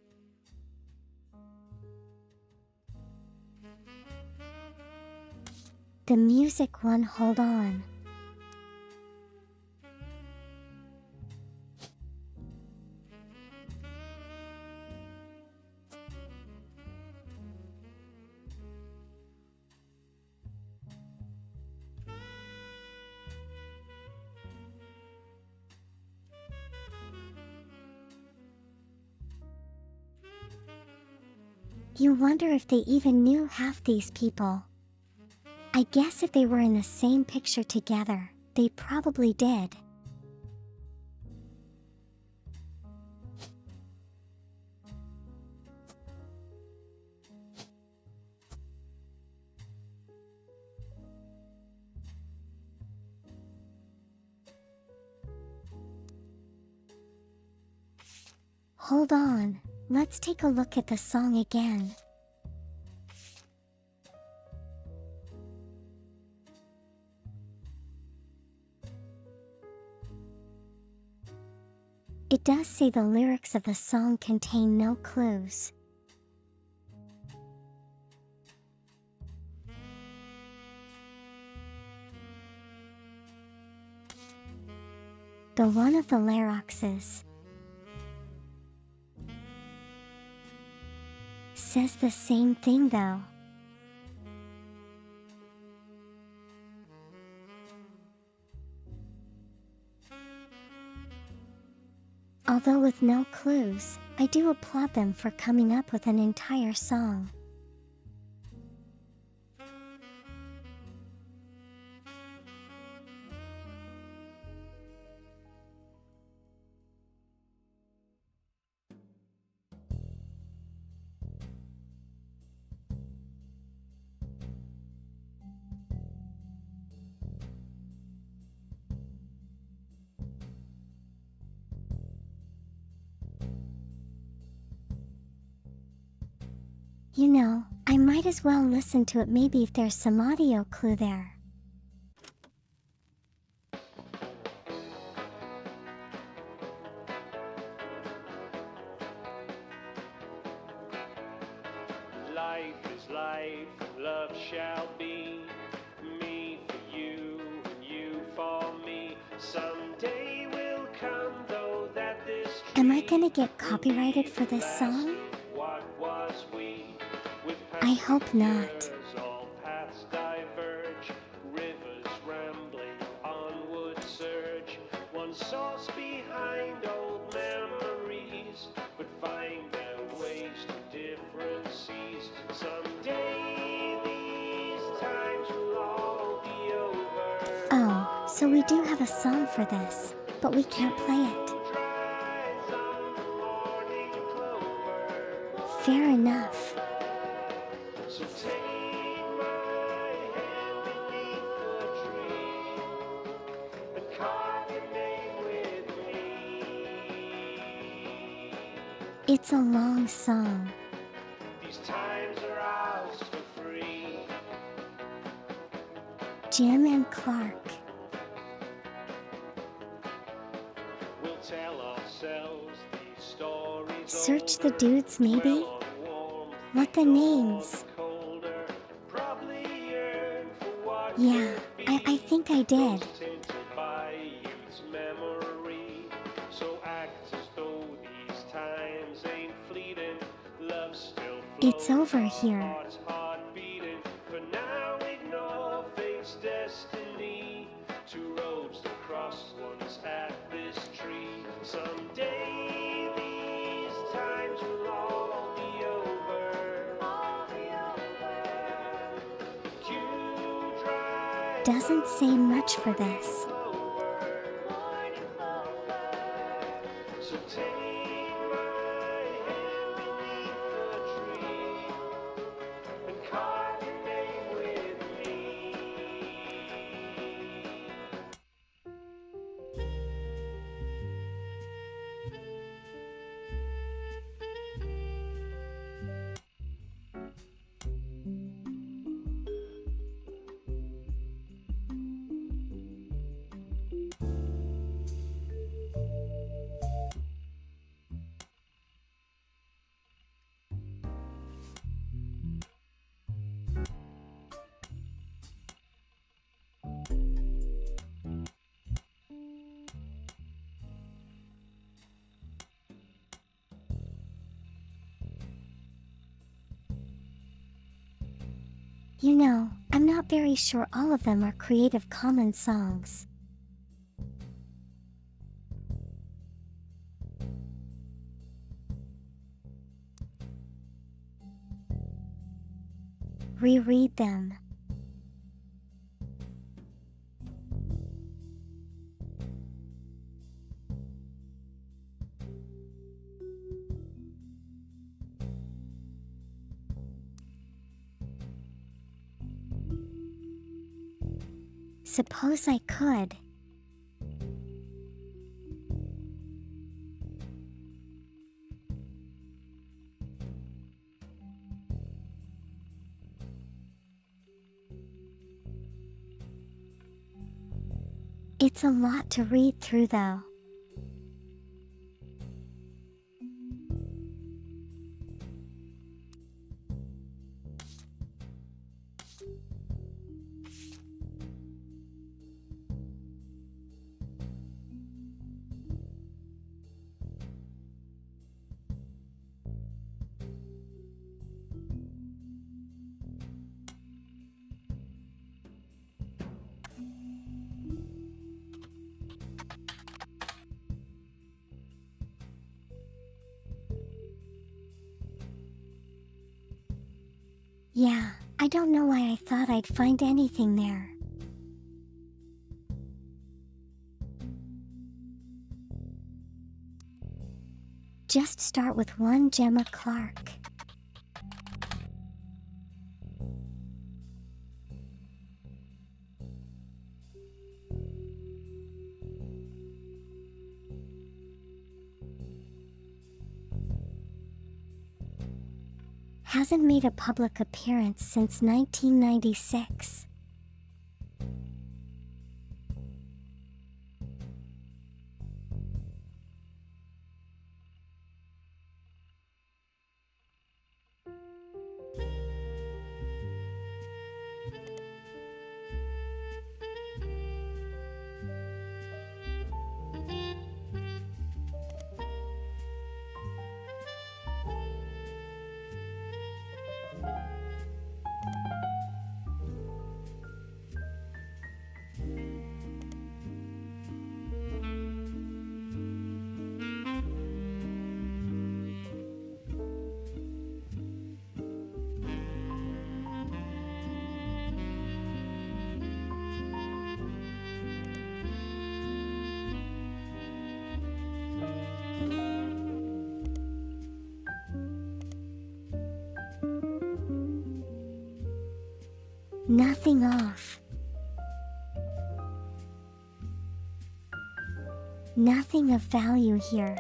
The music one, hold on. You wonder if they even knew half these people. I guess if they were in the same picture together, they probably did. Hold on, let's take a look at the song again. It does say the lyrics of the song contain no clues. The one of the lyrics says the same thing though. Although with no clues, I do applaud them for coming up with an entire song. You know, I might as well listen to it, maybe if there's some audio clue there. Life is life, love shall be. Me for you, and you for me. Someday will come, though, that this Am I gonna get copyrighted for this song? What was we? With I hope not. all paths diverge, rivers rambling, onward surge. One source behind old memories, but find their ways to different seas. Someday these times will all be over. Oh, so we do have a song for this, but we can't play it. Dries on the morning clover. Fair enough. So take my hand beneath the tree and carve your name with me. It's a long song. These times are ours for free. Jim and Clark. We'll tell ourselves these stories. Search the dudes, maybe? Well on warmth, What the names? colder, probably yearn for what Yeah, could I be. think I did. Tinted by youth's memory. So act It's over here. Heart's heart beating. For now, ignore fate's destiny. Two roads to cross, one's at this tree. Someday these times will all be over. You drive Doesn't say much for this. so take my hand beneath the tree and carve your name with me. You know, I'm not very sure all of them are Creative Commons songs. Reread them. Suppose I could. It's a lot to read through though. Yeah, I don't know why I thought I'd find anything there. Just start with one Gemma Clark. Hasn't made a public appearance since 1996. Nothing off. Nothing of value here.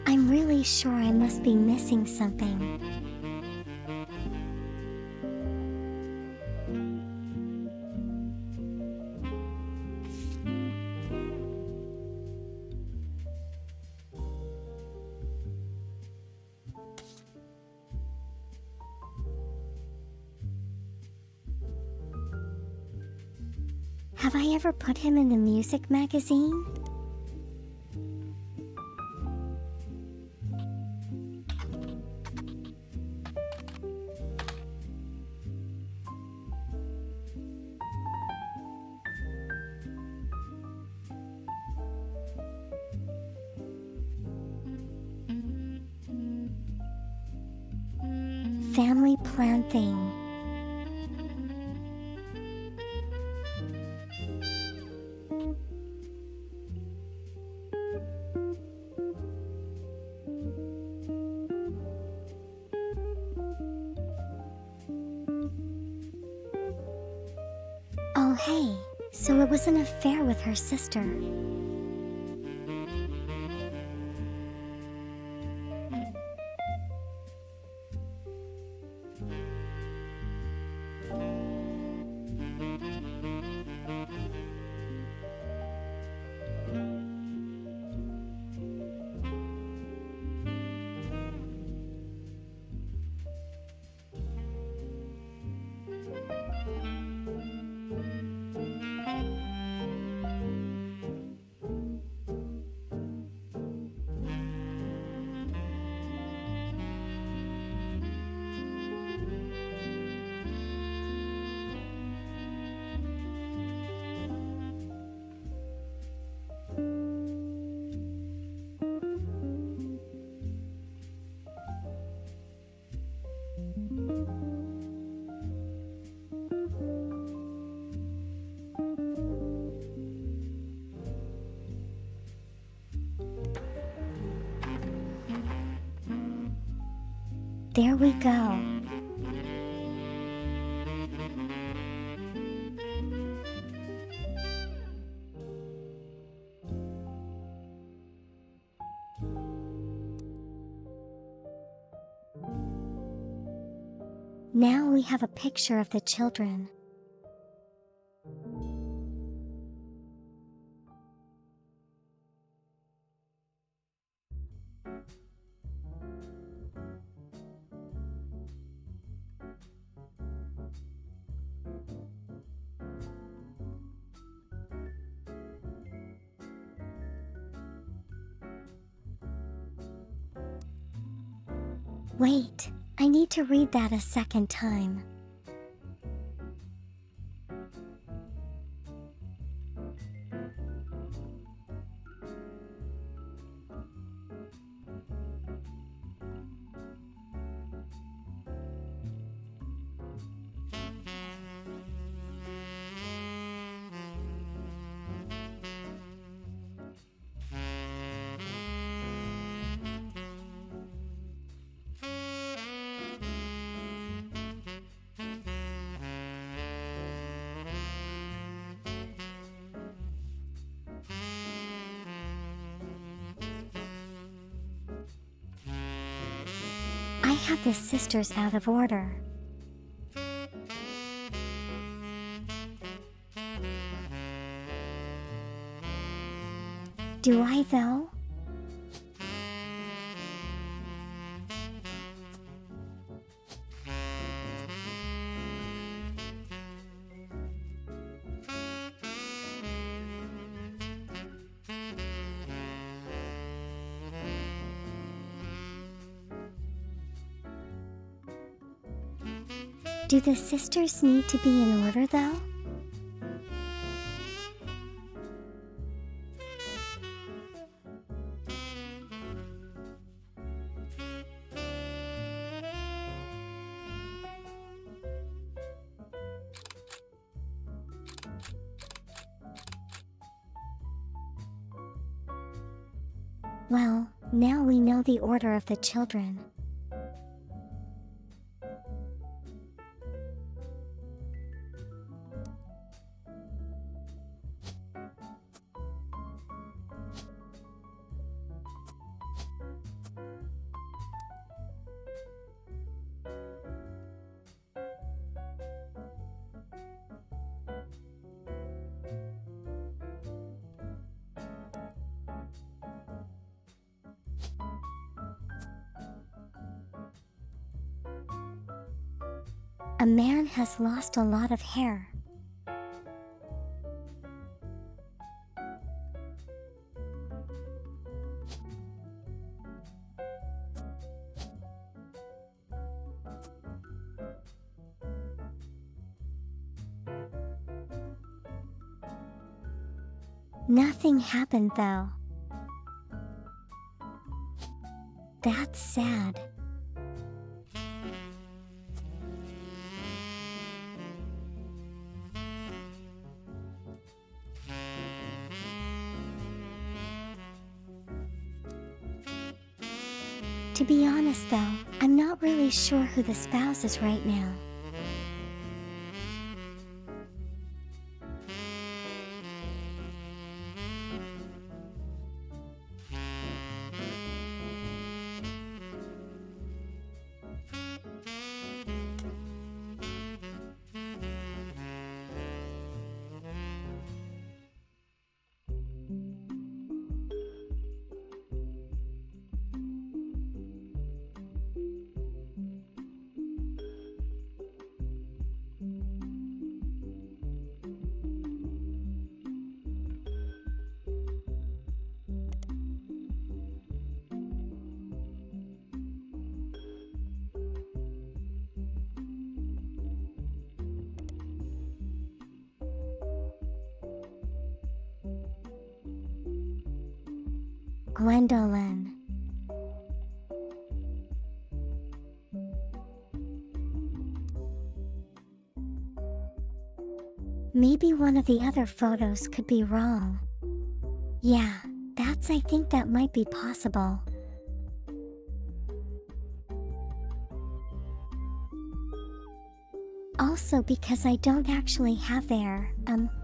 I'm really sure I must be missing something. Have I ever put him in the music magazine? Family plan thing. Oh hey, so it was an affair with her sister. There we go. Now we have a picture of the children. Wait, I need to read that a second time. I have the sisters out of order. Do I though? Do the sisters need to be in order though? Well, now we know the order of the children. A man has lost a lot of hair. Nothing happened though. That's sad. To be honest though, I'm not really sure who the spouse is right now. Gwendolyn. Maybe one of the other photos could be wrong. Yeah, I think that might be possible. Also because I don't actually have their,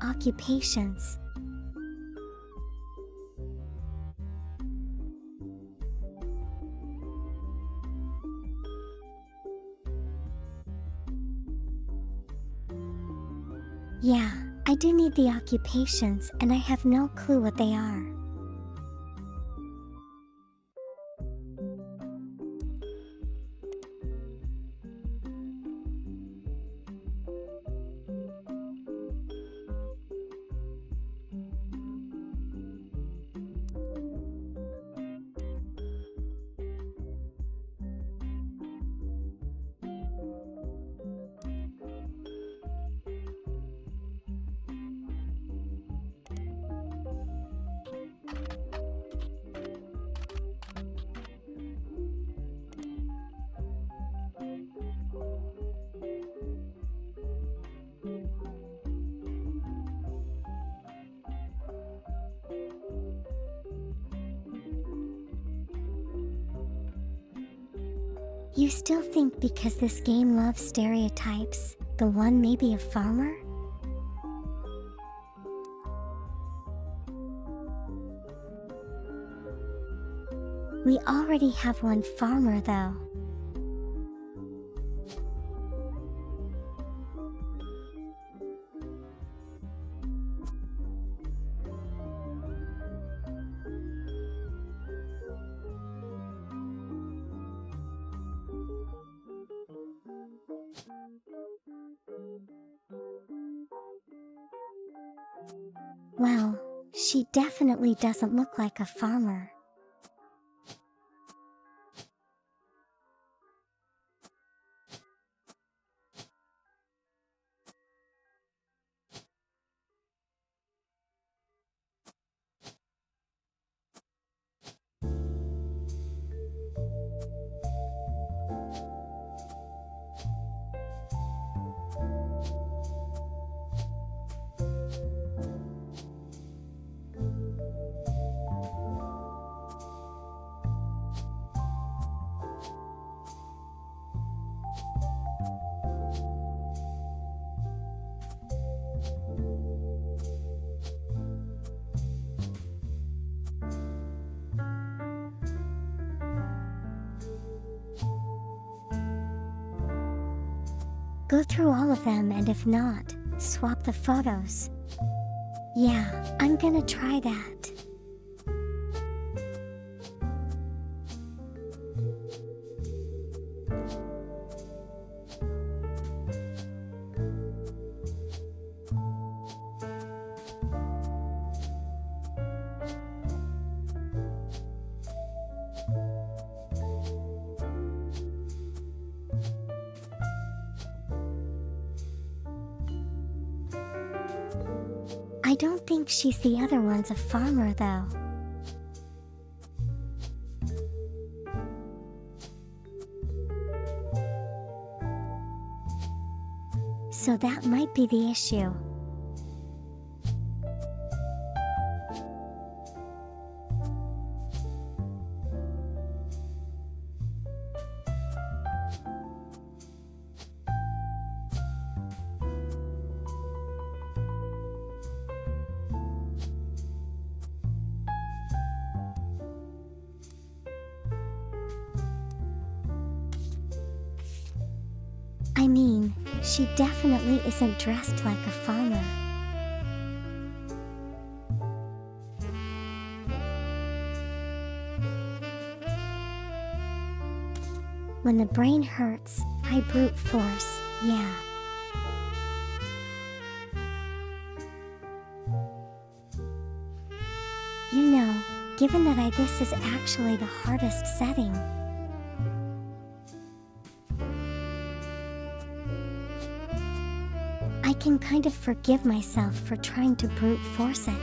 occupations. Yeah, I do need the occupations and I have no clue what they are. You still think because this game loves stereotypes, the one may be a farmer? We already have one farmer though. Well, she definitely doesn't look like a farmer. Go through all of them and if not, swap the photos. Yeah, I'm gonna try that. I don't think she's the other one's a farmer, though. So that might be the issue. I mean, she definitely isn't dressed like a farmer. When the brain hurts, I brute force, yeah. You know, given that this is actually the hardest setting, I can kind of forgive myself for trying to brute force it.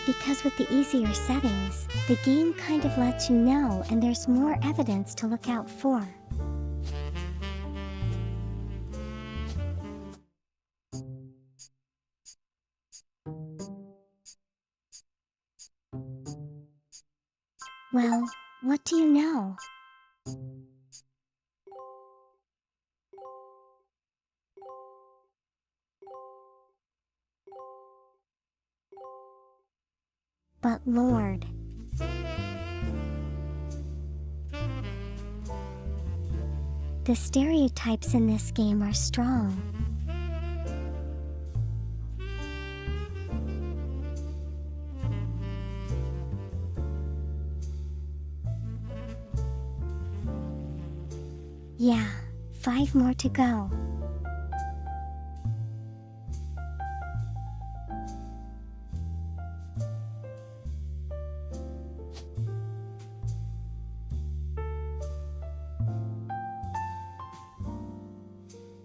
Because with the easier settings, the game kind of lets you know and there's more evidence to look out for. Well, what do you know? But Lord, the stereotypes in this game are strong. Yeah, 5 more to go.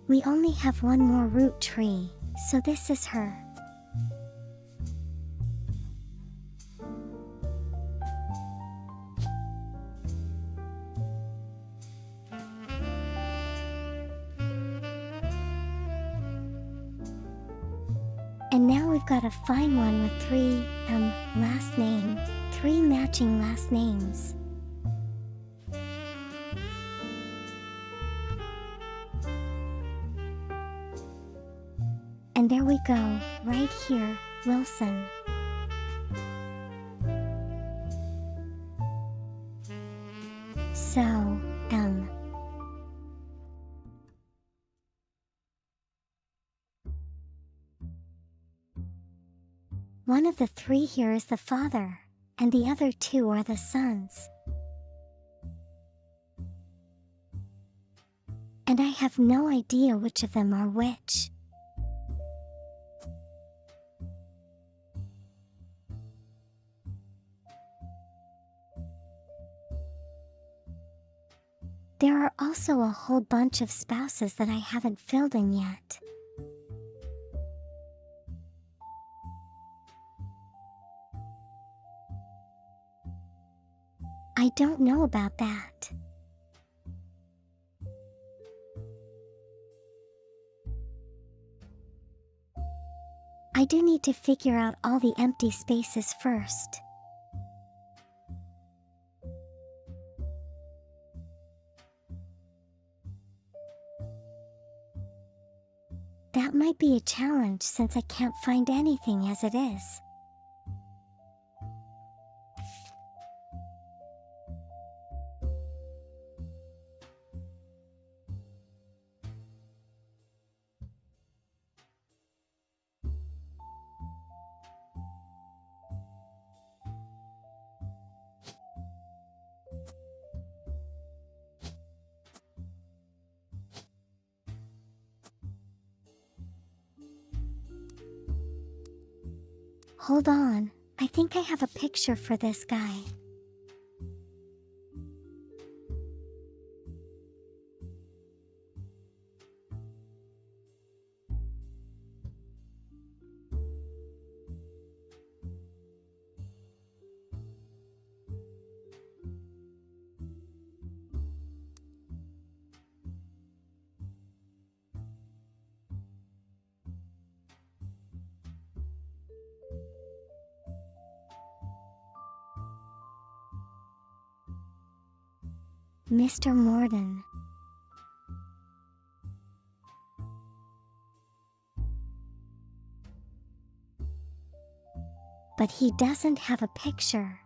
We only have one more root tree, so this is her. And now we've got to find one with 3 last name, 3 matching last names. And there we go, right here, Wilson. So, one of the 3 here is the father, and the other 2 are the sons. And I have no idea which of them are which. There are also a whole bunch of spouses that I haven't filled in yet. I don't know about that. I do need to figure out all the empty spaces first. That might be a challenge since I can't find anything as it is. Hold on, I think I have a picture for this guy. Mr. Morden. But he doesn't have a picture.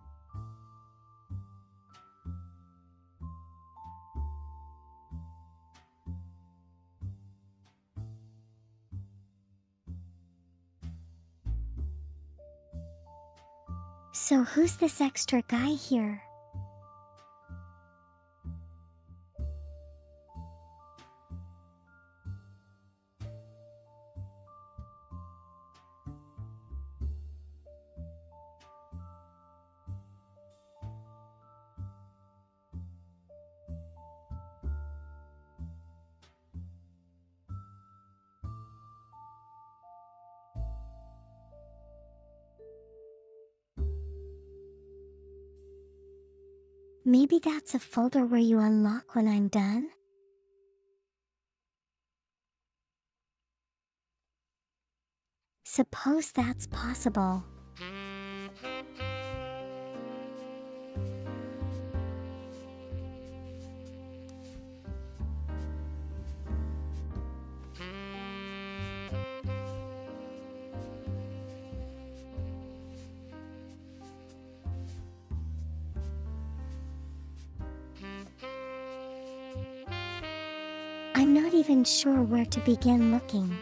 So who's this extra guy here? Maybe that's a folder where you unlock when I'm done? Suppose that's possible. I'm not even sure where to begin looking.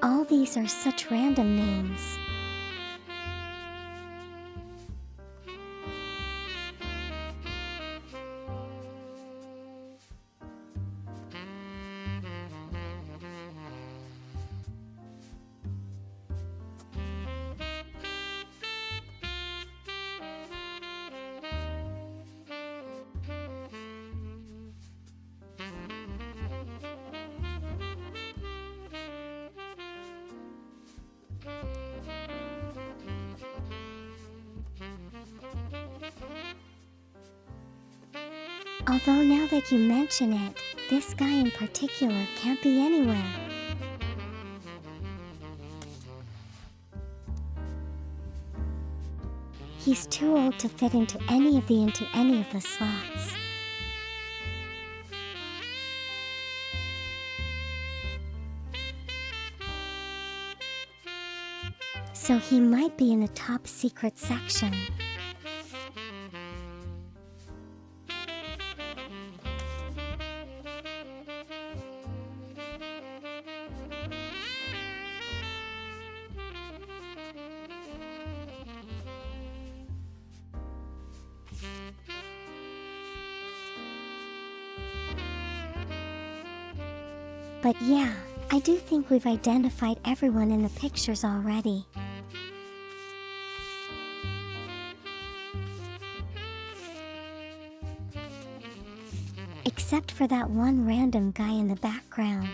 All these are such random names. Although now that you mention it, this guy in particular can't be anywhere. He's too old to fit into any of the slots. So he might be in the top secret section. But yeah, I do think we've identified everyone in the pictures already. Except for that one random guy in the background.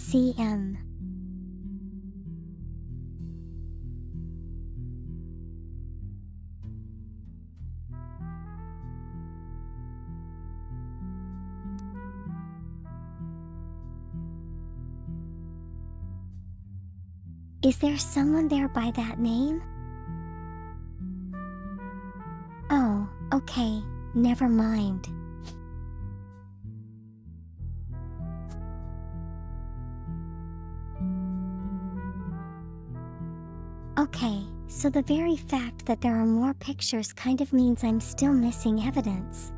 CM. Is there someone there by that name? Oh, okay, never mind. Okay, so the very fact that there are more pictures kind of means I'm still missing evidence.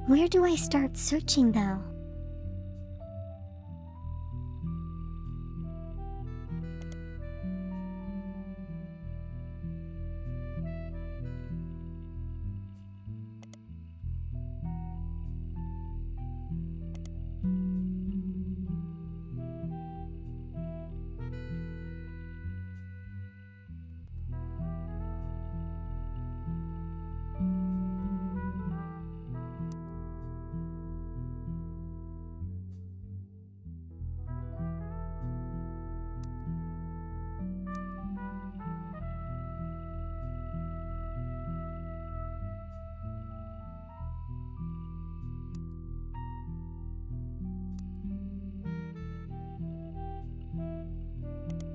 Where do I start searching though?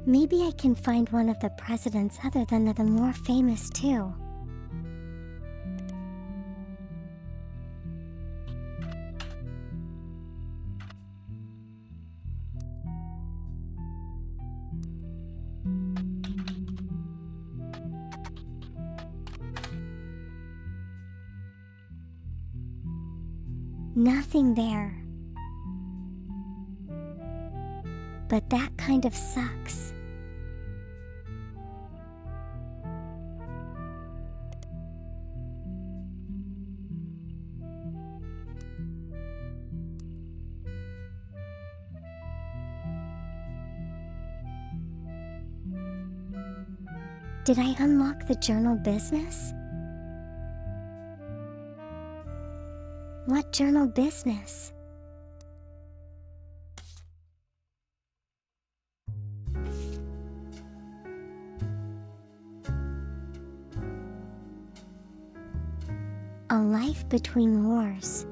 Maybe I can find one of the presidents other than the more famous too. Nothing there. But that kind of sucks. Did I unlock the journal business? What journal business? A life between wars.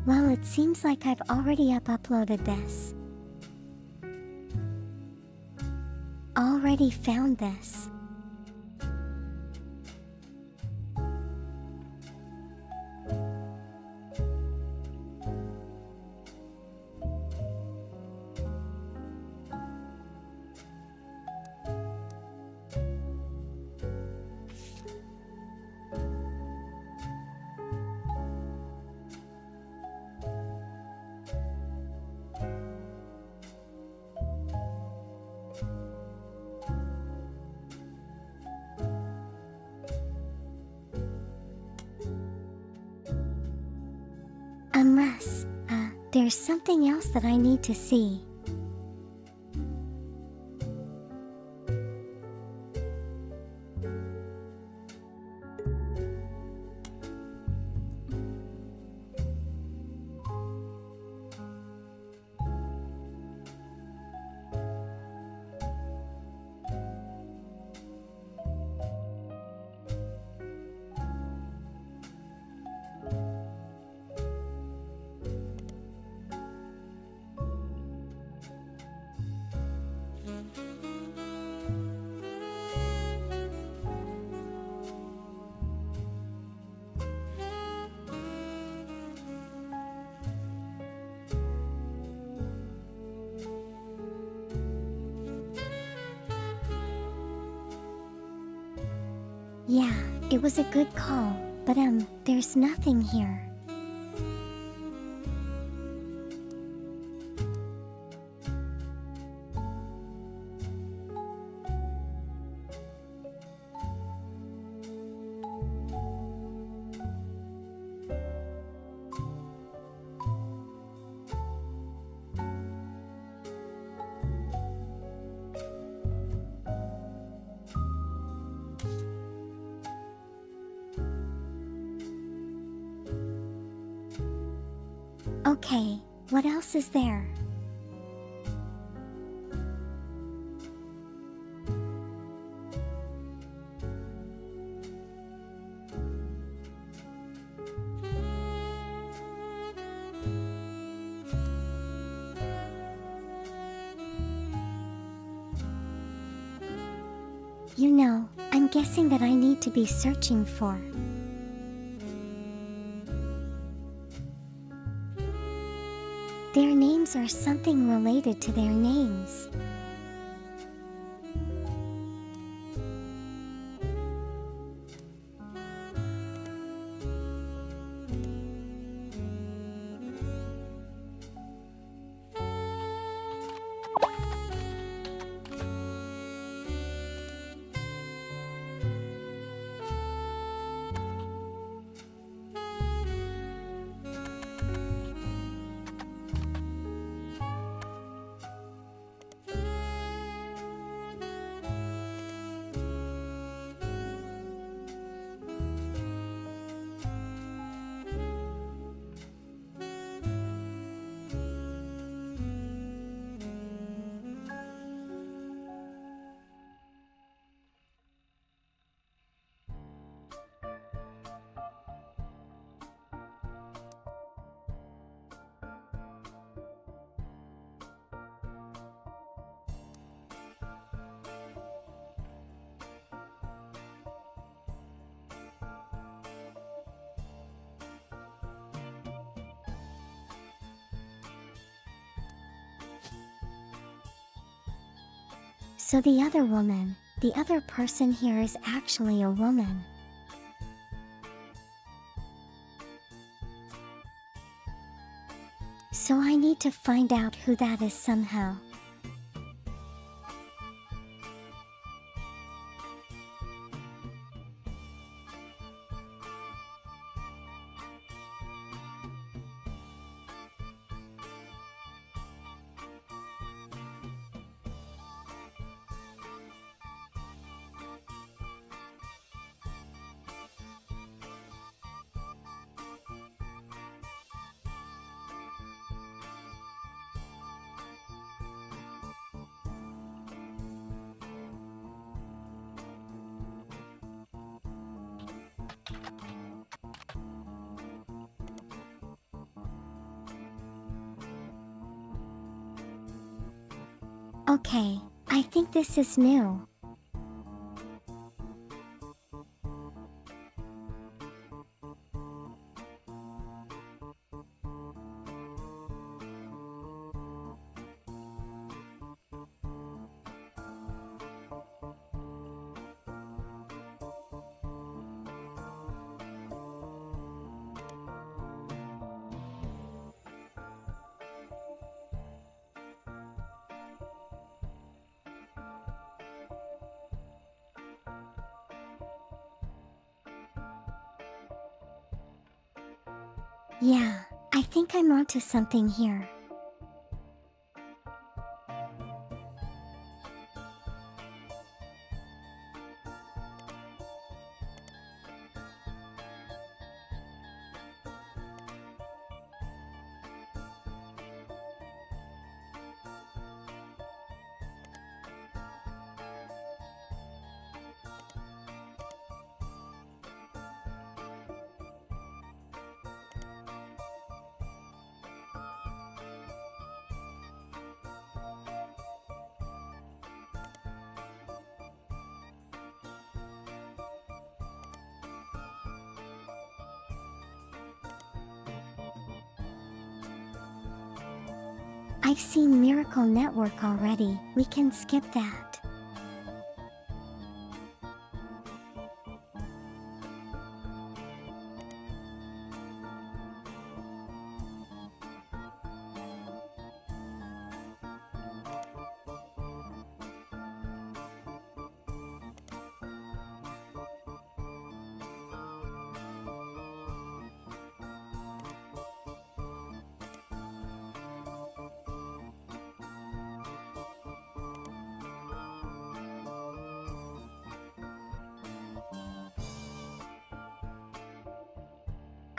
Well, it seems like I've already uploaded this. Already found this. Unless, there's something else that I need to see. Yeah, it was a good call, but there's nothing here. Okay, what else is there? You know, I'm guessing that I need to be searching for. Their names or something related to their names. So the other woman, the other person here is actually a woman. So I need to find out who that is somehow. Okay, I think this is new. Yeah, I think I'm onto something here. I've seen Miracle Network already, we can skip that.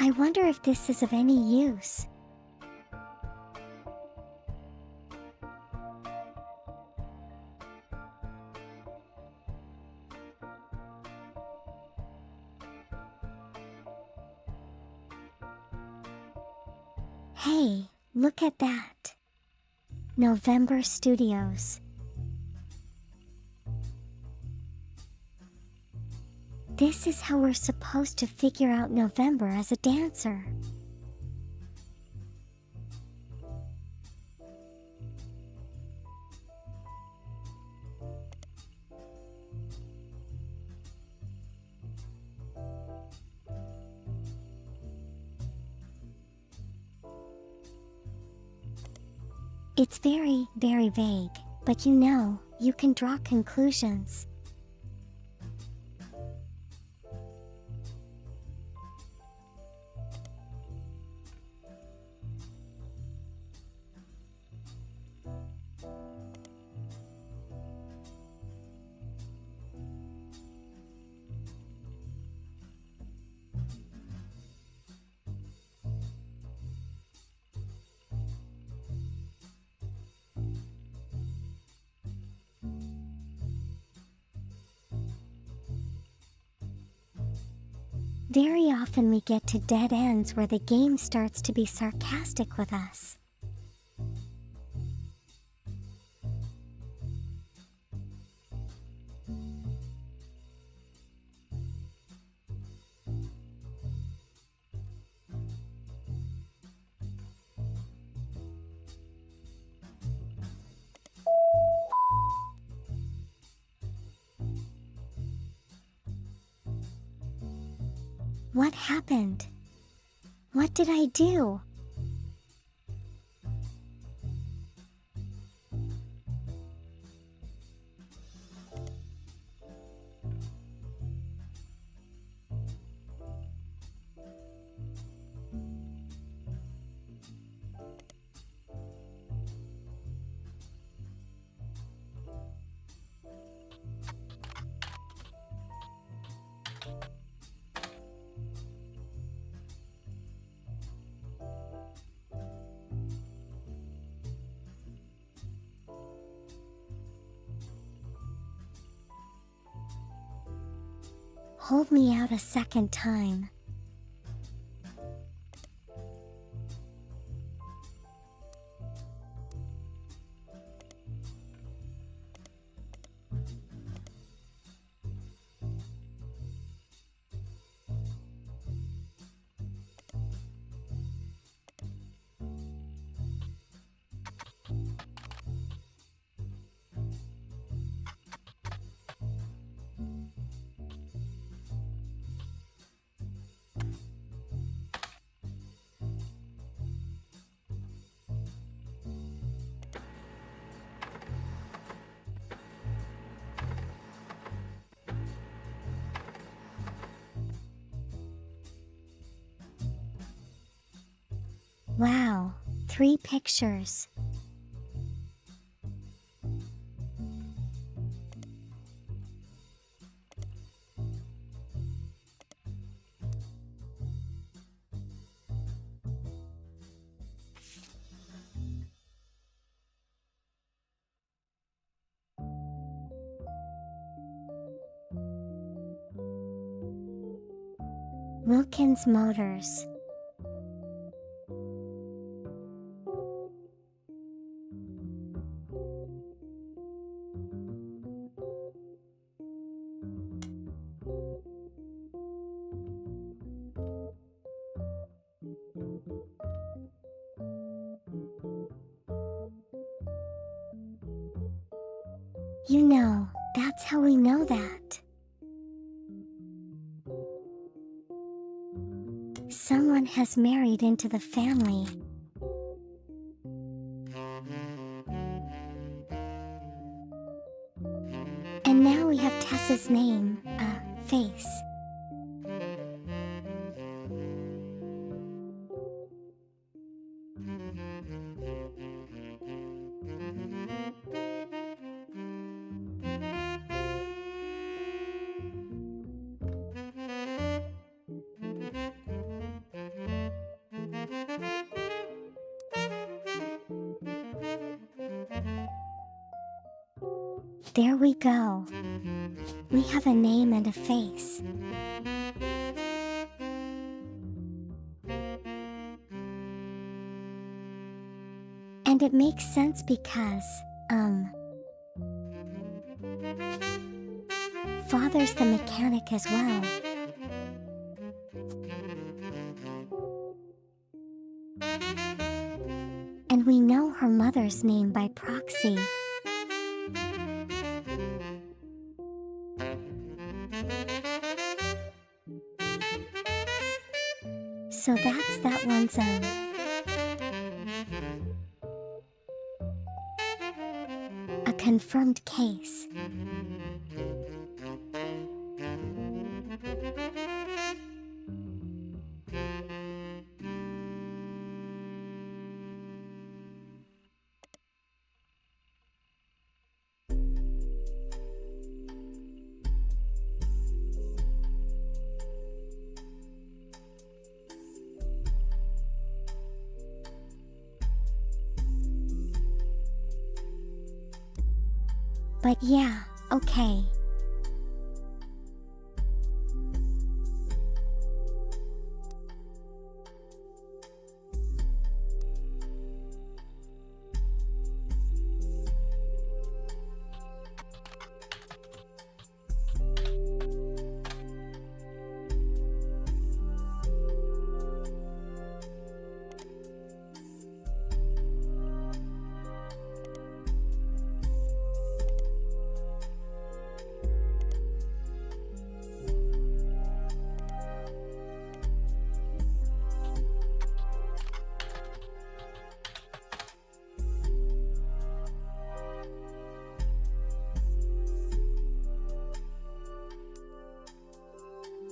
I wonder if this is of any use. Hey, look at that. November Studios. This is how we're supposed to figure out November as a dancer. It's very, very vague, but you can draw conclusions. Very often we get to dead ends where the game starts to be sarcastic with us. What happened? What did I do? Hold me out a second time. Wow, 3 pictures. Wilkins Motors. That's how we know that. Someone has married into the family. And now we have Tessa's name, face. There we go. We have a name and a face. And it makes sense because, Father's the mechanic as well. And we know her mother's name by proxy. So that's that one's a confirmed case. But yeah, okay.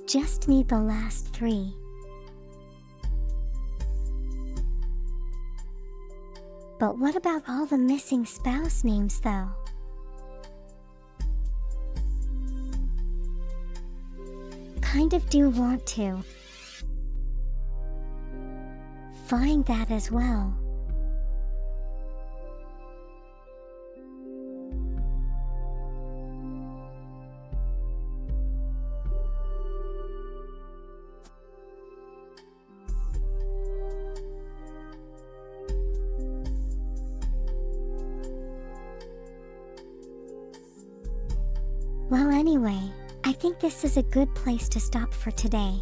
Just need the last three. But what about all the missing spouse names though? Kind of do want to find that as well. Well, anyway, I think this is a good place to stop for today.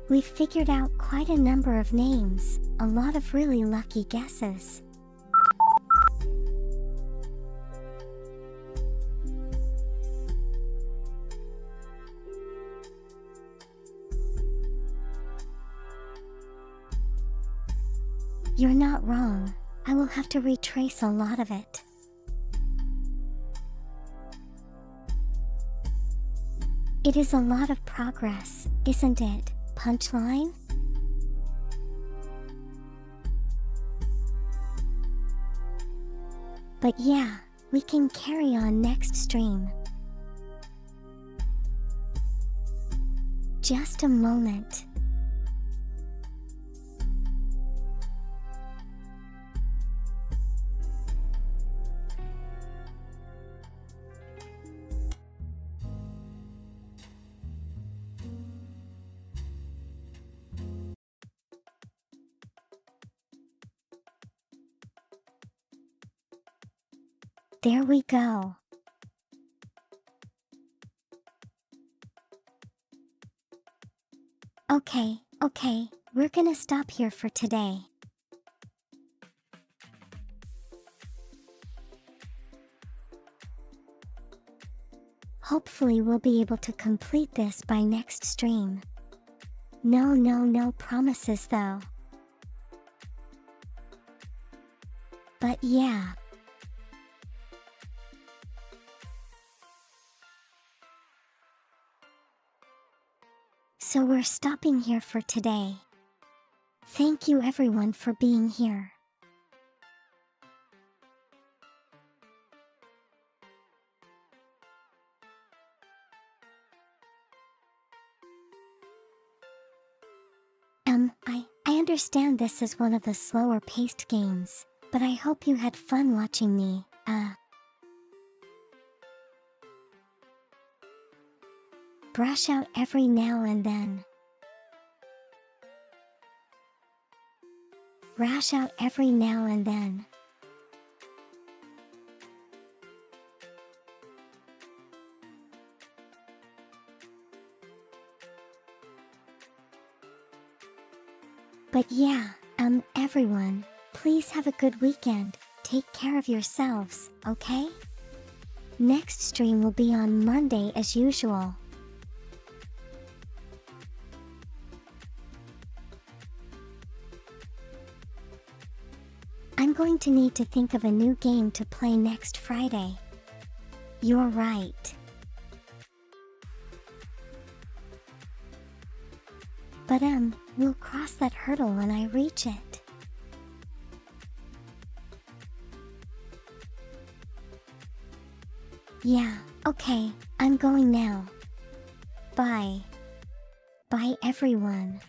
We've figured out quite a number of names, a lot of really lucky guesses. You're not wrong. I will have to retrace a lot of it. It is a lot of progress, isn't it? Punchline? But yeah, we can carry on next stream. Just a moment. There we go. Okay, we're gonna stop here for today. Hopefully we'll be able to complete this by next stream. No promises though. But yeah. So we're stopping here for today. Thank you everyone for being here. I understand this is one of the slower paced games, but I hope you had fun watching me, brush out every now and then. Rash out every now and then. But yeah, everyone, please have a good weekend. Take care of yourselves, okay? Next stream will be on Monday as usual. I'm going to need to think of a new game to play next Friday. You're right. But we'll cross that hurdle when I reach it. Yeah, okay, I'm going now. Bye. Bye everyone.